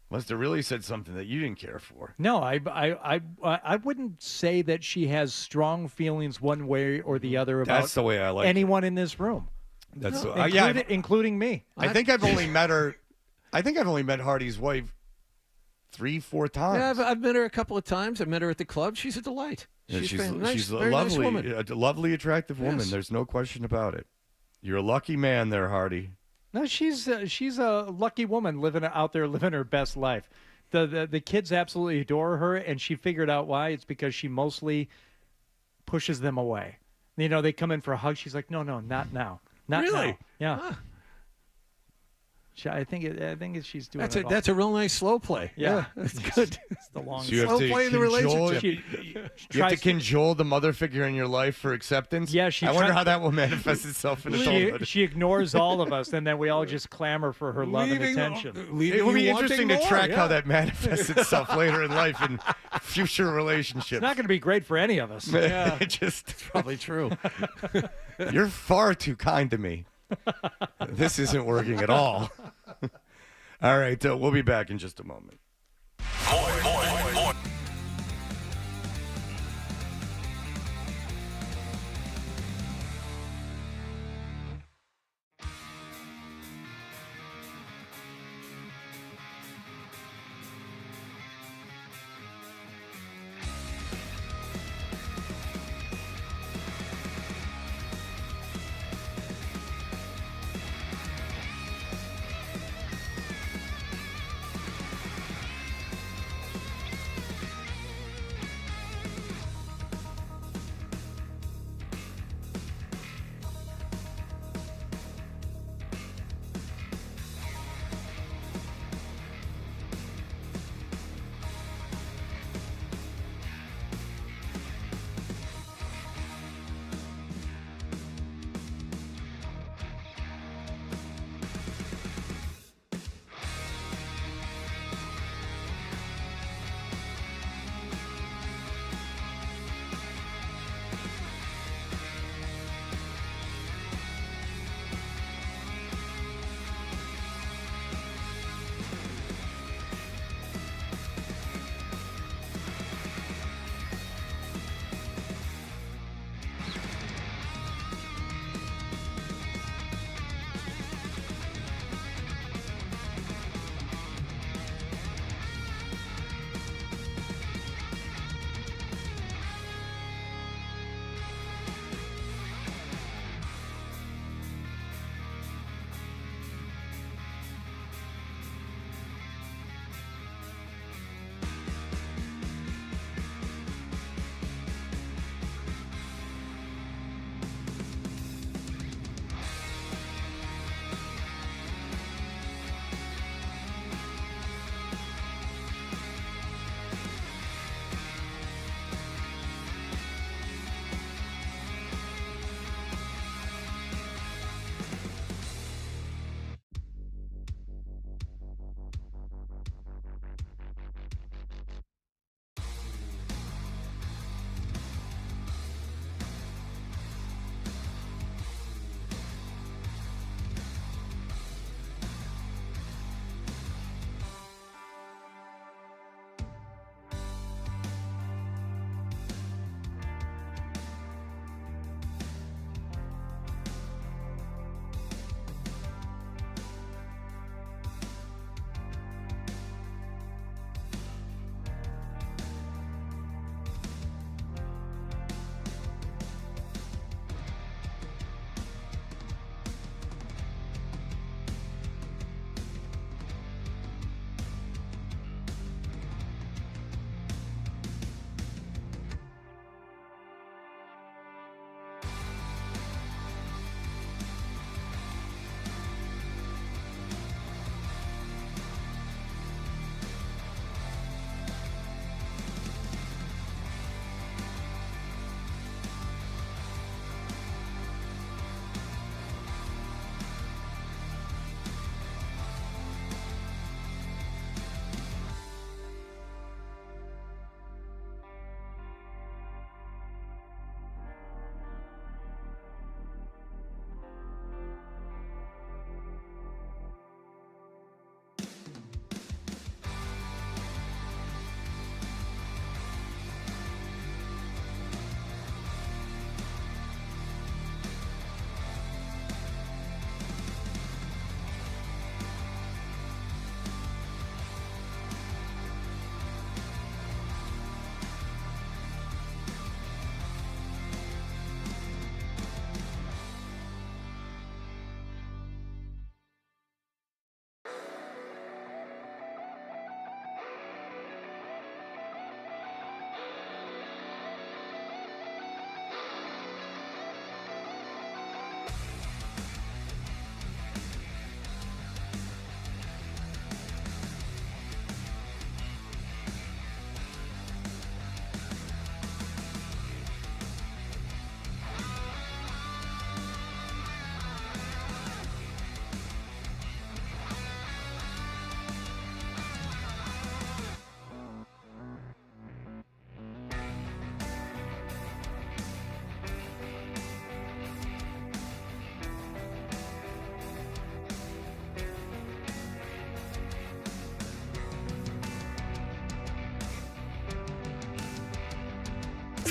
Must have really said something that you didn't care for. No, I wouldn't say that she has strong feelings one way or the other about That's the way I like anyone in this room. That's including me. I think I've only met her. I think I've only met Hardy's wife 3-4 times. Yeah, I've met her a couple of times. I met her at the club. She's a delight. She's a very nice woman. lovely, attractive woman. Yes. There's no question about it. You're a lucky man there, Hardy. No, she's a lucky woman living her best life. The kids absolutely adore her, and she figured out why. It's because she mostly pushes them away. They come in for a hug. She's like, no, not now, not really? now. Yeah. Huh. I think she's doing that's a real nice slow play. Yeah. That's good. It's the long So you slow play in the relationship. You have to cajole the mother figure in your life for acceptance? Yeah, I wonder how that will manifest itself in adulthood. She ignores all of us, and then we all just clamor for her love and attention. It would be interesting to track how that manifests itself later in life in future relationships. It's not going to be great for any of us. Yeah. It's probably true. You're far too kind to me. This isn't working at all. All right, we'll be back in just a moment. More.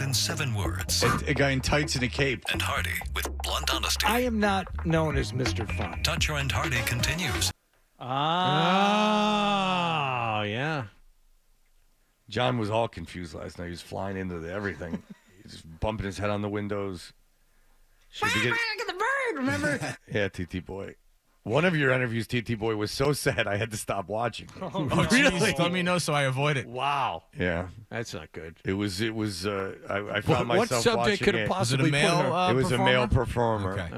within 7 words. A guy in tights and a cape. And Hardy with blunt honesty. I am not known as Mr. Fun. Toucher and Hardy continues. Oh, yeah. John was all confused last night. He was flying into everything. He's just bumping his head on the windows. Look at the bird, remember? Yeah, TT Boy. One of your interviews, TT Boy, was so sad I had to stop watching. Oh, really? Let me know so I avoid it. Wow. Yeah. That's not good. It was. I found myself what subject watching could have it. possibly Was it a male It was a male performer. Okay.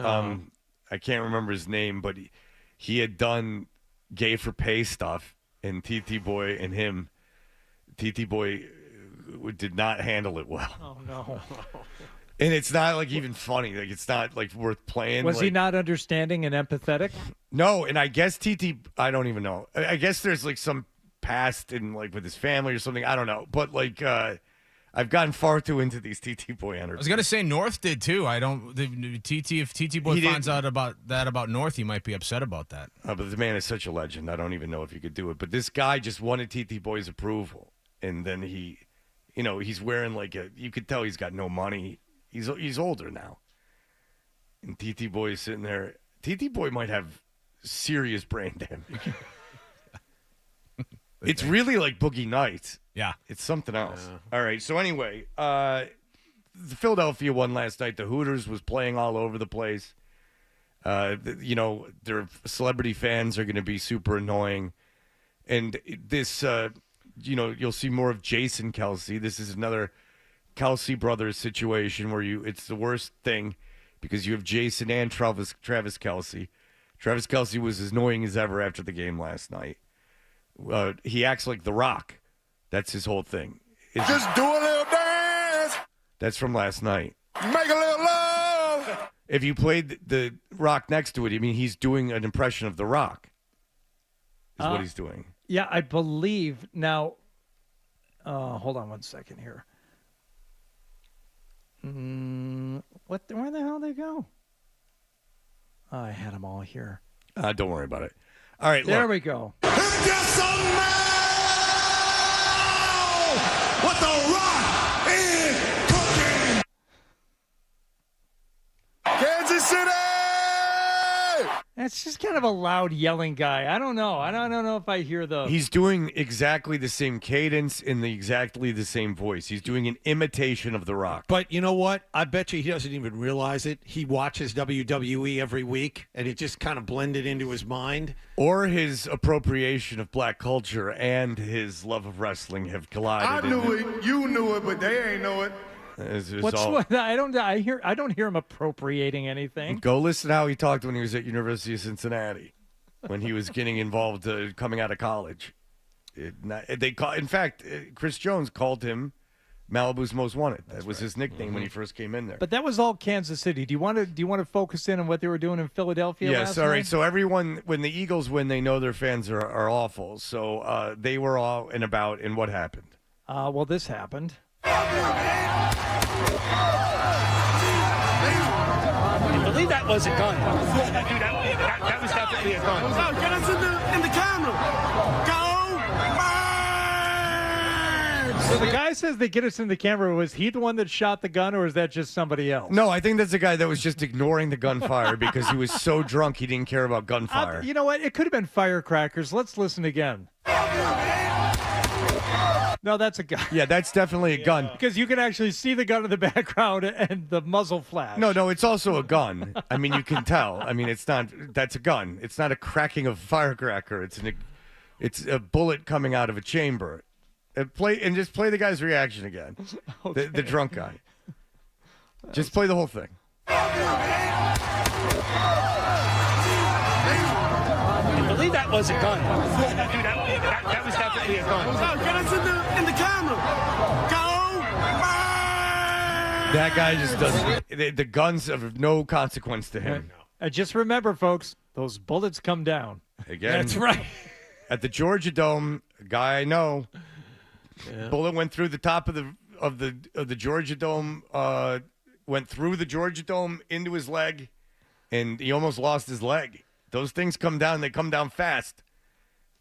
I can't remember his name, but he had done gay for pay stuff, and TT Boy and him, TT Boy did not handle it well. Oh, no. And it's not like even funny. Like it's not like worth playing. Was he not understanding and empathetic? No, and I guess I don't even know. I guess there's like some past in like with his family or something. I don't know. But like I've gotten far too into these TT Boy interviews. I was gonna say North did too. If TT Boy finds out about North, he might be upset about that. But the man is such a legend. I don't even know if he could do it. But this guy just wanted TT Boy's approval, and then he's wearing like you could tell he's got no money. He's older now, and TT Boy is sitting there. TT Boy might have serious brain damage. It's really like Boogie Nights. Yeah, it's something else. Yeah. All right. So anyway, the Philadelphia won last night. The Hooters was playing all over the place. Their celebrity fans are going to be super annoying, and this, you'll see more of Jason Kelce. This is another Kelce brothers situation where it's the worst thing because you have Jason and Travis Kelce. Travis Kelce was as annoying as ever after the game last night. He acts like The Rock. That's his whole thing. Just do a little dance. That's from last night. Make a little love. If you played the Rock next to it, I mean, he's doing an impression of The Rock. Is what he's doing. Yeah, I believe. Now, hold on one second here. Where the hell did they go? Oh, I had them all here. Don't worry about it. All right, there look. we go. What the Rock is cooking. Kansas City. That's just kind of a loud yelling guy. I don't know. I don't know if I hear the. He's doing exactly the same cadence in exactly the same voice. He's doing an imitation of The Rock. But you know what? I bet you he doesn't even realize it. He watches WWE every week, and it just kind of blended into his mind. Or his appropriation of black culture and his love of wrestling have collided. I knew it. You knew it, but they ain't know it. I don't hear him appropriating anything. Go listen to how he talked when he was at University of Cincinnati, when he was getting involved coming out of college. In fact, Chris Jones called him Malibu's Most Wanted. That was his nickname when he first came in there. But that was all Kansas City. Do you want to focus in on what they were doing in Philadelphia? Yes, all right. So everyone, when the Eagles win, they know their fans are awful. So they were all and about. And what happened? Well, this happened. You believe that was a gun? Dude, that was definitely a gun. Oh, get us in the camera. Go Birds! So the guy says they get us in the camera. Was he the one that shot the gun, or is that just somebody else? No, I think that's the guy that was just ignoring the gunfire because he was so drunk he didn't care about gunfire. You know what? It could have been firecrackers. Let's listen again. No, that's a gun. Yeah, that's definitely a gun. Because you can actually see the gun in the background and the muzzle flash. No, it's also a gun. I mean, you can tell. I mean, that's a gun. It's not a cracking of a firecracker. It's a bullet coming out of a chamber. Just play the guy's reaction again. Okay. The drunk guy. Just play the whole thing. You believe that was a gun? Dude, that was definitely a gun. Oh, get us in the camera. Go Birds! That guy just doesn't. The guns of no consequence to him. Just remember, folks, those bullets come down. Again, that's right. At the Georgia Dome, a guy I know, bullet went through the top of the Georgia Dome, went through the Georgia Dome into his leg, and he almost lost his leg. Those things come down. They come down fast.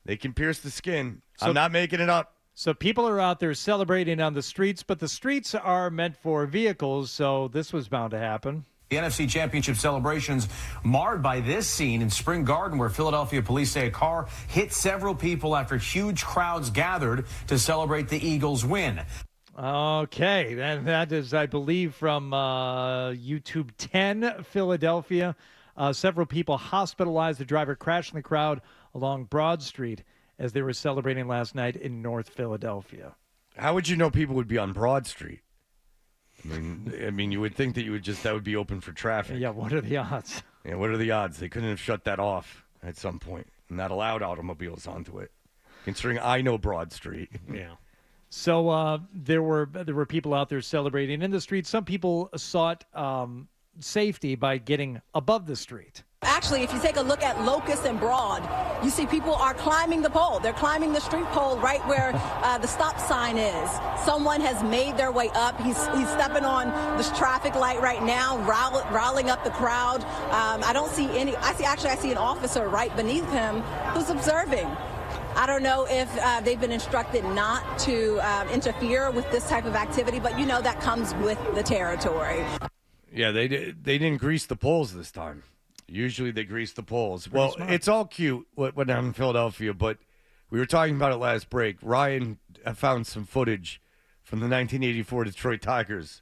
They can pierce the skin. I'm not making it up. So people are out there celebrating on the streets, but the streets are meant for vehicles, so this was bound to happen. The NFC Championship celebrations marred by this scene in Spring Garden, where Philadelphia police say a car hit several people after huge crowds gathered to celebrate the Eagles' win. Okay, that is, I believe, from YouTube 10, Philadelphia. Several people hospitalized. The driver crashed in the crowd along Broad Street as they were celebrating last night in North Philadelphia. How would you know people would be on Broad Street? I mean, you would think that that would be open for traffic. Yeah, what are the odds? Yeah, what are the odds? They couldn't have shut that off at some point and not allowed automobiles onto it, considering I know Broad Street. Yeah. So there were people out there celebrating in the street. Some people sought safety by getting above the street. Actually, if you take a look at Locust and Broad, you see people are climbing the pole. They're climbing the street pole right where the stop sign is. Someone has made their way up. He's stepping on this traffic light right now, riling up the crowd. I don't see any. I see an officer right beneath him who's observing. I don't know if they've been instructed not to interfere with this type of activity, but that comes with the territory. Yeah, they didn't grease the poles this time. Usually they grease the poles. Well, smart. It's all cute when I'm in Philadelphia, but we were talking about it last break. Ryan found some footage from the 1984 Detroit Tigers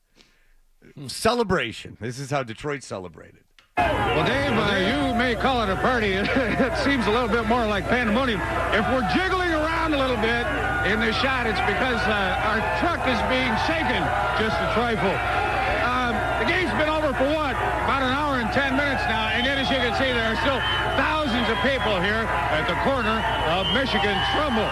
celebration. This is how Detroit celebrated. Well, Dave, you may call it a party. It seems a little bit more like pandemonium. If we're jiggling around a little bit in this shot, it's because our truck is being shaken just a trifle. The game's been over for what? About an hour and 10 minutes now, and yet, as you can see, there are still thousands of people here at the corner of Michigan Trumbull.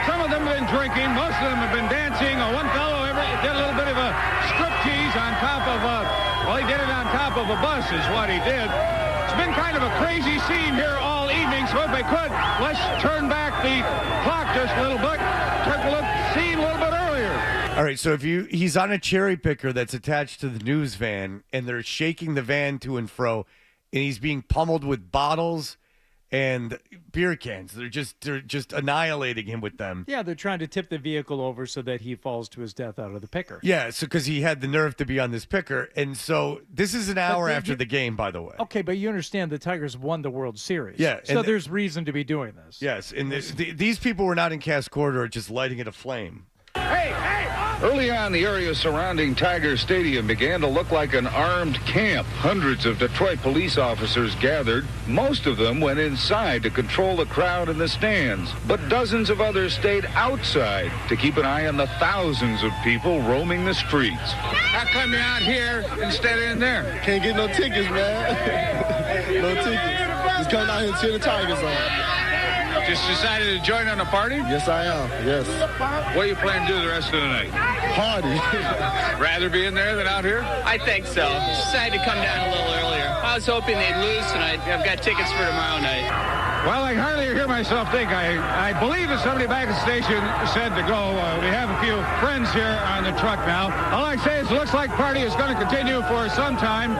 Some of them have been drinking. Most of them have been dancing. One fellow did a little bit of a striptease on top of he did it on top of a bus is what he did. It's been kind of a crazy scene here all evening, so if I could, let's turn back the clock just a little bit, take a look, scene a little bit earlier. All right, so he's on a cherry picker that's attached to the news van, and they're shaking the van to and fro, and he's being pummeled with bottles and beer cans. They're just annihilating him with them. Yeah, they're trying to tip the vehicle over so that he falls to his death out of the picker. Yeah, so because he had the nerve to be on this picker, and so this is an hour after the game, by the way. Okay, but you understand the Tigers won the World Series. Yeah, so there's reason to be doing this. Yes, and these people were not in Cass Corridor just lighting it aflame. Early on, the area surrounding Tiger Stadium began to look like an armed camp. Hundreds of Detroit police officers gathered. Most of them went inside to control the crowd in the stands, but dozens of others stayed outside to keep an eye on the thousands of people roaming the streets. How come you're out here instead of in there? Can't get no tickets, man. No tickets. Just come out here and cheer the Tigers on. Just decided to join on the party? Yes, I am. Yes. What are you planning to do the rest of the night? Party. Rather be in there than out here? I think so. Decided to come down a little earlier. I was hoping they'd lose tonight. I've got tickets for tomorrow night. Well, I hardly hear myself think. I believe that somebody back at the station said to go. We have a few friends here on the truck now. All I say is it looks like party is going to continue for some time.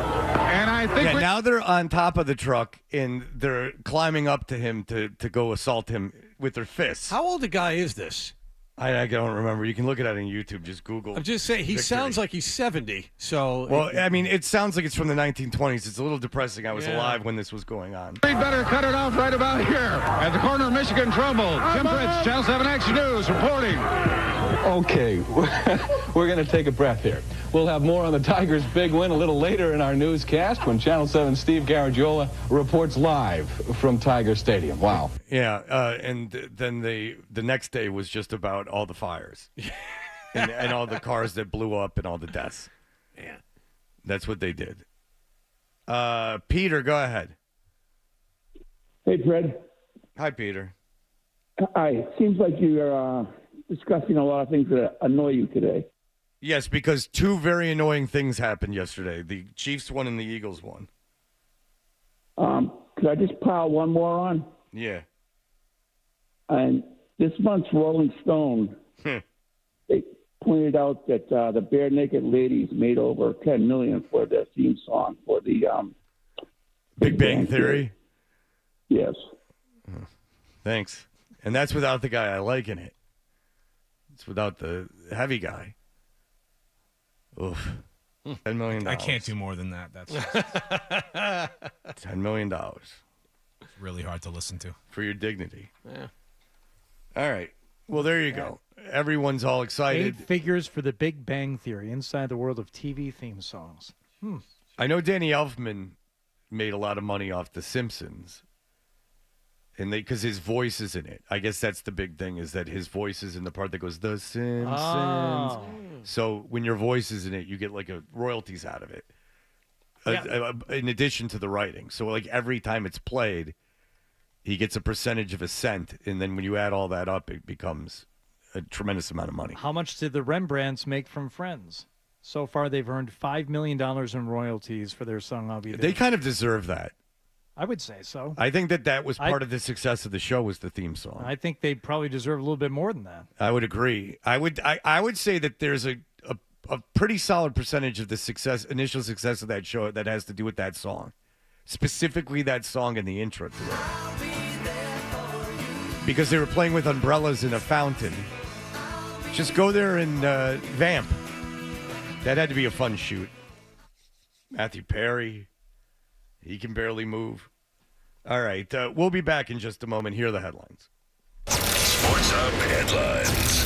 And I think now they're on top of the truck and they're climbing up to him to go assault him with their fists. How old a guy is this? I don't remember. You can look it up on YouTube. Just Google. I'm just saying, he sounds like he's 70. So, well, I mean, it sounds like it's from the 1920s. It's a little depressing. I was alive when this was going on. We'd better cut it off right about here at the corner of Michigan Trumbull. Jim Fritz, Channel 7 Action News, reporting. Okay, we're going to take a breath here. We'll have more on the Tigers' big win a little later in our newscast when Channel 7 Steve Garagiola reports live from Tiger Stadium. Wow. Yeah, and then the next day was just about all the fires and all the cars that blew up and all the deaths. Yeah. That's what they did. Peter, go ahead. Hey, Fred. Hi, Peter. Hi. It seems like you're discussing a lot of things that annoy you today. Yes, because two very annoying things happened yesterday. The Chiefs won and the Eagles won. Could I just pile one more on? Yeah. And this month's Rolling Stone, they pointed out that the Bare Naked Ladies made over $10 million for their theme song for the Big Bang Theory. Yes. Thanks. And that's without the guy I like in it. It's without the heavy guy. Oof. $10 million. I can't do more than that. That's $10 million. It's really hard to listen to. For your dignity. Yeah. All right. Well, there you go. Everyone's all excited. 8 figures for the Big Bang Theory inside the world of TV theme songs. I know Danny Elfman made a lot of money off The Simpsons. And because his voice is in it. I guess that's the big thing, is that his voice is in the part that goes, The Simpsons. Oh. So when your voice is in it, you get like royalties out of it. Yeah. In addition to the writing. So like every time it's played, he gets a percentage of a cent. And then when you add all that up, it becomes a tremendous amount of money. How much did the Rembrandts make from Friends? So far, they've earned $5 million in royalties for their song I'll Be There. They kind of deserve that. I would say so. I think that was part of the success of the show, was the theme song. I think they probably deserve a little bit more than that. I would agree. I would say that there's a pretty solid percentage of the initial success of that show that has to do with that song. Specifically that song and the intro to it. Because they were playing with umbrellas in a fountain. Just go there and vamp. That had to be a fun shoot. Matthew Perry. He can barely move. All right. We'll be back in just a moment. Here are the headlines. Sports Hub headlines.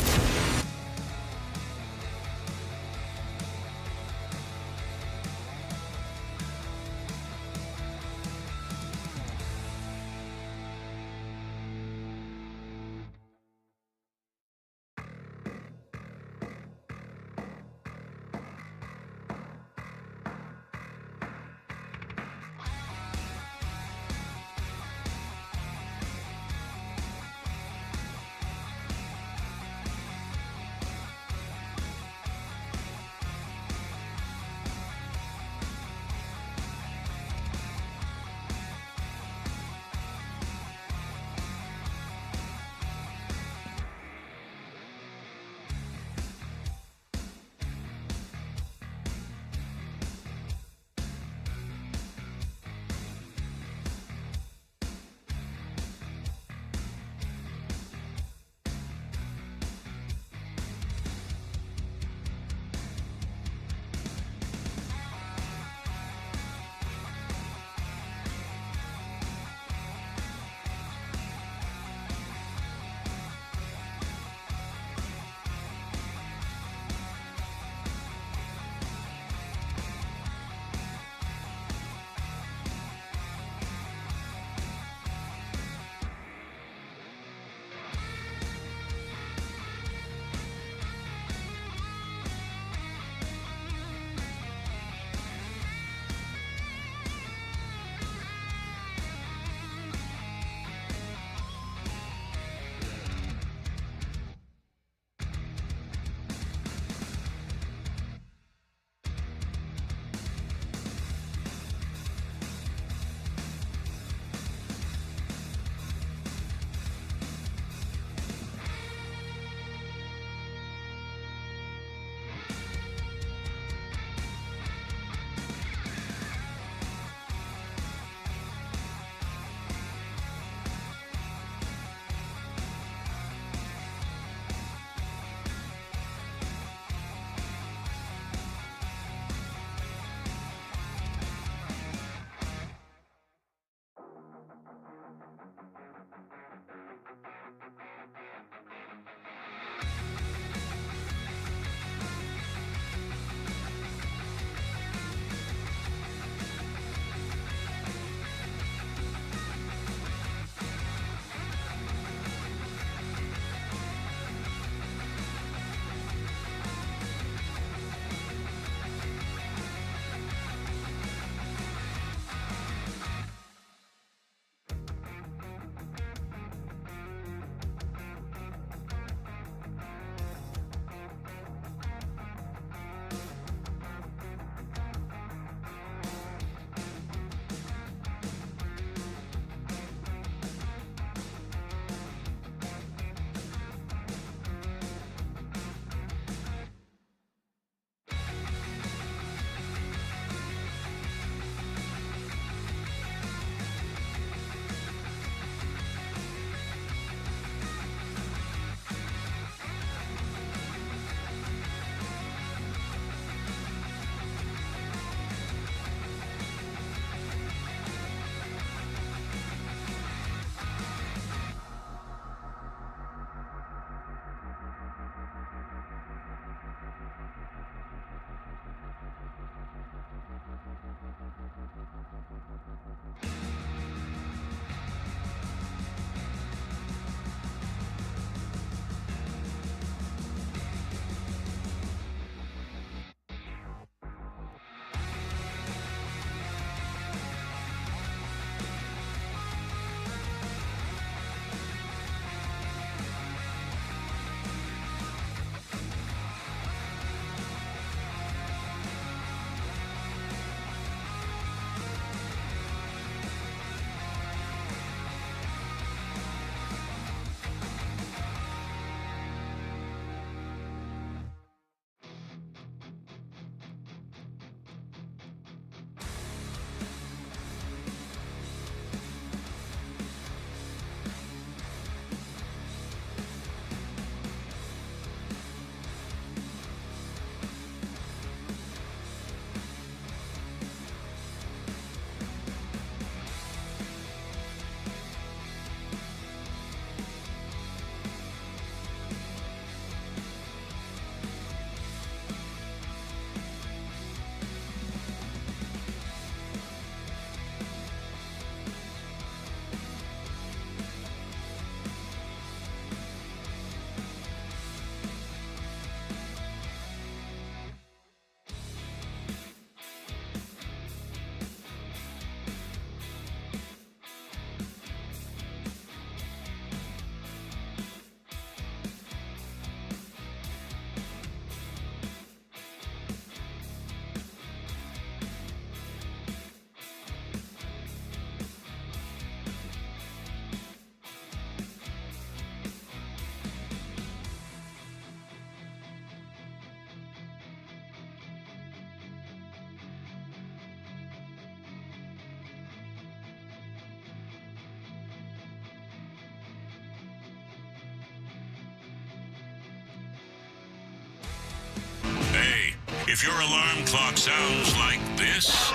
If your alarm clock sounds like this,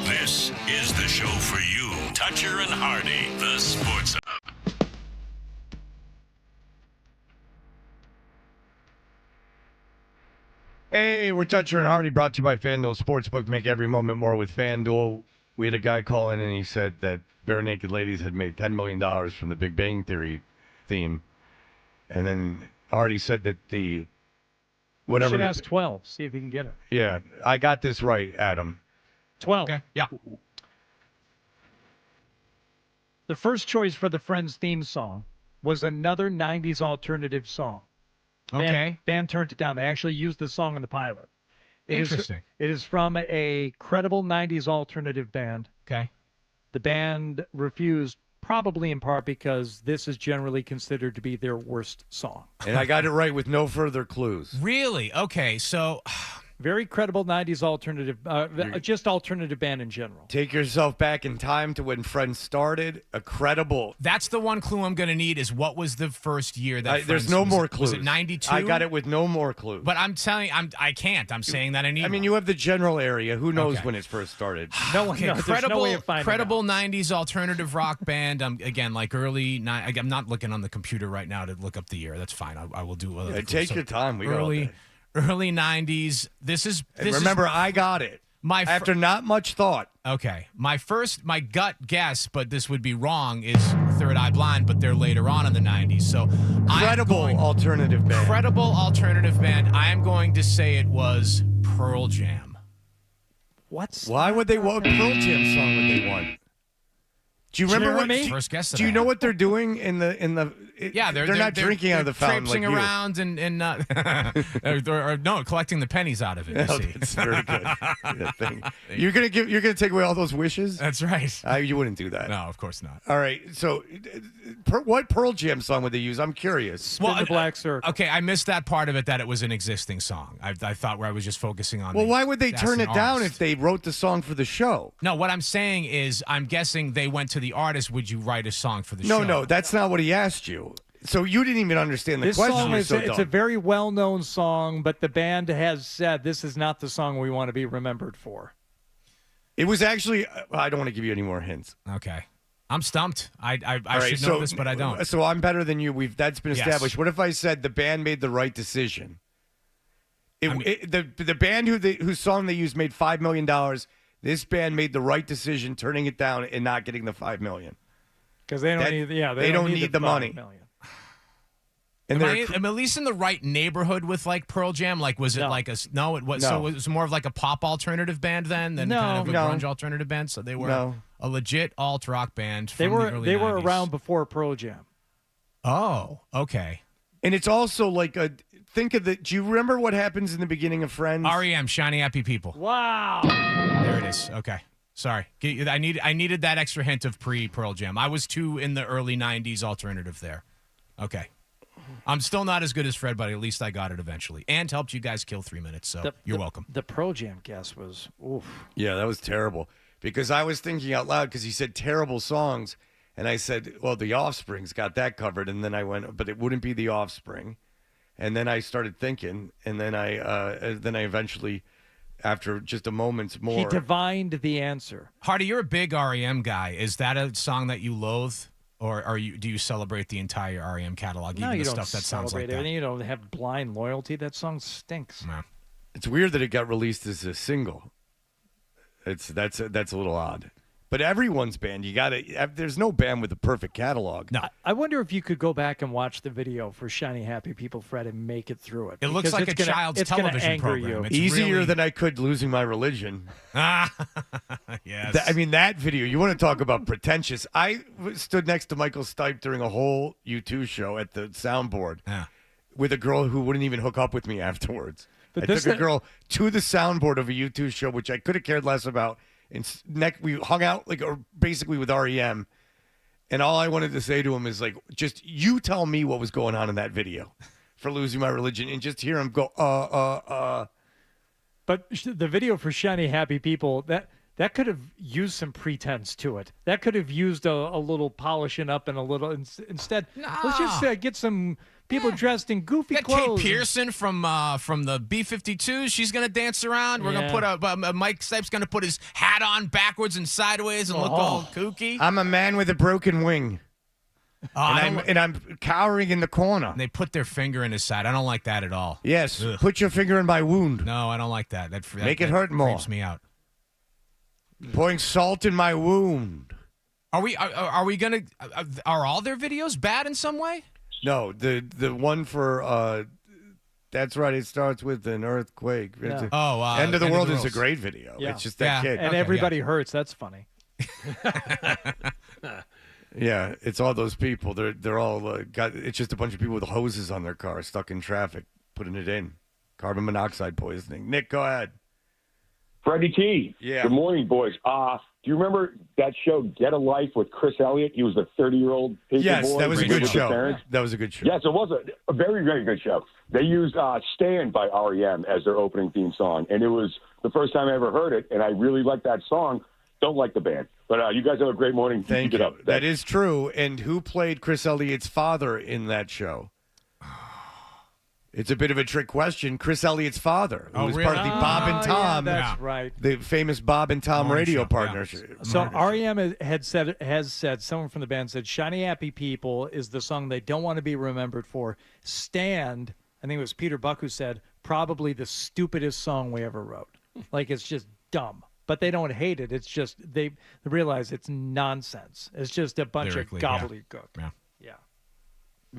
this is the show for you. Toucher and Hardy, the Sports Hub. Hey, we're Toucher and Hardy, brought to you by FanDuel Sportsbook. Make every moment more with FanDuel. We had a guy call in and he said that Bare Naked Ladies had made $10 million from the Big Bang Theory theme. And then Hardy said that the whatever. You should ask 12, see if he can get it. Yeah, I got this right, Adam. 12. Okay. Yeah. The first choice for the Friends theme song was another 90s alternative song. Okay. Band turned it down. They actually used the song in the pilot. Interesting. It is from a credible 90s alternative band. Okay. The band refused, probably in part because this is generally considered to be their worst song. And I got it right with no further clues. Really? Okay, so very credible 90s alternative, just alternative band in general. Take yourself back in time to when Friends started. A credible. That's the one clue I'm going to need is what was the first year that There's Friends no was, more clues. Was it 92? I got it with no more clues. But I'm telling you, I can't. I'm saying that I need. I mean, you have the general area. Who knows when it first started? Okay, there's no way of finding credible 90s alternative rock band. Again, like early. I'm not looking on the computer right now to look up the year. That's fine. I will do other clues. Take your time. We got all day. Early 90s. This is. Remember, I got it. After not much thought. Okay. My gut guess, but this would be wrong, is Third Eye Blind, but they're later on in the 90s. So Credible alternative band. Credible alternative band. I am going to say it was Pearl Jam. Why would they want Pearl Jam song would they want? Do you remember what? First guess. Do you know what they're doing in the? Yeah, they're not drinking out of the fountain like traipsing you. around and or collecting the pennies out of it. Oh, that's very good. Yeah, you're gonna take away all those wishes. That's right. You wouldn't do that. No, of course not. All right. So, what Pearl Jam song would they use? I'm curious. Spin the Black Circle. Okay, I missed that part of it. That it was an existing song. I thought where I was just focusing on. Well, why would they turn it down if they wrote the song for the show? No, what I'm saying is, I'm guessing they went to the artist. Would you write a song for the show? No, that's not what he asked you. So you didn't even understand the this question. Song is it's a very well-known song, but the band has said this is not the song we want to be remembered for. It was actually. I don't want to give you any more hints. Okay, I'm stumped. I right, should know this, but I don't. So I'm better than you. That's been established. Yes. What if I said the band made the right decision? The band whose song they used made $5 million. This band made the right decision, turning it down and not getting the $5 million. Because they don't need. Yeah, they don't need the money. Million. And am I at least in the right neighborhood with like Pearl Jam? Like, was it like a no? It was so it was more of like a pop alternative band then than kind of a grunge alternative band. So they were a legit alt rock band. From the early 90s. Around before Pearl Jam. Oh, okay. And it's also like think of do you remember what happens in the beginning of Friends? REM, Shiny Happy People. Wow. There it is. Okay. Sorry. I needed that extra hint of pre-Pearl Jam. I was too in the early 90s alternative there. Okay. I'm still not as good as Fred, but at least I got it eventually. And helped you guys kill 3 minutes, so you're welcome. The Pearl Jam guess was, oof. Yeah, that was terrible. Because I was thinking out loud because he said terrible songs. And I said, well, The Offspring's got that covered. And then I went, but it wouldn't be The Offspring. And then I started thinking. And then I eventually, after just a moment's more. He divined the answer. Hardy, you're a big REM guy. Is that a song that you loathe? Or do you celebrate the entire REM catalog, no, even you the don't stuff that sounds like that? You don't have blind loyalty. That song stinks. No. It's weird that it got released as a single. That's a little odd. But everyone's band, there's no band with a perfect catalog. No. I wonder if you could go back and watch the video for Shiny Happy People, Fred, and make it through it. It looks like a child's television program. It's easier than I could Losing My Religion. Yes. That video, you want to talk about pretentious. I stood next to Michael Stipe during a whole U2 show at the soundboard with a girl who wouldn't even hook up with me afterwards. I took a girl to the soundboard of a U2 show, which I could have cared less about. And we hung out basically with REM, and all I wanted to say to him is just you tell me what was going on in that video for Losing My Religion, and just hear him go But the video for Shiny Happy People, That could have used some pretense to it. That could have used a little polishing up and a little instead. Let's just get some people dressed in goofy clothes. Kate Pearson from the B-52s. She's gonna dance around. We're gonna put Mike Stipe's gonna put his hat on backwards and sideways and look all kooky. I'm a man with a broken wing. And I'm cowering in the corner. They put their finger in his side. I don't like that at all. Yes, Ugh. put your finger in my wound. No, I don't like that. Make it hurt more. Creeps me out. Pouring salt in my wound. Are we gonna? Are all their videos bad in some way? No, the one for that's right. It starts with an earthquake. Yeah. End of the World is a great video. Yeah. It's just that kid. And everybody hurts. That's funny. Yeah, it's all those people. They're all got. It's just a bunch of people with hoses on their car, stuck in traffic, putting it in. Carbon monoxide poisoning. Nick, go ahead. Freddie T. Yeah. Good morning, boys. Do you remember that show Get a Life with Chris Elliott? He was the 30-year-old paper boy. Yes, that was a good show. That was a good show. Yes, it was a very, very good show. They used Stand by REM as their opening theme song, and it was the first time I ever heard it, and I really liked that song. Don't like the band. But you guys have a great morning. Thank you. That is true. And who played Chris Elliott's father in that show? It's a bit of a trick question. Chris Elliott's father, who was part of the Bob and Tom. Yeah, that's right. The famous Bob and Tom radio partnership. So REM has said, someone from the band said, Shiny Happy People is the song they don't want to be remembered for. Stand, I think it was Peter Buck who said, probably the stupidest song we ever wrote. Like, it's just dumb. But they don't hate it. It's just they realize it's nonsense. It's just a bunch of gobbledygook. Yeah.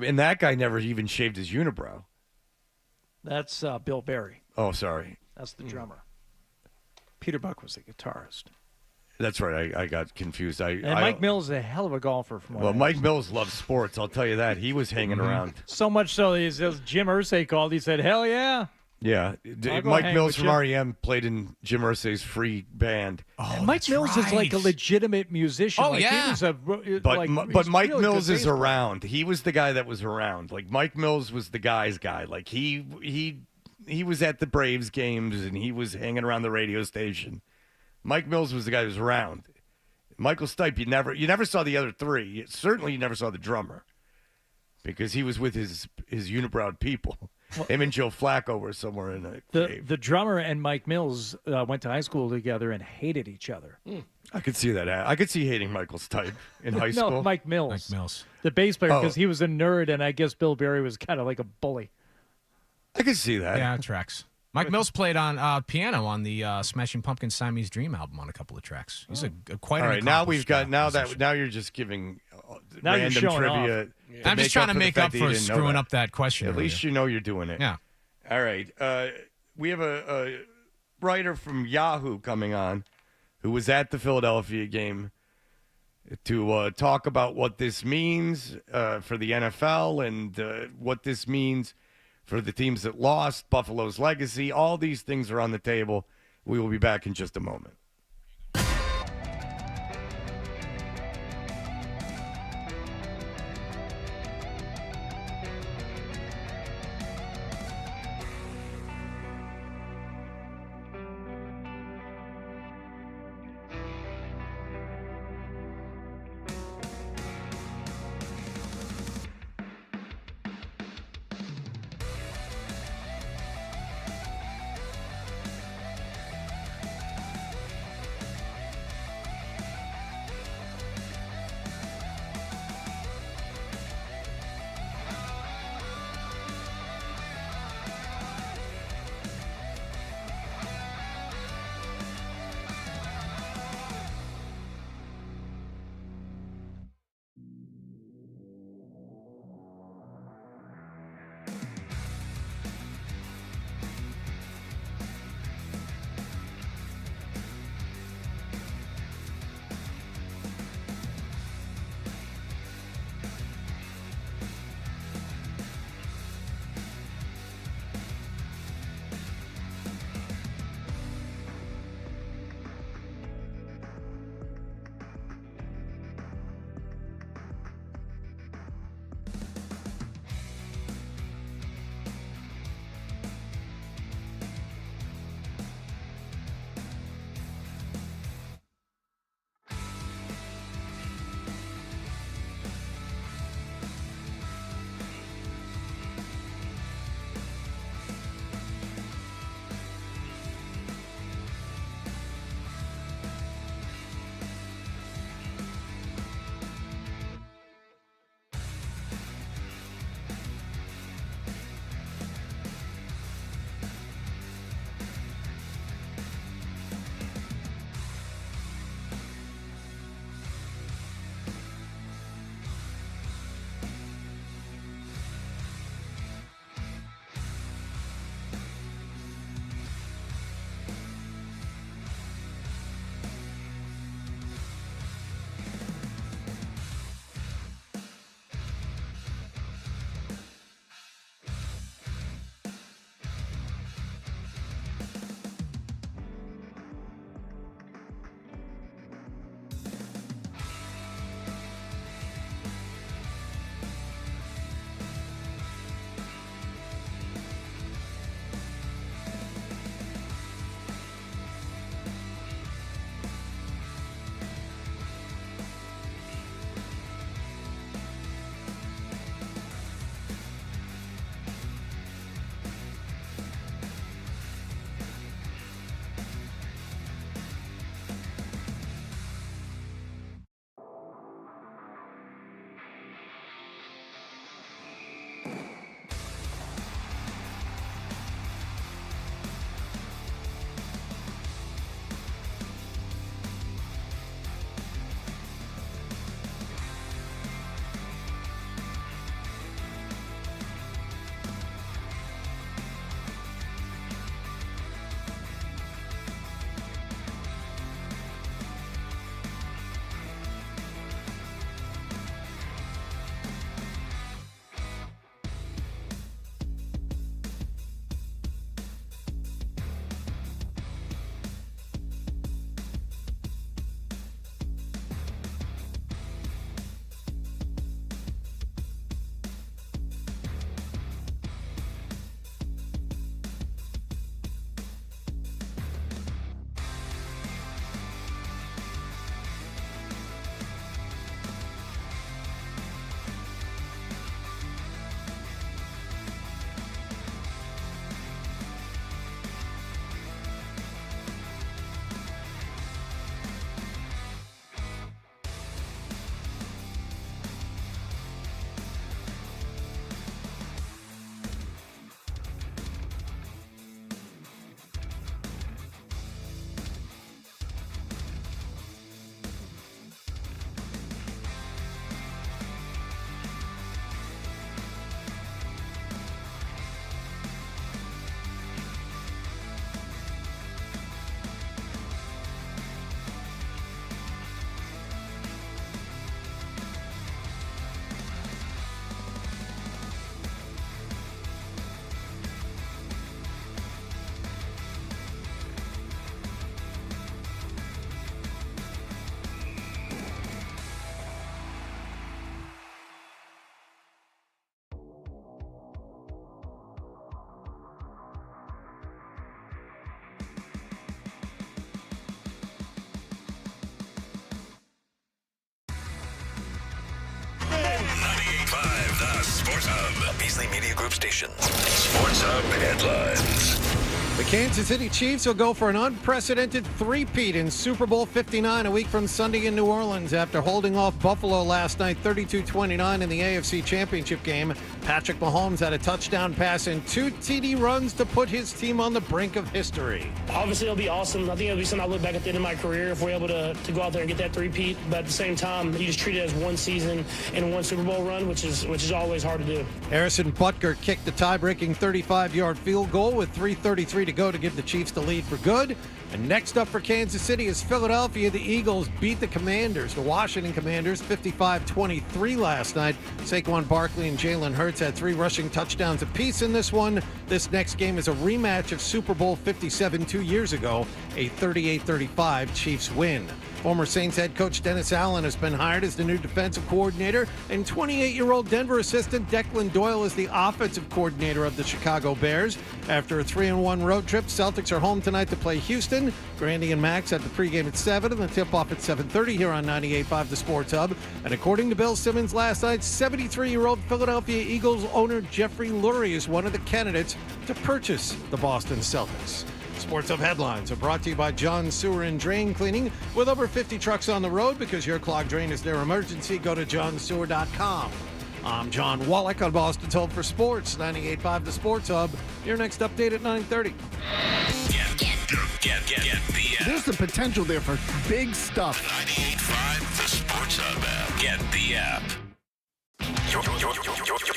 And that guy never even shaved his unibrow. That's Bill Berry. Oh, sorry. That's the drummer. Peter Buck was the guitarist. That's right. I got confused. Mike Mills is a hell of a golfer. Mike Mills loves sports. I'll tell you that. He was hanging around. So much so that Jim Irsay called. He said, hell yeah. Yeah. Mike Mills from REM played in Jim Irsay's free band. Oh, Mike Mills is like a legitimate musician. Oh, like, yeah. He was but Mike really Mills good is baseball. around. He was the guy that was around. Like, Mike Mills was the guy's guy. Like, he was at the Braves games, and he was hanging around the radio station. Mike Mills was the guy who was around. Michael Stipe, you never saw the other three. Certainly you never saw the drummer because he was with his unibrowed people. Him and Joe Flacco were somewhere in a cave. The drummer and Mike Mills went to high school together and hated each other. I could see that. I could see hating Michael Stipe in high school. No, Mike Mills. The bass player, because he was a nerd, and I guess Bill Berry was kind of like a bully. I could see that. Yeah, it tracks. Mike Mills played on piano on the Smashing Pumpkins Siamese Dream album on a couple of tracks. He's quite all an right. Now we've got musician. now you're just giving Now you're random showing trivia. off. I'm just trying to make up for screwing up that question. At least you know you're doing it. Yeah. All right. We have a writer from Yahoo coming on who was at the Philadelphia game to talk about what this means for the NFL and what this means for the teams that lost, Buffalo's legacy. All these things are on the table. We will be back in just a moment. Sports Hub, a Beasley Media Group station. Sports Hub headlines. The Kansas City Chiefs will go for an unprecedented three-peat in Super Bowl 59 a week from Sunday in New Orleans after holding off Buffalo last night 32-29 in the AFC Championship game. Patrick Mahomes had a touchdown pass and 2 TD runs to put his team on the brink of history. Obviously, it'll be awesome. I think it'll be something I look back at the end of my career if we're able to go out there and get that three-peat. But at the same time, you just treat it as one season and one Super Bowl run, which is always hard to do. Harrison Butker kicked the tie-breaking 35-yard field goal with 3:33 to go to give the Chiefs the lead for good. And next up for Kansas City is Philadelphia. The Eagles beat the Washington Commanders, 55-23 last night. Saquon Barkley and Jalen Hurts had 3 rushing touchdowns apiece in this one. This next game is a rematch of Super Bowl 57 2 years ago, a 38-35 Chiefs win. Former Saints head coach Dennis Allen has been hired as the new defensive coordinator, and 28-year-old Denver assistant Declan Doyle is the offensive coordinator of the Chicago Bears. After a 3-1 road trip, Celtics are home tonight to play Houston. Grandy and Max have the pregame at 7 and the tip-off at 7:30 here on 98.5 The Sports Hub. And according to Bill Simmons last night, 73-year-old Philadelphia Eagles owner Jeffrey Lurie is one of the candidates to purchase the Boston Celtics. Sports Hub headlines are brought to you by John Sewer and Drain Cleaning. With over 50 trucks on the road, because your clogged drain is their emergency, go to johnsewer.com. I'm John Wallach on Boston's Home for Sports, 98.5 The Sports Hub. Your next update at 9:30. Get BF. There's the potential there for big stuff. 98.5 The Sports Hub app. Get BF.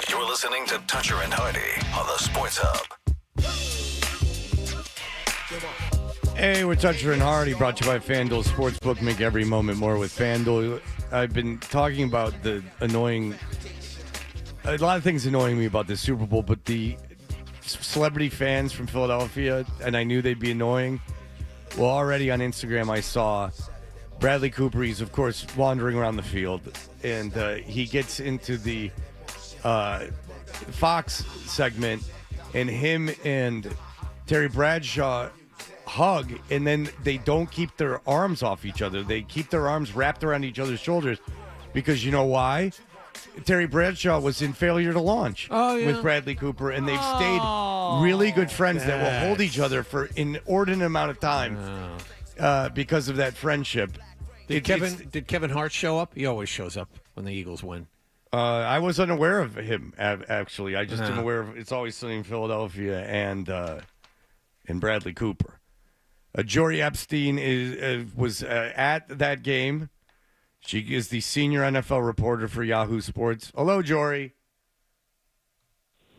You're listening to Toucher and Hardy on the Sports Hub. Hey, we're Toucher and Hardy, brought to you by FanDuel Sportsbook. Make every moment more with FanDuel. I've been talking about a lot of things annoying me about the Super Bowl, but the celebrity fans from Philadelphia, and I knew they'd be annoying. Well, already on Instagram I saw Bradley Cooper. He's, of course, wandering around the field, and he gets into the Fox segment, and him and Terry Bradshaw hug, and then they don't keep their arms off each other. They keep their arms wrapped around each other's shoulders because you know why? Terry Bradshaw was in Failure to Launch with Bradley Cooper, and they've stayed really good friends that will hold each other for an inordinate amount of time because of that friendship. Did Kevin Hart show up? He always shows up when the Eagles win. I was unaware of him, actually. I just am aware of It's Always Sunny in Philadelphia and Bradley Cooper. Jory Epstein was at that game. She is the senior NFL reporter for Yahoo Sports. Hello, Jory.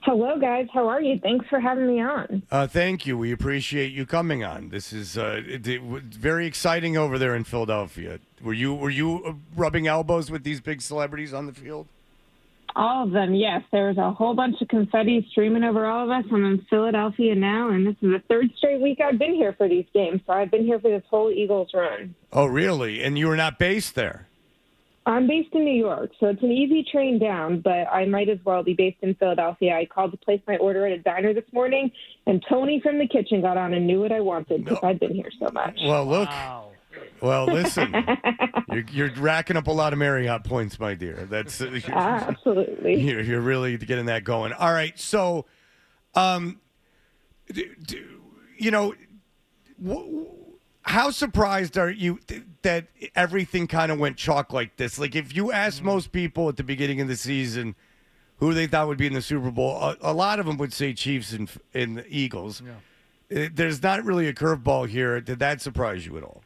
Hello, guys. How are you? Thanks for having me on. Thank you. We appreciate you coming on. This is very exciting over there in Philadelphia. Were you rubbing elbows with these big celebrities on the field? All of them, yes. There was a whole bunch of confetti streaming over all of us. I'm in Philadelphia now, and this is the 3rd straight week I've been here for these games. So I've been here for this whole Eagles run. Oh, really? And you were not based there? I'm based in New York, so it's an easy train down, but I might as well be based in Philadelphia. I called to place my order at a diner this morning, and Tony from the kitchen got on and knew what I wanted because I've been here so much. Well, look. Wow. Well, listen, you're racking up a lot of Marriott points, my dear. That's absolutely. You're really getting that going. All right, so, how surprised are you that everything kind of went chalk like this? Like, if you asked most people at the beginning of the season who they thought would be in the Super Bowl, a lot of them would say Chiefs and the Eagles. Yeah. There's not really a curveball here. Did that surprise you at all?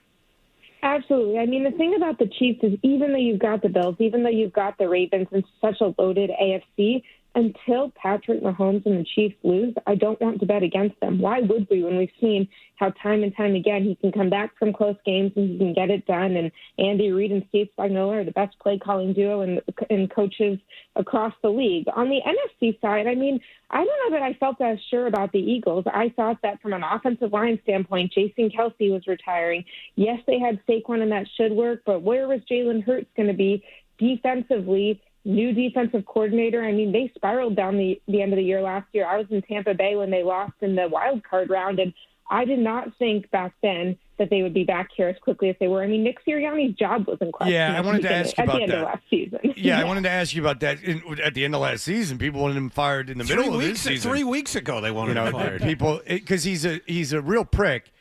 Absolutely. I mean, the thing about the Chiefs is even though you've got the Bills, even though you've got the Ravens and such a loaded AFC, until Patrick Mahomes and the Chiefs lose, I don't want to bet against them. Why would we when we've seen how time and time again he can come back from close games and he can get it done? And Andy Reid and Steve Spagnuolo are the best play-calling duo and coaches across the league. On the NFC side, I mean, I don't know that I felt as sure about the Eagles. I thought that from an offensive line standpoint, Jason Kelce was retiring. Yes, they had Saquon and that should work, but where was Jalen Hurts going to be defensively? New defensive coordinator. I mean, they spiraled down the end of the year last year. I was in Tampa Bay when they lost in the wild card round, and I did not think back then that they would be back here as quickly as they were. I mean, Nick Sirianni's job was in question. Yeah, I wanted to ask you about at the end that. of last season. Yeah, I wanted to ask you about that. At the end of last season, people wanted him fired in the middle of this season. 3 weeks ago, they wanted him fired. People, because he's a real prick.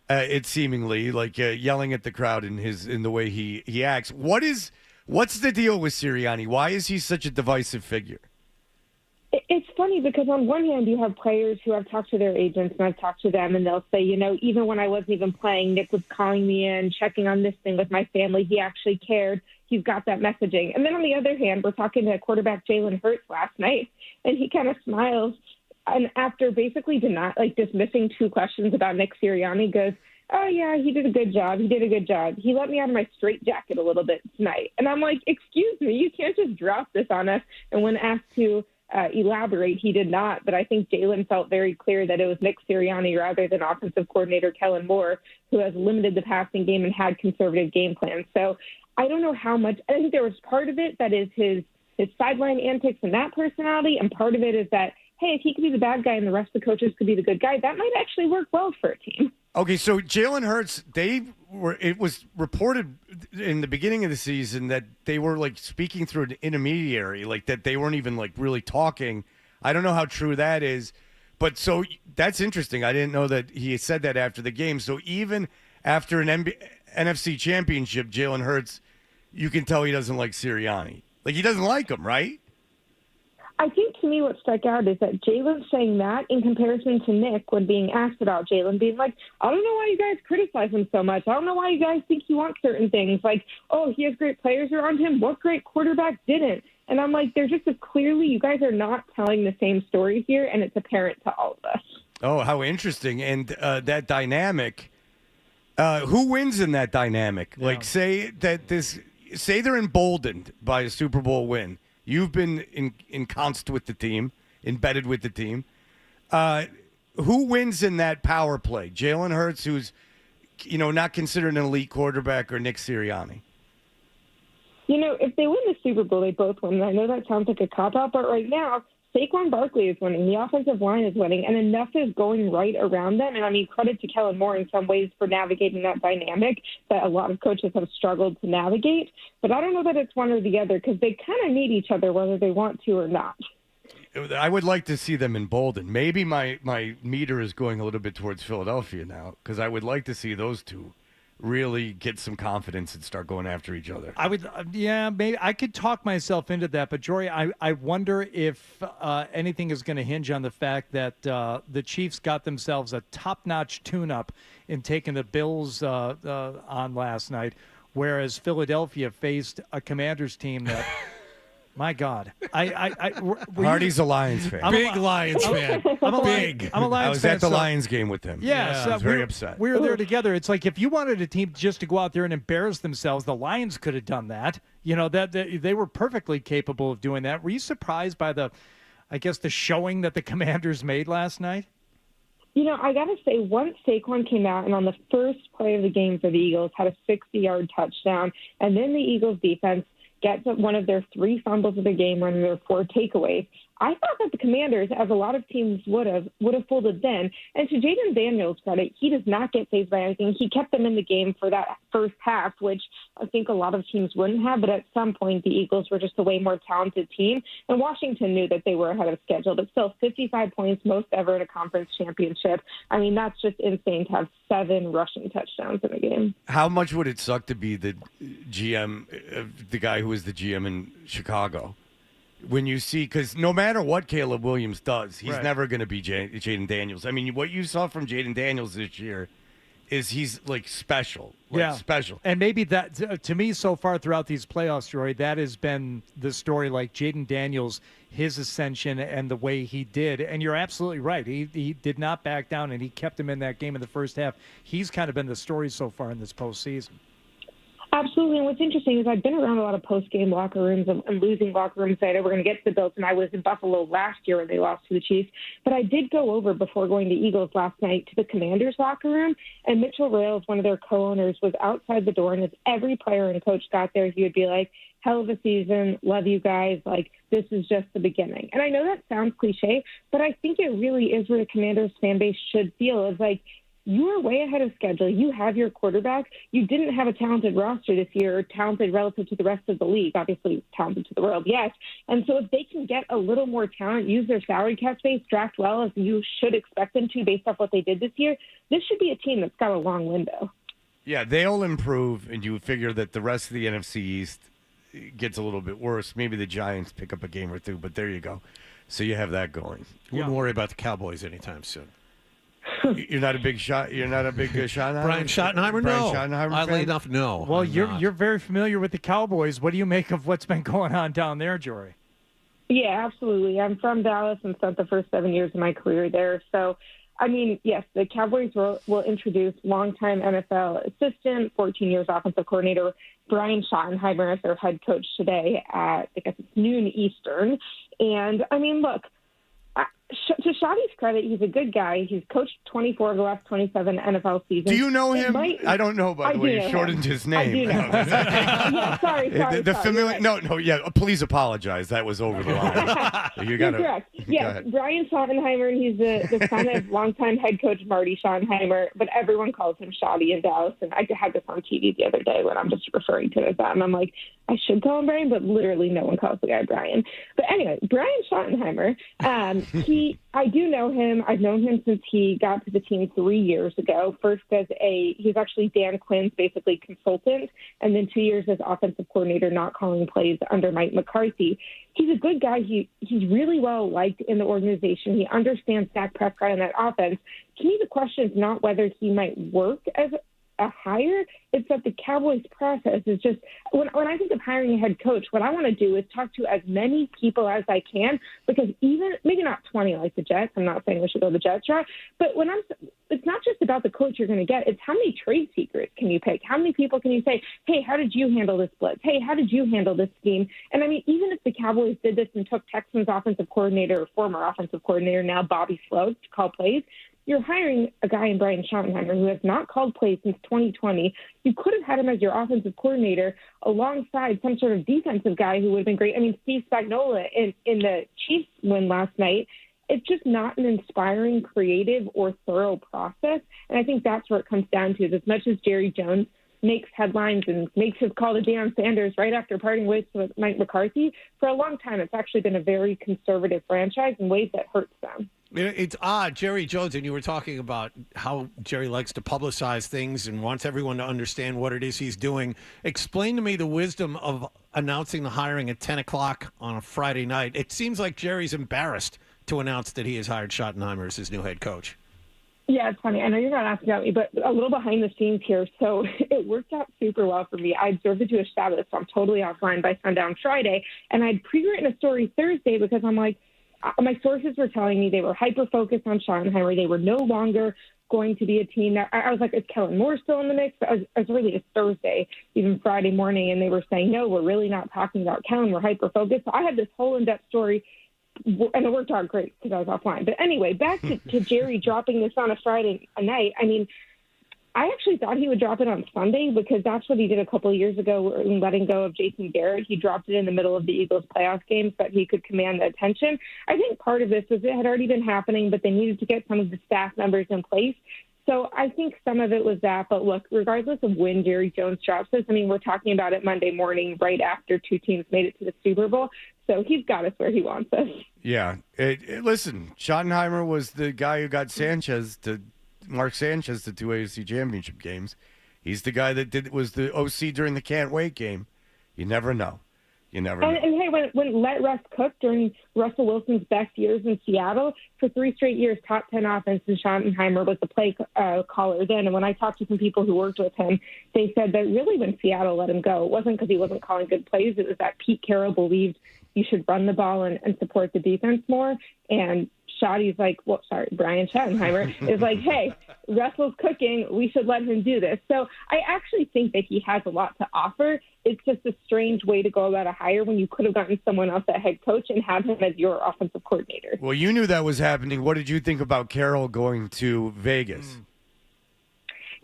It seemingly like yelling at the crowd in the way he acts. What's the deal with Sirianni? Why is he such a divisive figure? It's funny because on one hand, you have players who I've talked to their agents and I've talked to them and they'll say, even when I wasn't even playing, Nick was calling me in, checking on this thing with my family. He actually cared. He's got that messaging. And then on the other hand, we're talking to quarterback Jalen Hurts last night and he kind of smiles. And after basically dismissing 2 questions about Nick Sirianni, goes, oh, yeah, he did a good job. He did a good job. He let me out of my straitjacket a little bit tonight. And I'm like, excuse me, you can't just drop this on us. And when asked to elaborate, he did not. But I think Jalen felt very clear that it was Nick Sirianni rather than offensive coordinator Kellen Moore, who has limited the passing game and had conservative game plans. So I don't know how much. I think there was part of it that is his sideline antics and that personality, and part of it is that, hey, if he could be the bad guy and the rest of the coaches could be the good guy, that might actually work well for a team. Okay, so Jalen Hurts, it was reported in the beginning of the season that they were like speaking through an intermediary, like that they weren't even like really talking. I don't know how true that is, but so that's interesting. I didn't know that he said that after the game. So even after an NFC Championship, Jalen Hurts, you can tell he doesn't like Sirianni. Like he doesn't like him, right? I think to me what struck out is that Jalen saying that in comparison to Nick when being asked about Jalen being like, I don't know why you guys criticize him so much. I don't know why you guys think he wants certain things. Like, oh, he has great players around him. What great quarterback didn't? And I'm like, they're just as clearly you guys are not telling the same story here, and it's apparent to all of us. Oh, how interesting. And that dynamic, who wins in that dynamic? Yeah. Like, say they're emboldened by a Super Bowl win. You've been ensconced with the team, embedded with the team. Who wins in that power play? Jalen Hurts, who's, not considered an elite quarterback, or Nick Sirianni? If they win the Super Bowl, they both win. And I know that sounds like a cop-out, but right now, Saquon Barkley is winning. The offensive line is winning, and enough is going right around them. And, I mean, credit to Kellen Moore in some ways for navigating that dynamic that a lot of coaches have struggled to navigate. But I don't know that it's one or the other because they kind of need each other whether they want to or not. I would like to see them emboldened. Maybe my meter is going a little bit towards Philadelphia now because I would like to see those two really get some confidence and start going after each other. I would, maybe I could talk myself into that, but Jory, I wonder if anything is going to hinge on the fact that the Chiefs got themselves a top-notch tune-up in taking the Bills on last night, whereas Philadelphia faced a Commanders team that. My God, Hardy's a Lions fan. Big Lions fan. I'm a Lions fan. I was at the Lions game with him. Yeah, I was very upset. We were there together. It's like if you wanted a team just to go out there and embarrass themselves, the Lions could have done that. That they were perfectly capable of doing that. Were you surprised by the showing that the Commanders made last night? I got to say, once Saquon came out and on the first play of the game for the Eagles had a 60-yard touchdown, and then the Eagles defense gets one of their 3 fumbles of the game, one of their 4 takeaways. I thought that the Commanders, as a lot of teams would have folded then. And to Jaden Daniels' credit, he does not get phased by anything. He kept them in the game for that first half, which I think a lot of teams wouldn't have. But at some point, the Eagles were just a way more talented team. And Washington knew that they were ahead of schedule. But still, 55 points, most ever in a conference championship. I mean, that's just insane to have 7 rushing touchdowns in a game. How much would it suck to be the GM, the guy who was the GM in Chicago? When you see, because no matter what Caleb Williams does, he's never going to be Jaden Daniels. I mean, what you saw from Jaden Daniels this year is he's like special. Special. And maybe that, to me, so far throughout these playoffs, Roy, that has been the story, like Jaden Daniels, his ascension and the way he did. And you're absolutely right. He did not back down, and he kept him in that game in the first half. He's kind of been the story so far in this postseason. Absolutely. And what's interesting is I've been around a lot of post-game locker rooms and losing locker rooms. I know we're going to get to the Bills, and I was in Buffalo last year when they lost to the Chiefs. But I did go over before going to Eagles last night to the Commanders locker room, and Mitchell Rales, one of their co-owners, was outside the door. And as every player and coach got there, he would be like, hell of a season, love you guys, like this is just the beginning. And I know that sounds cliche, but I think it really is where the Commanders fan base should feel. It's like, you are way ahead of schedule. You have your quarterback. You didn't have a talented roster this year, or talented relative to the rest of the league. Obviously, talented to the world, yes. And so if they can get a little more talent, use their salary cap space, draft well, as you should expect them to based off what they did this year, this should be a team that's got a long window. Yeah, they'll improve, and you figure that the rest of the NFC East gets a little bit worse. Maybe the Giants pick up a game or two, but there you go. So you have that going. Wouldn't worry about the Cowboys anytime soon. You're not a big shot. You're not a big Schottenheimer. Brian Schottenheimer, no. Schottenheimer Oddly fan? enough, no. Well, I'm you're not. you're very familiar with the Cowboys. What do you make of what's been going on down there, Jory? Yeah, absolutely. I'm from Dallas and spent the first 7 years of my career there. So, I mean, yes, the Cowboys will introduce longtime NFL assistant, 14 years offensive coordinator, Brian Schottenheimer as their head coach today at, I guess it's noon Eastern. And, I mean, look, to Shoddy's credit, he's a good guy. He's coached 24 of the last 27 NFL seasons. Do you know him? I don't know, by the way. You shortened his name. I do know him. Yeah, sorry. Familiar. No, yeah. Please apologize. That was over the line. You got You're correct. Yes, Brian Schottenheimer. He's the son of longtime head coach Marty Schottenheimer, but everyone calls him Shoddy in Dallas. And I had this on TV the other day when I'm just referring to it as that, and I'm like, I should call him Brian, but literally no one calls the guy Brian. But anyway, Brian Schottenheimer. I do know him. I've known him since he got to the team 3 years ago. First he's actually Dan Quinn's basically consultant, and then 2 years as offensive coordinator, not calling plays under Mike McCarthy. He's a good guy. He's really well liked in the organization. He understands Dak Prescott in that offense. To me, the question is not whether he might work as a hire. It's that the Cowboys process is just, when I think of hiring a head coach, what I want to do is talk to as many people as I can, because even, maybe not 20 like the Jets, I'm not saying we should go the Jets route, but it's not just about the coach you're going to get, it's how many trade secrets can you pick? How many people can you say, hey, how did you handle this blitz? Hey, how did you handle this scheme? And I mean, even if the Cowboys did this and took Texans offensive coordinator, or former offensive coordinator, now Bobby Sloat, to call plays, you're hiring a guy in Brian Schottenheimer who has not called plays since 2020. You could have had him as your offensive coordinator alongside some sort of defensive guy who would have been great. I mean, Steve Spagnuolo in the Chiefs win last night, it's just not an inspiring, creative, or thorough process. And I think that's where it comes down to. As much as Jerry Jones makes headlines and makes his call to Deion Sanders right after parting ways with Mike McCarthy, for a long time it's actually been a very conservative franchise in ways that hurts them. It's odd. Jerry Jones, and you were talking about how Jerry likes to publicize things and wants everyone to understand what it is he's doing. Explain to me the wisdom of announcing the hiring at 10 o'clock on a Friday night. It seems like Jerry's embarrassed to announce that he has hired Schottenheimer as his new head coach. Yeah, it's funny. I know you're not asking about me, but a little behind the scenes here. So it worked out super well for me. I observed it to a Sabbath, so I'm totally offline by sundown Friday. And I'd pre-written a story Thursday because I'm like, my sources were telling me they were hyper-focused on Schottenheimer. They were no longer going to be a team that I was like, is Kellen Moore still in the mix? As early as Thursday, even Friday morning, and they were saying, no, we're really not talking about Kellen. We're hyper-focused. So I had this whole in-depth story, and it worked out great because I was offline. But anyway, back to Jerry dropping this on a Friday night. I mean, I actually thought he would drop it on Sunday because that's what he did a couple of years ago in letting go of Jason Garrett. He dropped it in the middle of the Eagles playoff game so that he could command the attention. I think part of this was it had already been happening, but they needed to get some of the staff members in place. So I think some of it was that. But look, regardless of when Jerry Jones drops this, I mean, we're talking about it Monday morning right after two teams made it to the Super Bowl. So he's got us where he wants us. Yeah. Listen, Schottenheimer was the guy who got Mark Sanchez to two AFC Championship games. He's the guy that was the OC during the Can't Wait game. You never know. And hey, when let Russ cook during Russell Wilson's best years in Seattle, for 3 straight years, top 10 offense, and Schottenheimer was the play caller then. And when I talked to some people who worked with him, they said that really when Seattle let him go, it wasn't because he wasn't calling good plays. It was that Pete Carroll believed you should run the ball and support the defense more. And Shoddy's like, Brian Schottenheimer is like, hey, Russell's cooking. We should let him do this. So I actually think that he has a lot to offer. It's just a strange way to go about a hire when you could have gotten someone else at head coach and have him as your offensive coordinator. Well, you knew that was happening. What did you think about Carroll going to Vegas?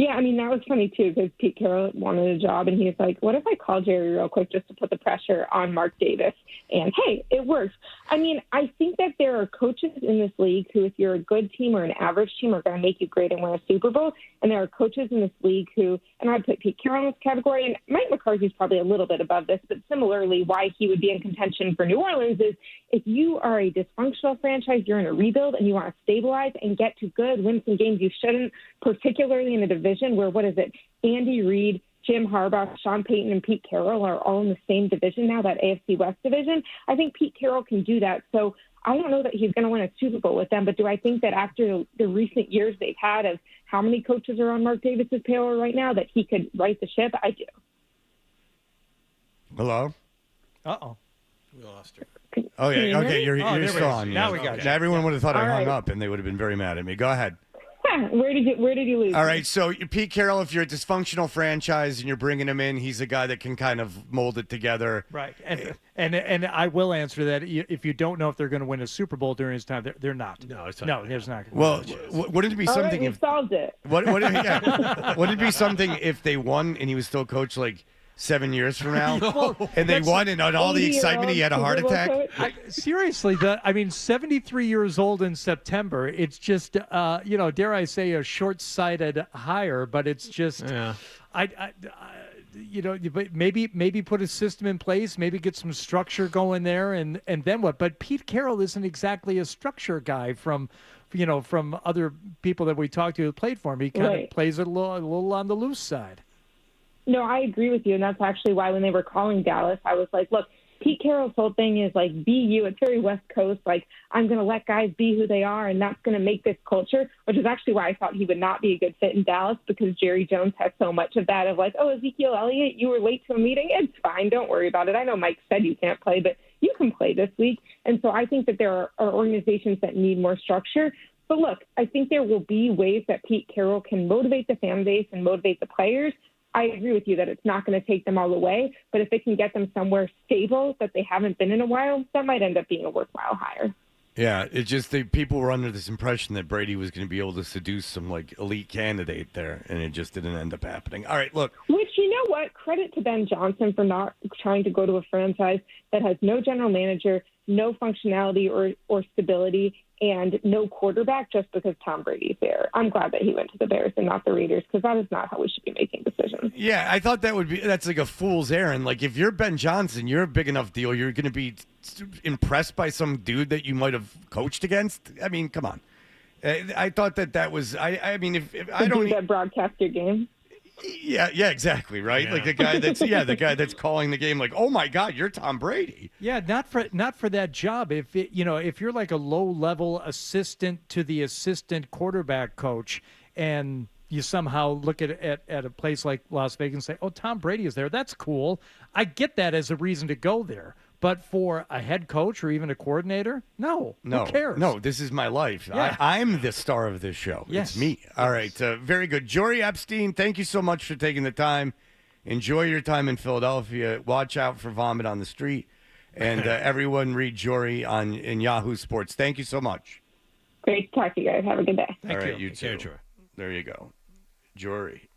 Yeah, I mean, that was funny, too, because Pete Carroll wanted a job, and he's like, what if I call Jerry real quick just to put the pressure on Mark Davis? And, hey, it works. I mean, I think that there are coaches in this league who, if you're a good team or an average team, are going to make you great and win a Super Bowl. And there are coaches in this league who, and I'd put Pete Carroll in this category, and Mike McCarthy's probably a little bit above this, but similarly, why he would be in contention for New Orleans is if you are a dysfunctional franchise, you're in a rebuild, and you want to stabilize and get to good, win some games you shouldn't, particularly in a division where, what is it, Andy Reid, Jim Harbaugh, Sean Payton, and Pete Carroll are all in the same division now, that AFC West division. I think Pete Carroll can do that. So I don't know that he's going to win a Super Bowl with them, but do I think that after the recent years they've had of how many coaches are on Mark Davis's payroll right now that he could right the ship? I do. Hello? Uh-oh. We lost her. Oh, yeah. Okay, you're still on. Now we got you. Everyone would have thought I hung right. up, and they would have been very mad at me. Go ahead. Where did you lose? All right, so Pete Carroll, if you're a dysfunctional franchise and you're bringing him in, he's a guy that can kind of mold it together. Right, and I will answer that. If you don't know if they're going to win a Super Bowl during his time, they're not. No, it's not. No, there's not. Well, wouldn't it be something if solved it? Wouldn't it be something if they won and he was still coach like 7 years from now, and they won, and on all the excitement, he had a heart attack? Seriously, 73 years old in September. It's just, dare I say, a short-sighted hire, but it's just, maybe put a system in place, maybe get some structure going there, and then what? But Pete Carroll isn't exactly a structure guy from other people that we talked to who played for him. He kind of plays it a little on the loose side. No, I agree with you, and that's actually why when they were calling Dallas, I was like, look, Pete Carroll's whole thing is like, be you. It's very West Coast. Like, I'm going to let guys be who they are, and that's going to make this culture, which is actually why I thought he would not be a good fit in Dallas, because Jerry Jones has so much of that of like, oh, Ezekiel Elliott, you were late to a meeting. It's fine. Don't worry about it. I know Mike said you can't play, but you can play this week. And so I think that there are organizations that need more structure. But look, I think there will be ways that Pete Carroll can motivate the fan base and motivate the players. I agree with you that it's not going to take them all the way, but if it can get them somewhere stable that they haven't been in a while, that might end up being a worthwhile hire. Yeah, it's just people were under this impression that Brady was going to be able to seduce some like elite candidate there, and it just didn't end up happening. All right, look. Which, you know what? Credit to Ben Johnson for not trying to go to a franchise that has no general manager, no functionality or stability, and no quarterback just because Tom Brady's there. I'm glad that he went to the Bears and not the Raiders, because that is not how we should be making decisions. Yeah, I thought that's like a fool's errand. Like, if you're Ben Johnson, you're a big enough deal. You're going to be impressed by some dude that you might have coached against. I mean, come on. I thought that was. I mean, if I don't that broadcast your game. Yeah, exactly, right. Yeah. Like the guy that's calling the game. Like, oh my God, you're Tom Brady. Yeah, not for that job. If you're like a low level assistant to the assistant quarterback coach, and you somehow look at a place like Las Vegas and say, oh, Tom Brady is there. That's cool. I get that as a reason to go there. But for a head coach or even a coordinator, no. Who cares? No, this is my life. Yeah. I'm the star of this show. Yes. It's me. All right. Very good. Jory Epstein, thank you so much for taking the time. Enjoy your time in Philadelphia. Watch out for vomit on the street. And everyone read Jory in Yahoo Sports. Thank you so much. Great to talk to you guys. Have a good day. All right, you too. There you go. Jory.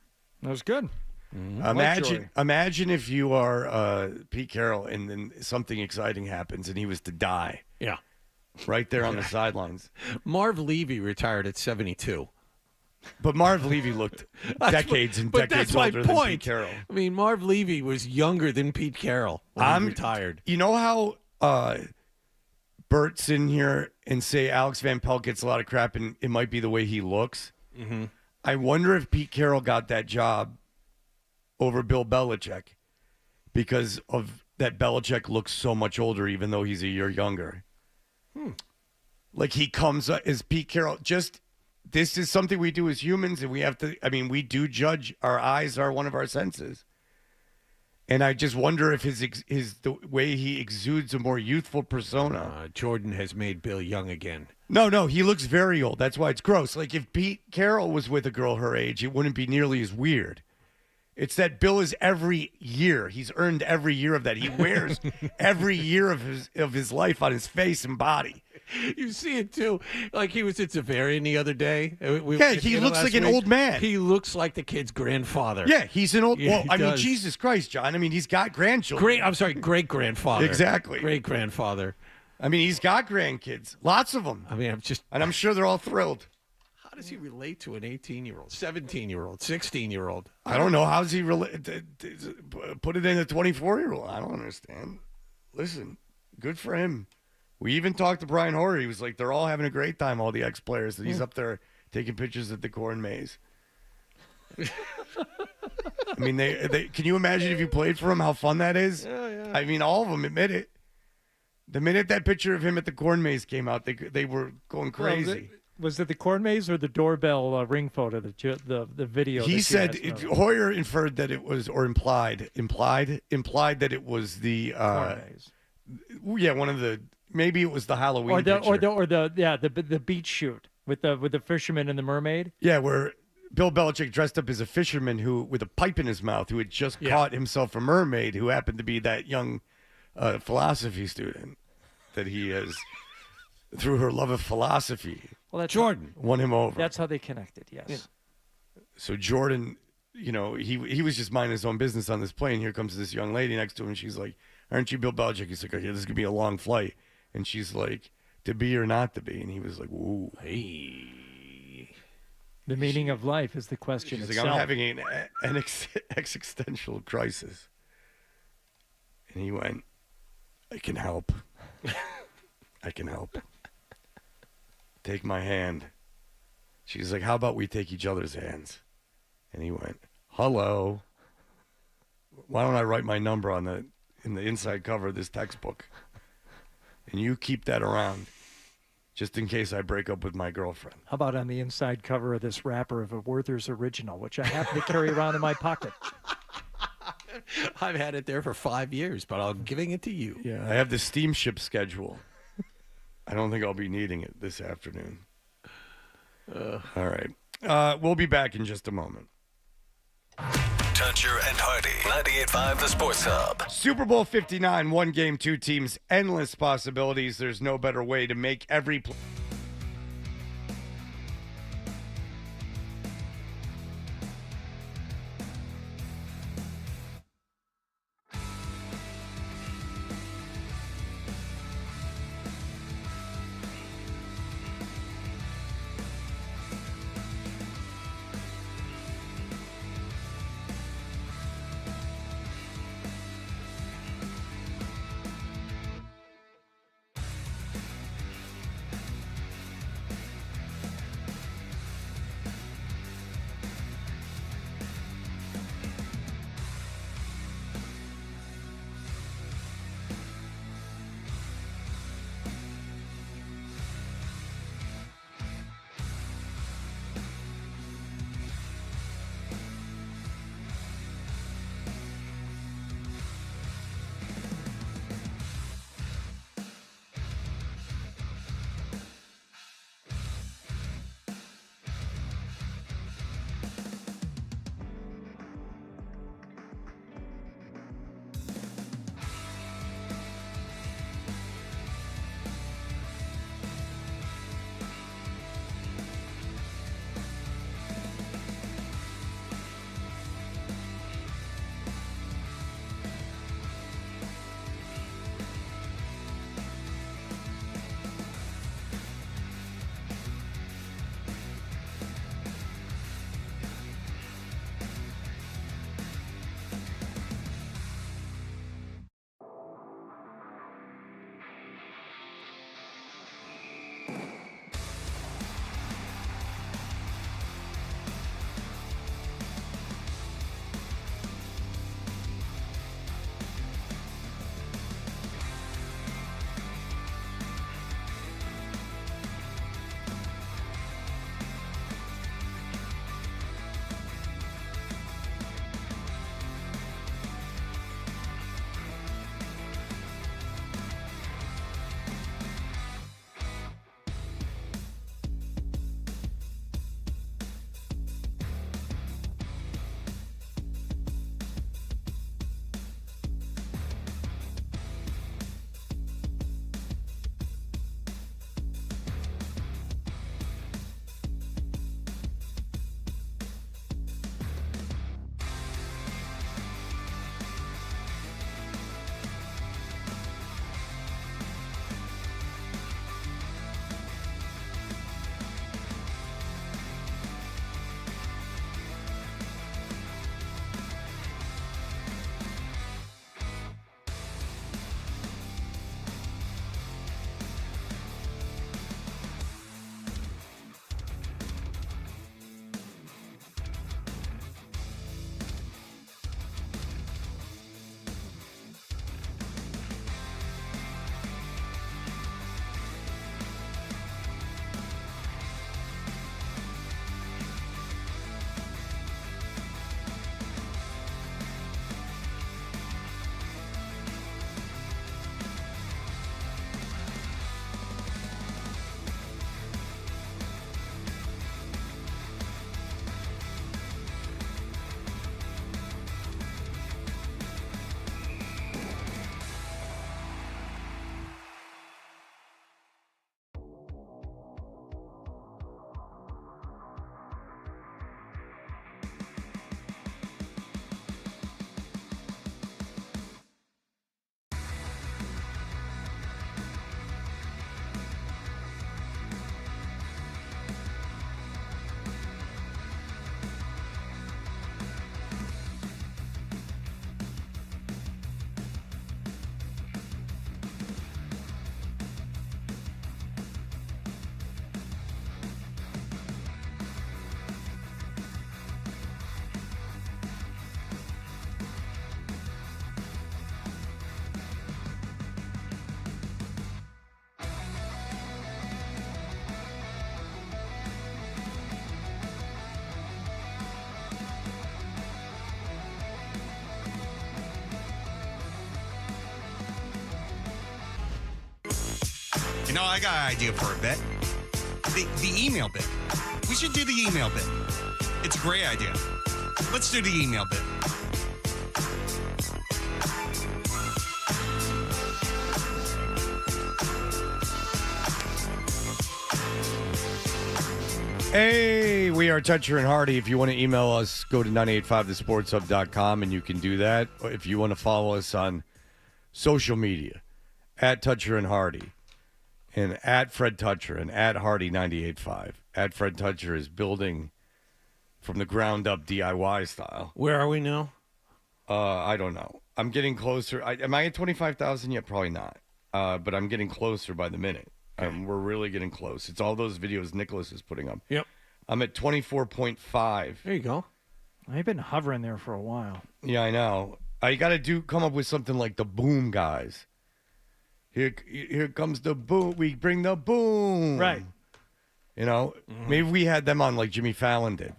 That was good. Mm-hmm. Imagine if you are Pete Carroll and then something exciting happens and he was to die. Yeah. Right there on the sidelines. Marv Levy retired at 72. But Marv Levy looked decades and decades older than Pete Carroll. I mean, Marv Levy was younger than Pete Carroll when he retired. You know how Bert's in here and say Alex Van Pelt gets a lot of crap and it might be the way he looks? Mm-hmm. I wonder if Pete Carroll got that job over Bill Belichick because of that. Belichick looks so much older even though he's a year younger. Like he comes as Pete Carroll. Just this is something we do as humans, and we have to. I mean, we do judge. Our eyes are one of our senses, and I just wonder if the way he exudes a more youthful persona. Jordan has made Bill young again. No, he looks very old. That's why it's gross. Like if Pete Carroll was with a girl her age, it wouldn't be nearly as weird. It's that Bill is every year. He's earned every year of that. He wears every year of his life on his face and body. You see it too. Like he was at Zavarian the other day. He looks like an old man. He looks like the kid's grandfather. Yeah, he's an old. Yeah, well, I mean, does. Jesus Christ, John. I mean, he's got grandchildren. Great grandfather. Exactly. Great grandfather. I mean, he's got grandkids, lots of them. I mean, I'm sure they're all thrilled. How does he relate to an 18-year-old, 17-year-old, 16-year-old? I don't know. How does he relate? Put it in a 24-year-old. I don't understand. Listen, good for him. We even talked to Brian Hoyer. He was like, they're all having a great time, all the ex-players. That he's up there taking pictures at the corn maze. I mean, they can you imagine if you played for him, how fun that is? Yeah. I mean, all of them admit it. The minute that picture of him at the corn maze came out, they were going crazy. Was it the corn maze or the doorbell ring photo, the video? He said Hoyer inferred that it was, or implied that it was the corn maze. Yeah, one of the, maybe it was the Halloween the beach shoot with the fisherman and the mermaid. Yeah, where Bill Belichick dressed up as a fisherman with a pipe in his mouth who had just caught himself a mermaid who happened to be that young philosophy student that he has, through her love of philosophy. Well, that's Jordan won him over. That's how they connected. Yes. Yeah. So Jordan, he was just minding his own business on this plane. Here comes this young lady next to him, and she's like, "Aren't you Bill Belichick?" He's like, "Oh, yeah, this is gonna be a long flight." And she's like, "To be or not to be?" And he was like, "Ooh, hey." The meaning of life is the question She's itself. like, "I'm having an existential crisis." And he went, "I can help. I can help. Take my hand." She's like, "How about we take each other's hands?" And he went, "Hello. Why don't I write my number in the inside cover of this textbook? And you keep that around just in case I break up with my girlfriend." How about on the inside cover of this wrapper of a Werther's Original, which I happen to carry around in my pocket? I've had it there for 5 years, but I'm giving it to you. Yeah, I have the steamship schedule. I don't think I'll be needing it this afternoon. All right. We'll be back in just a moment. Toucher and Hardy, 98.5 The Sports Hub. Super Bowl 59, one game, two teams, endless possibilities. There's no better way to make every play. You know, I got an idea for a bit. The email bit. We should do the email bit. It's a great idea. Let's do the email bit. Hey, we are Toucher and Hardy. If you want to email us, go to 985thesportshub.com and you can do that. Or if you want to follow us on social media, at Toucher and Hardy, and at Fred Toucher, and at Hardy985. At Fred Toucher is building from the ground up DIY style. Where are we now? I don't know. I'm getting closer. Am I at 25,000 yet? Probably not. But I'm getting closer by the minute. We're really getting close. It's all those videos Nicholas is putting up. Yep. I'm at 24.5. There you go. I've been hovering there for a while. Yeah, I know. I got to come up with something like the boom guys. Here comes the boom. We bring the boom. Right. You know, maybe we had them on like Jimmy Fallon did.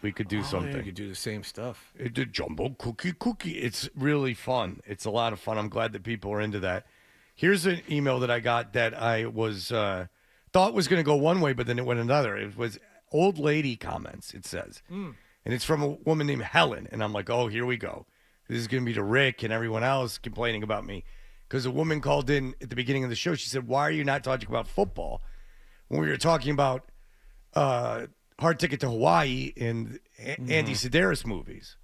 We could do something. Yeah, you could do the same stuff. The jumbo cookie. It's really fun. It's a lot of fun. I'm glad that people are into that. Here's an email that I got that I was thought was going to go one way, but then it went another. It was old lady comments, it says. And it's from a woman named Helen. And I'm like, oh, here we go. This is going to be to Rick and everyone else complaining about me. Because a woman called in at the beginning of the show. She said, why are you not talking about football when we were talking about Hard Ticket to Hawaii and Andy Sedaris movies?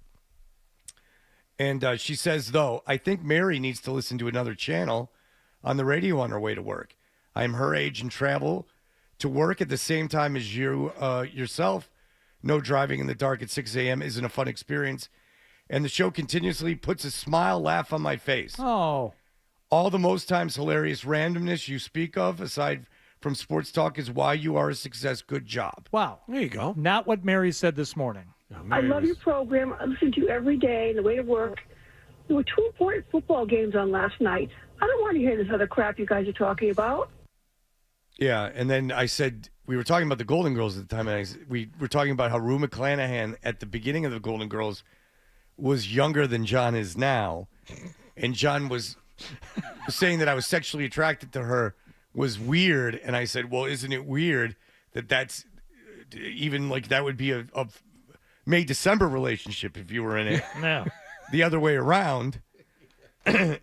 And she says, though, I think Mary needs to listen to another channel on the radio on her way to work. I'm her age and travel to work at the same time as you yourself. No driving in the dark at 6 a.m. isn't a fun experience. And the show continuously puts a smile, laugh on my face. Oh. All the most times hilarious randomness you speak of, aside from sports talk, is why you are a success. Good job. Wow. There you go. Not what Mary said this morning. I love your program. I listen to you every day on the way to work. There were 2 important football games on last night. I don't want to hear this other crap you guys are talking about. Yeah, and then I said, we were talking about the Golden Girls at the time, and we were talking about how Rue McClanahan at the beginning of the Golden Girls was younger than John is now, and John was saying that I was sexually attracted to her was weird, and I said, well, isn't it weird that that's even like that would be a May-December relationship if you were in it. No. The other way around. And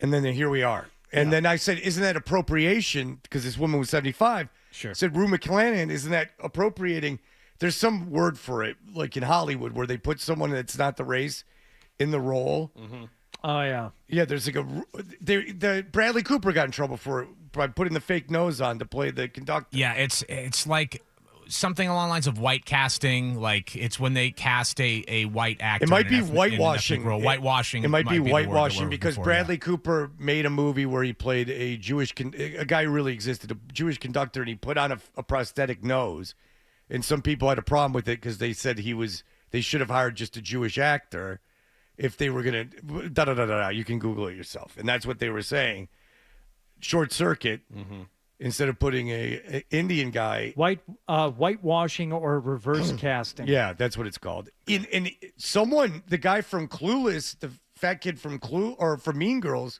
then here we are. And then I said, isn't that appropriation? Because this woman was 75. Sure. I said, Rue McClanahan, isn't that appropriating? There's some word for it, like in Hollywood, where they put someone that's not the race in the role. Mm-hmm. Oh, yeah. Yeah, there's like the Bradley Cooper got in trouble for it by putting the fake nose on to play the conductor. Yeah, it's like something along the lines of white casting. Like it's when they cast a white actor. It might be whitewashing. Whitewashing. It might be the word whitewashing because before, Bradley Cooper made a movie where he played a guy who really existed, a Jewish conductor, and he put on a prosthetic nose. And some people had a problem with it because they said they should have hired just a Jewish actor if they were going to You can Google it yourself. And that's what they were saying. Short circuit. Mm-hmm. Instead of putting a Indian guy, whitewashing or reverse casting. Yeah, that's what it's called. The guy from Clueless, the fat kid from from Mean Girls,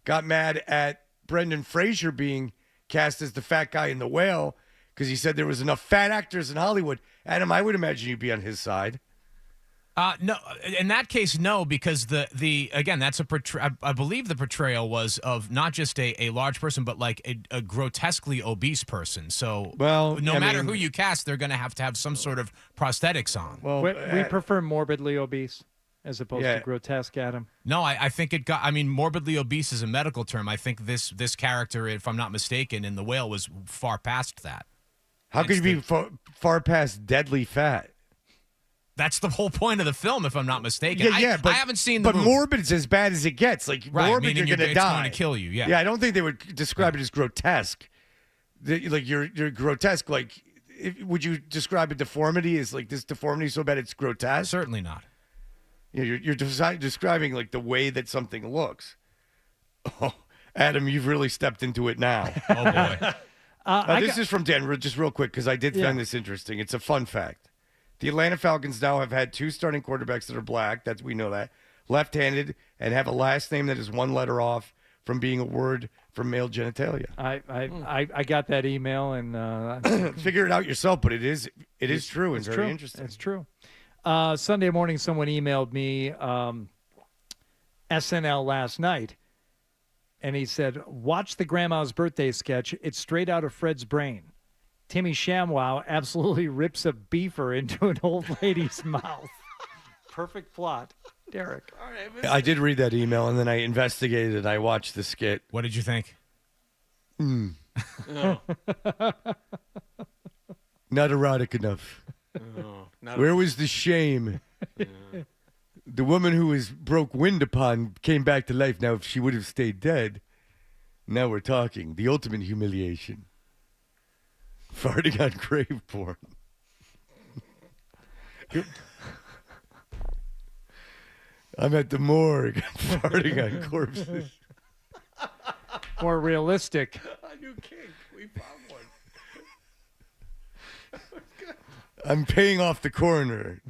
got mad at Brendan Fraser being cast as the fat guy in The Whale because he said there was enough fat actors in Hollywood. Adam, I would imagine you'd be on his side. No, in that case, no, because the again, that's I believe the portrayal was of not just a large person, but like a grotesquely obese person. So, no matter who you cast, they're going to have some sort of prosthetics on. Well, we prefer morbidly obese as opposed to grotesque, Adam. No, I think morbidly obese is a medical term. I think this character, if I'm not mistaken, in The Whale was far past that. How could you be far past deadly fat? That's the whole point of the film, if I'm not mistaken. But I haven't seen the movie. morbid is as bad as it gets. Like, morbid, you're going to die. It's going to kill you, yeah. Yeah, I don't think they would describe it as grotesque. Like, you're grotesque. Like, would you describe a deformity as, like, this deformity so bad it's grotesque? Certainly not. Yeah, you're describing, like, the way that something looks. Oh, Adam, you've really stepped into it now. Oh, boy. This is from Dan, just real quick, because I did find this interesting. It's a fun fact. The Atlanta Falcons now have had 2 starting quarterbacks that are black. We know that. Left-handed and have a last name that is 1 letter off from being a word from male genitalia. I got that email and figure it out yourself, but it is true and very interesting. It's true. Sunday morning, someone emailed me SNL last night, and he said, "Watch the Grandma's Birthday sketch. It's straight out of Fred's brain. Timmy ShamWow absolutely rips a beefer into an old lady's mouth." Perfect plot. Derek. All right, I did read that email, and then I investigated it. I watched the skit. What did you think? Oh. Not erotic enough. Where was the shame? The woman who was broke wind upon came back to life. Now, if she would have stayed dead, now we're talking. The ultimate humiliation. Farting on grave porn. I'm at the morgue farting on corpses. More realistic. A new kink. We found one. I'm paying off the coroner.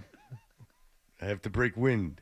I have to break wind.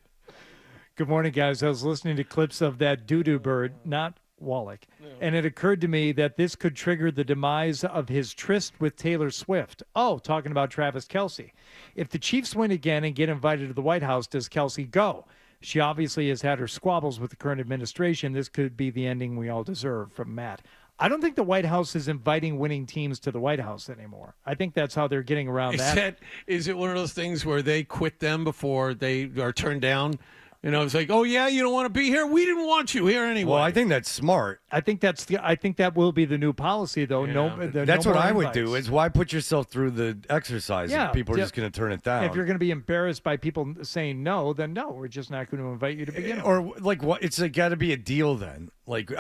Good morning, guys. I was listening to clips of that doo-doo bird, not Wallach, and it occurred to me that this could trigger the demise of his tryst with Taylor Swift. Oh, talking about Travis Kelce. If the Chiefs win again and get invited to the White House, does Kelce go? She obviously has had her squabbles with the current administration. This could be the ending we all deserve, from Matt. I don't think the White House is inviting winning teams to the White House anymore. I think that's how they're getting around that. Is it one of those things where they quit them before they are turned down? You know, it's like, oh yeah, you don't want to be here. We didn't want you here anyway. Well, I think that's smart. I think that will be the new policy, though. Yeah. That's no what more I would invites. do. Is why put yourself through the exercise if people are just going to turn it down. If you're going to be embarrassed by people saying no, then no, we're just not going to invite you to begin with. Or like what? It's like got to be a deal then. Like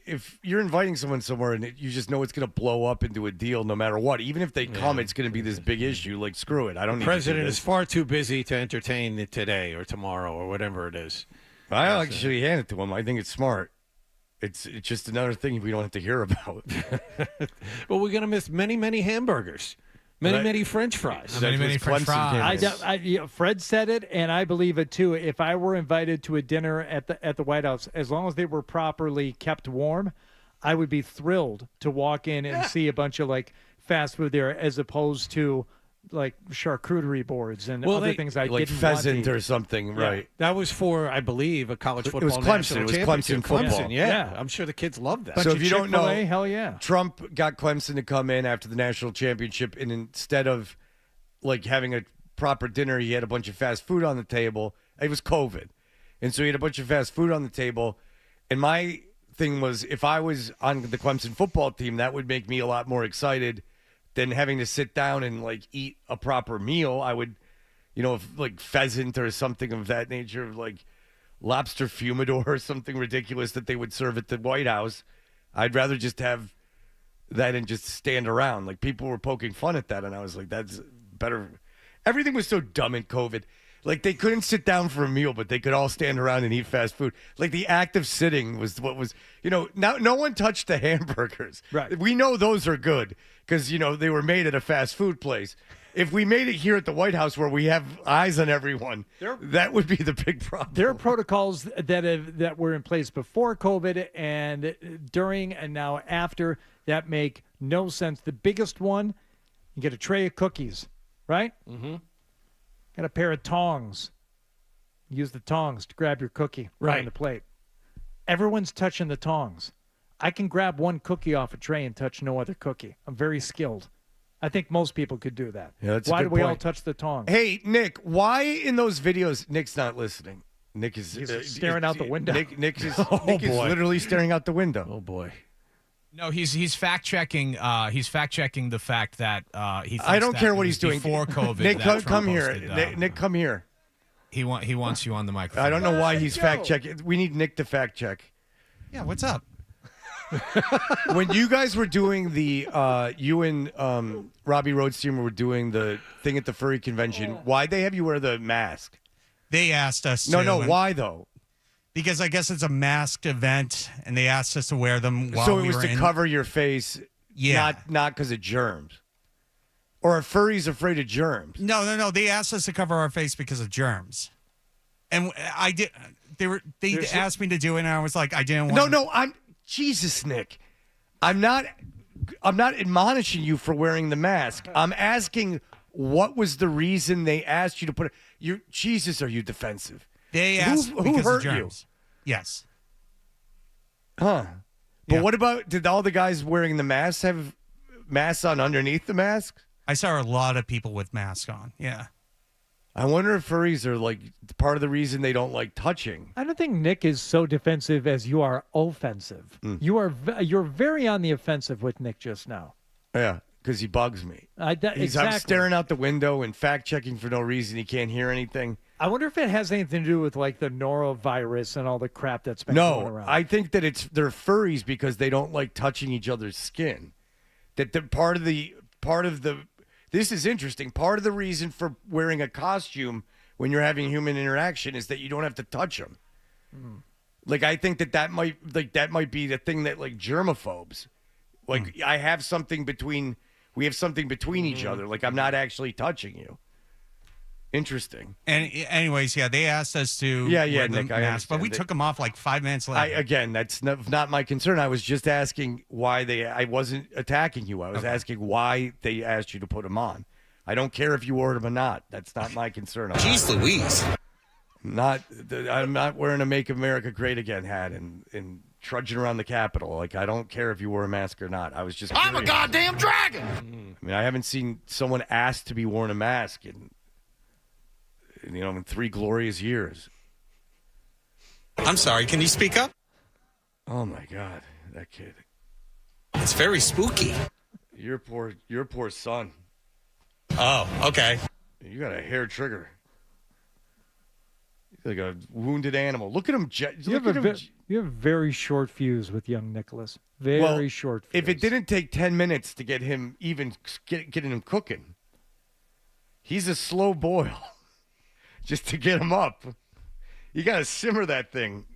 if you're inviting someone somewhere and you just know it's going to blow up into a deal no matter what, even if they come, it's going to be this big issue. Like, screw it. I don't need to do President this. is far too busy to entertain it today or tomorrow or whatever it is. I actually hand it to him. I think it's smart. It's just another thing we don't have to hear about. But we're going to miss many, many hamburgers. Many French fries. Many French fries. Fred said it, and I believe it too. If I were invited to a dinner at the White House, as long as they were properly kept warm, I would be thrilled to walk in and see a bunch of like fast food there, as opposed to like charcuterie boards and other things I like didn't pheasant want to eat. or something, right? That was for, I believe, a college football. It was Clemson. It was Clemson football. Yeah, I'm sure the kids love that. So if you don't know, hell yeah, Trump got Clemson to come in after the national championship, and instead of like having a proper dinner, he had a bunch of fast food on the table. It was COVID, and so he had a bunch of fast food on the table. And my thing was, if I was on the Clemson football team, that would make me a lot more excited than having to sit down and like eat a proper meal. I would, if like pheasant or something of that nature, like lobster fumidor or something ridiculous that they would serve at the White House. I'd rather just have that and just stand around. Like, people were poking fun at that, and I was like, that's better. Everything was so dumb in COVID. Like, they couldn't sit down for a meal, but they could all stand around and eat fast food. Like, the act of sitting was what was, now no one touched the hamburgers. Right. We know those are good because, they were made at a fast food place. If we made it here at the White House where we have eyes on everyone, that would be the big problem. There are protocols that were in place before COVID and during and now after that make no sense. The biggest one, you get a tray of cookies, right? Mm-hmm. Got a pair of tongs. Use the tongs to grab your cookie on the plate. Everyone's touching the tongs. I can grab one cookie off a tray and touch no other cookie. I'm very skilled. I think most people could do that. Yeah, that's a Why good do we all point. touch the tongs? Hey, Nick, why in those videos, Nick's not listening. Nick is staring out the window. Nick is literally staring out the window. Oh, boy. No, he's fact checking. He's fact checking the fact that he. Thinks I don't that care it what was he's doing. before COVID. Nick, that come Trump here. posted, Nick, come here. He wants you on the microphone. I don't know why he's fact checking. We need Nick to fact check. Yeah, what's up? When you guys were doing you and Robbie Roadstein were doing the thing at the furry convention, why'd they have you wear the mask? They asked us to. No, why though? Because I guess it's a masked event, and they asked us to wear them while So it we was were to in. cover your face, not because of germs. Or a furry's afraid of germs. No. They asked us to cover our face because of germs. And I did. They asked me to do it, and I was like, I didn't want. No. Jesus, Nick. I'm not admonishing you for wearing the mask. I'm asking what was the reason they asked you to put it. Jesus, are you defensive? They asked who because hurt of germs. Yes. Huh. But what about, did all the guys wearing the masks have masks on underneath the mask? I saw a lot of people with masks on. Yeah. I wonder if furries are like part of the reason they don't like touching. I don't think Nick is so defensive as you are offensive. You're very on the offensive with Nick just now. Yeah, because he bugs me. Exactly. I'm staring out the window and fact checking for no reason. He can't hear anything. I wonder if it has anything to do with like the norovirus and all the crap that's been going around. I think that they're furries because they don't like touching each other's skin. That the part of the this is interesting. Part of the reason for wearing a costume when you're having human interaction is that you don't have to touch them. Like I think that might be the thing that like germaphobes, like we have something between each other. Like I'm not actually touching you. Interesting. And anyways, they asked us to wear the Nick, mask, but we took them off like 5 minutes later. Again, that's not my concern. I was just asking why I wasn't attacking you. I was asking why they asked you to put them on. I don't care if you wore them or not. That's not my concern. Jeez Louise. I'm not wearing a Make America Great Again hat and trudging around the Capitol. Like, I don't care if you wore a mask or not. I was just curious. I'm a goddamn dragon. I mean, I haven't seen someone asked to be worn a mask in 3 glorious years. I'm sorry, can you speak up? Oh my God, that kid. It's very spooky. Your poor son. Oh, okay. You got a hair trigger. Like a wounded animal. Look at him. You have very short fuse with young Nicholas. Very short fuse. If it didn't take 10 minutes to get him getting him cooking, he's a slow boil. Just to get him up. You got to simmer that thing.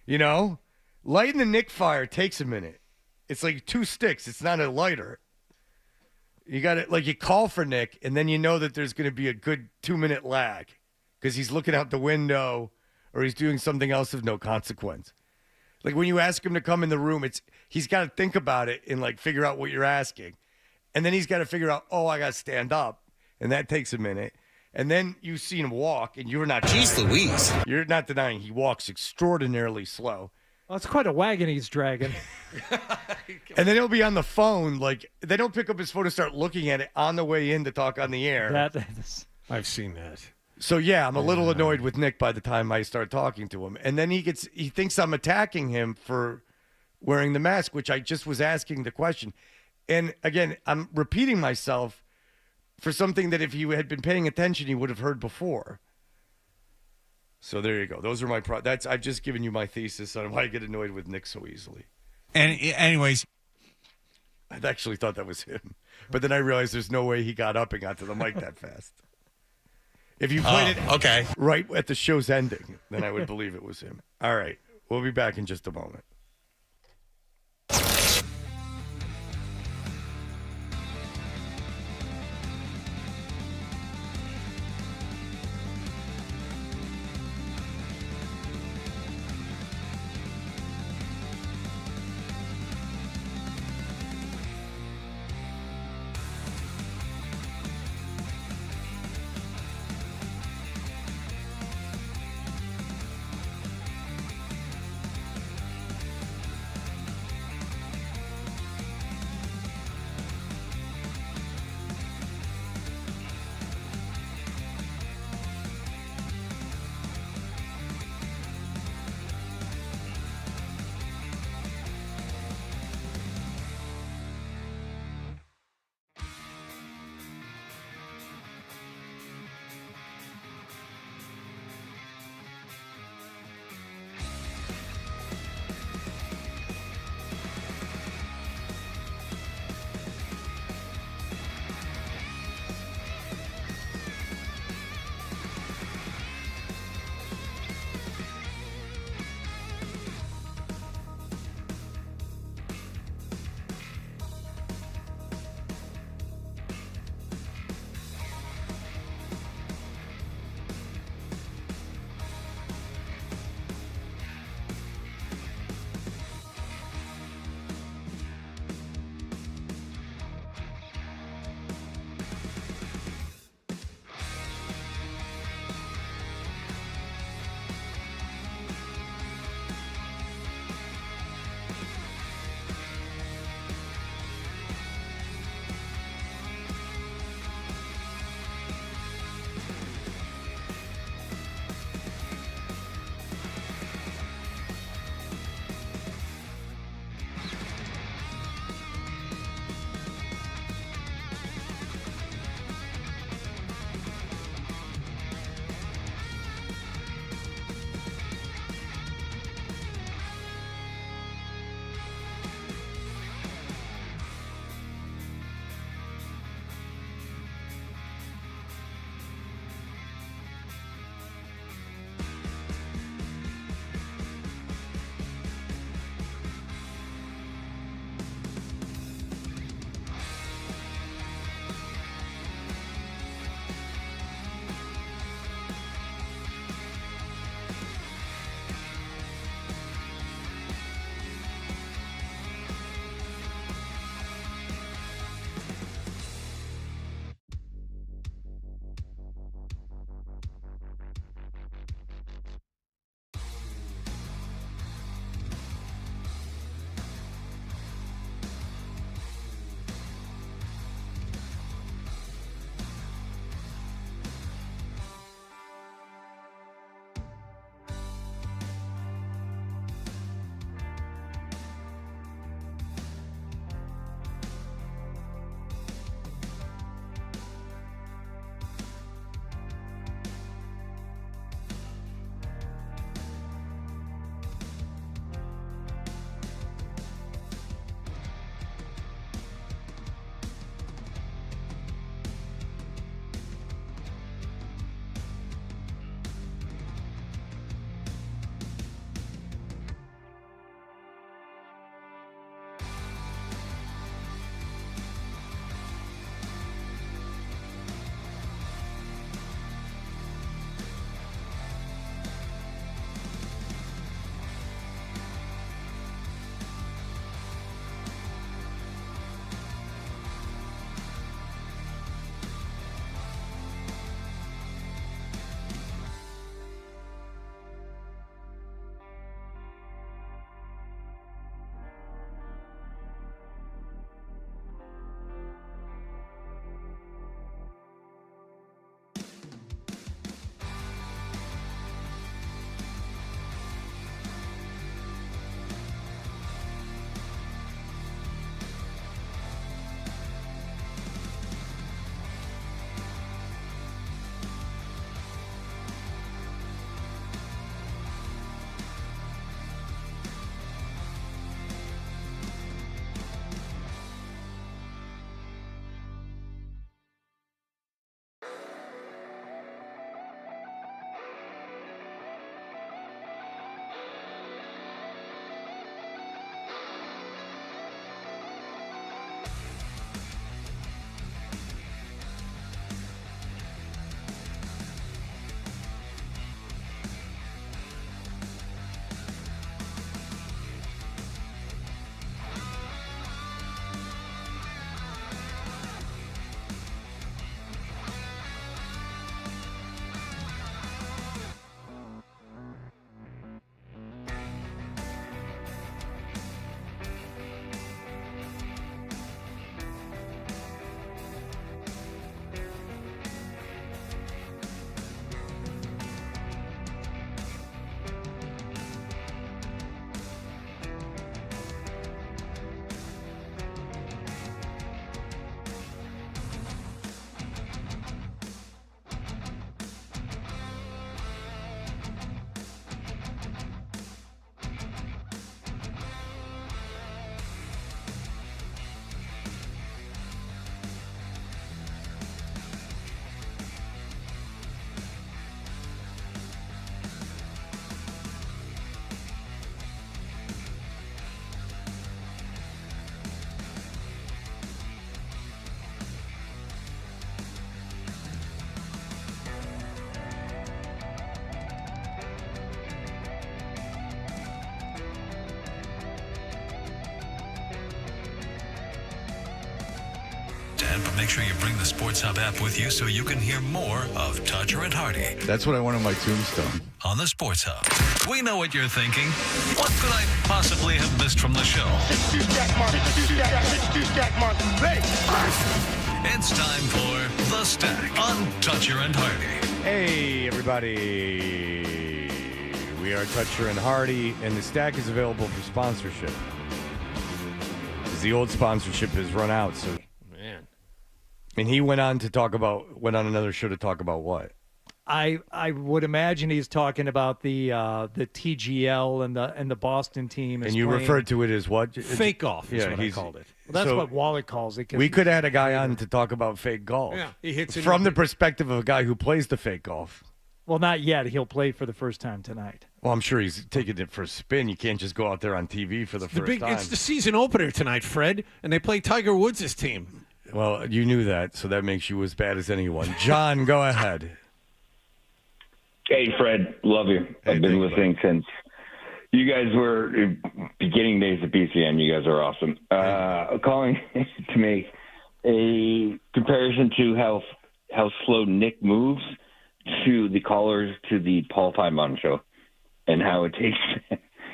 Lighting the Nick fire takes a minute. It's like 2 sticks. It's not a lighter. You got to, you call for Nick, and then you know that there's going to be a good 2-minute lag because he's looking out the window or he's doing something else of no consequence. Like when you ask him to come in the room, he's got to think about it and figure out what you're asking. And then he's got to figure out, I got to stand up. And that takes a minute. And then you've seen him walk, and you're not. Jeez Louise. You're not denying he walks extraordinarily slow. Well, it's quite a wagon he's dragging. And then he'll be on the phone. They don't pick up his phone and start looking at it on the way in to talk on the air. I've seen that. So, I'm a little annoyed with Nick by the time I start talking to him. And then he thinks I'm attacking him for wearing the mask, which I just was asking the question. And, again, I'm repeating myself for something that if he had been paying attention, he would have heard before. So there you go. Those are my I've just given you my thesis on why I get annoyed with Nick so easily. And anyways, I actually thought that was him, but then I realized there's no way he got up and got to the mic that fast. If you played it right at the show's ending, then I would believe it was him. All right, we'll be back in just a moment. can, but make sure you bring the Sports Hub app with you so you can hear more of Toucher and Hardy That's what I want on my tombstone. on the Sports Hub. We know what you're thinking. What could I possibly have missed from the show? It's time for The Stack on Toucher and Hardy. Hey, everybody. We are Toucher and Hardy, and the Stack is available for sponsorship. Because the old sponsorship has run out, so... Man. And he went on another show to talk about what? I would imagine he's talking about the TGL and the Boston team. And you referred to it as what? Fake golf is what I called it. Well, that's what Wallach calls it. We could have had a guy on to talk about fake golf. Yeah, he hits it from the perspective of a guy who plays the fake golf. Well, not yet. He'll play for the first time tonight. Well, I'm sure he's taking it for a spin. You can't just go out there on TV for the first time. It's the season opener tonight, Fred, and they play Tiger Woods' team. Well, you knew that, so that makes you as bad as anyone. John, go ahead. Hey, Fred. Love you. I've been listening since you guys were beginning days of BCN. You guys are awesome. Calling to make a comparison to how slow Nick moves to the callers to the Paul Feinbaum show, and how it takes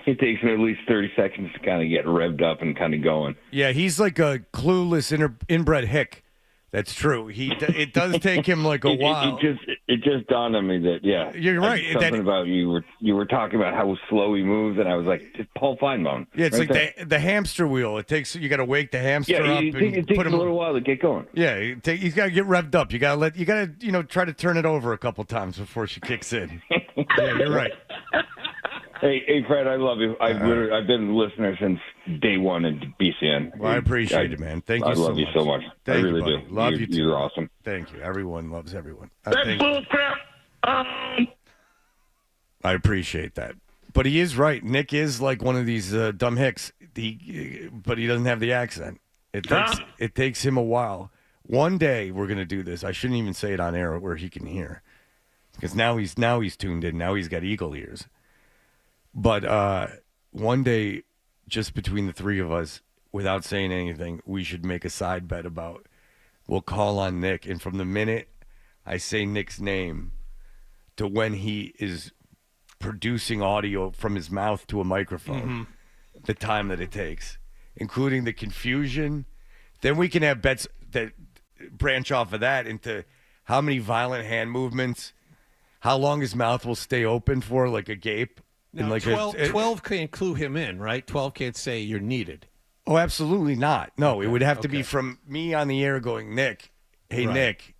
him at least 30 seconds to kind of get revved up and kind of going. Yeah, he's like a clueless inbred hick. That's true. It does take him like a while. It just dawned on me that you're right. Something about you were talking about how slow he moves, and I was like, it's Paul Feinbaum. Yeah, it's right like there. the hamster wheel. You got to wake the hamster up. It takes a little while to get going. Yeah, he's got to get revved up. You got to try to turn it over a couple times before she kicks in. Yeah, you're right. Hey, Fred, I love you. I've been a listener since day one in BCN. Well, I appreciate it, man. Thank you so much. I love you so much. Thank I really you, buddy. do. Love you too. You're awesome. Thank you. Everyone loves everyone. That's bullcrap. I appreciate that. But he is right. Nick is like one of these dumb hicks. But he doesn't have the accent. It takes him a while. One day we're going to do this. I shouldn't even say it on air where he can hear. Because now he's tuned in. Now he's got eagle ears. But one day, just between the three of us, without saying anything, we should make a side bet about we'll call on Nick. And from the minute I say Nick's name to when he is producing audio from his mouth to a microphone, the time that it takes, including the confusion, then we can have bets that branch off of that into how many violent hand movements, how long his mouth will stay open for, like a gape. Now, like 12 can't clue him in, right? 12 can't say you're needed. Oh, absolutely not. No, it would have to be from me on the air going, Nick, hey, Right. Nick.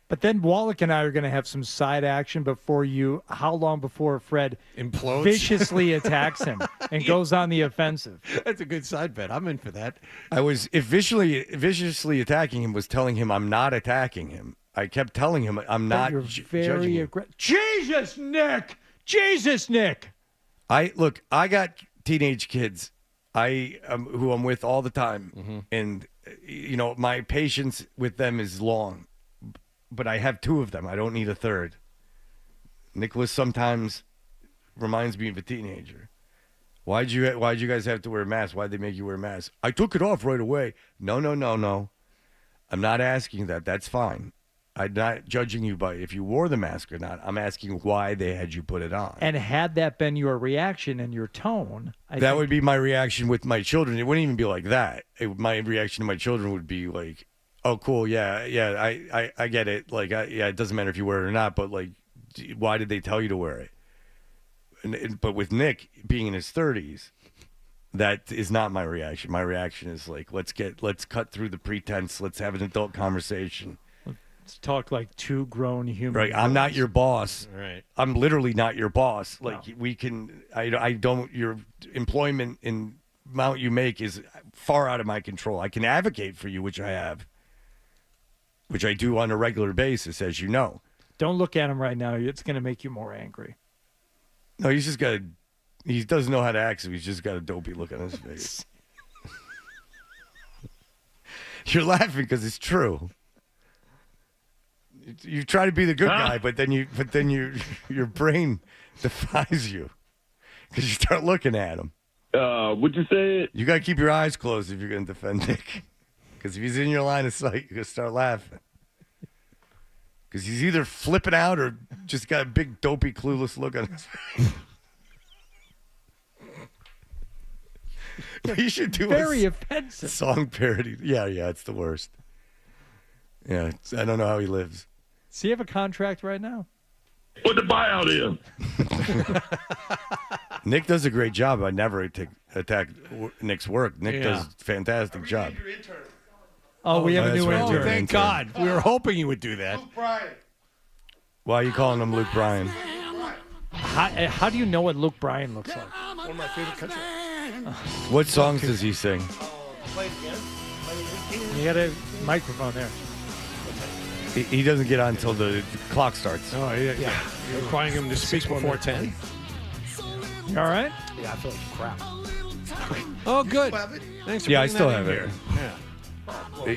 But then Wallach and I are going to have some side action before you. How long before Fred implodes, viciously attacks him and goes on the offensive? That's a good side bet. I'm in for that. I was viciously attacking him, was telling him I'm not attacking him. I kept telling him I'm not You're judging very him. aggressive. Jesus, Nick! Jesus, Nick! I got teenage kids who I'm with all the time, and my patience with them is long, but I have two of them. I don't need a third. Nicholas sometimes reminds me of a teenager. Why'd you guys have to wear a mask? Why'd they make you wear a mask? I took it off right away. No. I'm not asking that. That's fine. I'm not judging you by if you wore the mask or not. I'm asking why they had you put it on. And had that been your reaction and your tone, That would be my reaction with my children. It wouldn't even be like that. My reaction to my children would be like, "Oh, cool, yeah, I get it. Like, it doesn't matter if you wear it or not. But like, why did they tell you to wear it?" But with Nick being in his 30s, that is not my reaction. My reaction is like, let's cut through the pretense. Let's have an adult conversation. Let's talk like two grown humans. Right, I'm not your boss. Right. I'm literally not your boss. Like we can, I don't. Your employment and amount you make is far out of my control. I can advocate for you, which I have, which I do on a regular basis, as you know. Don't look at him right now. It's going to make you more angry. No, he's just got. He doesn't know how to act, so he's just got a dopey look on his face. You're laughing because it's true. You try to be the good guy, but then your brain defies you because you start looking at him. Would you say it? You got to keep your eyes closed if you're going to defend Nick. Because if he's in your line of sight, you're going to start laughing. Because he's either flipping out or just got a big, dopey, clueless look on his face. We should do very offensive song parody. Yeah, it's the worst. Yeah, I don't know how he lives. Does he have a contract right now? Put the buyout in. Nick does a great job. I never attack Nick's work. Nick does a fantastic job. Oh, we have a new Oh, intern. thank God. We were hoping you would do that. Why are you calling him Luke Bryan? How do you know what Luke Bryan looks like? One of my favorite country. What songs does he sing? Play it again. You got a microphone there. He doesn't get on until the clock starts. Oh, yeah. You're requiring him to speak before 10. You all right? Yeah, I feel like crap. Oh, good. Thanks for Yeah, I bringing still that have in it. here.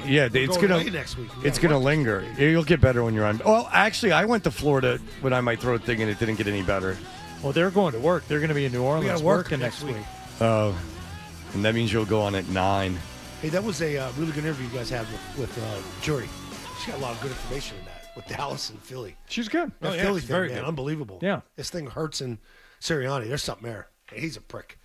Yeah, We're it's going gonna away next week. it's gonna linger. You'll get better when you're on. Well, actually, I went to Florida when I my throat thing, and it didn't get any better. Well, they're going to work. They're going to be in New Orleans gotta work working next next week. Oh, and that means you'll go on at 9. Hey, that was a really good interview you guys had with Jory. She got a lot of good information in that with Dallas and Philly. She's good. That Philly thing, very man, good. unbelievable. Yeah. This thing hurts in Sirianni. There's something there. Hey, he's a prick.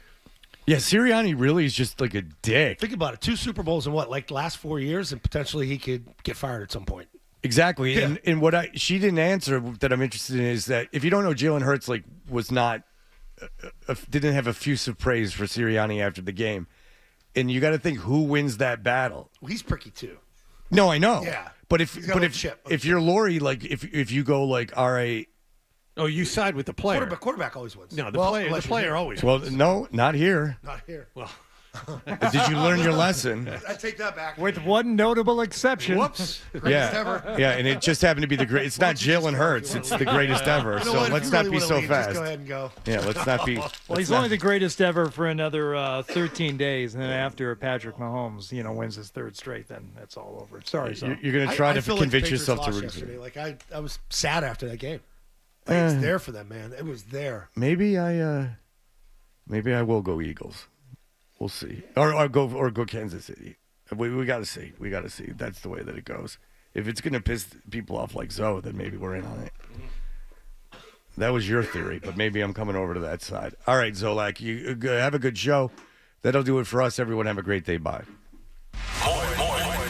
Yeah, Sirianni really is just like a dick. Think about it. 2 Super Bowls in what, like the last 4 years, and potentially he could get fired at some point. Exactly. Yeah. And what she didn't answer that I'm interested in is that if you don't know, Jalen Hurts was not didn't have effusive praise for Sirianni after the game, and you got to think who wins that battle. Well, he's pricky too. No, I know. Yeah. But He's got a little chip. if you're Lori, like if you go like, all right. Oh, you side with the player. Quarterback always wins. No, the Well, player unless you're player here. always Well, wins. no, not here. Not here. Well, Did you learn your lesson? I take that back. With one notable exception. Whoops. Greatest ever. Yeah, and it just happened to be the great. It's not Jalen Hurts. It's the greatest ever. You know So what? If let's you not really be wanna so leave, fast. Just go ahead and go. Yeah, let's not be. Well, he's only the greatest ever for another 13 days, and then after Patrick Mahomes, wins his third straight, then that's all over. Sorry, so. You're going to try to I feel like convince the Patriots yourself to lost root for yesterday. it. Like I was sad after that game. Like, it's there for them, man. It was there. Maybe I will go Eagles. We'll see, or go Kansas City. We got to see. We got to see. That's the way that it goes. If it's going to piss people off like Zoe, then maybe we're in on it. That was your theory, but maybe I'm coming over to that side. All right, Zolak, you have a good show. That'll do it for us. Everyone have a great day. Bye.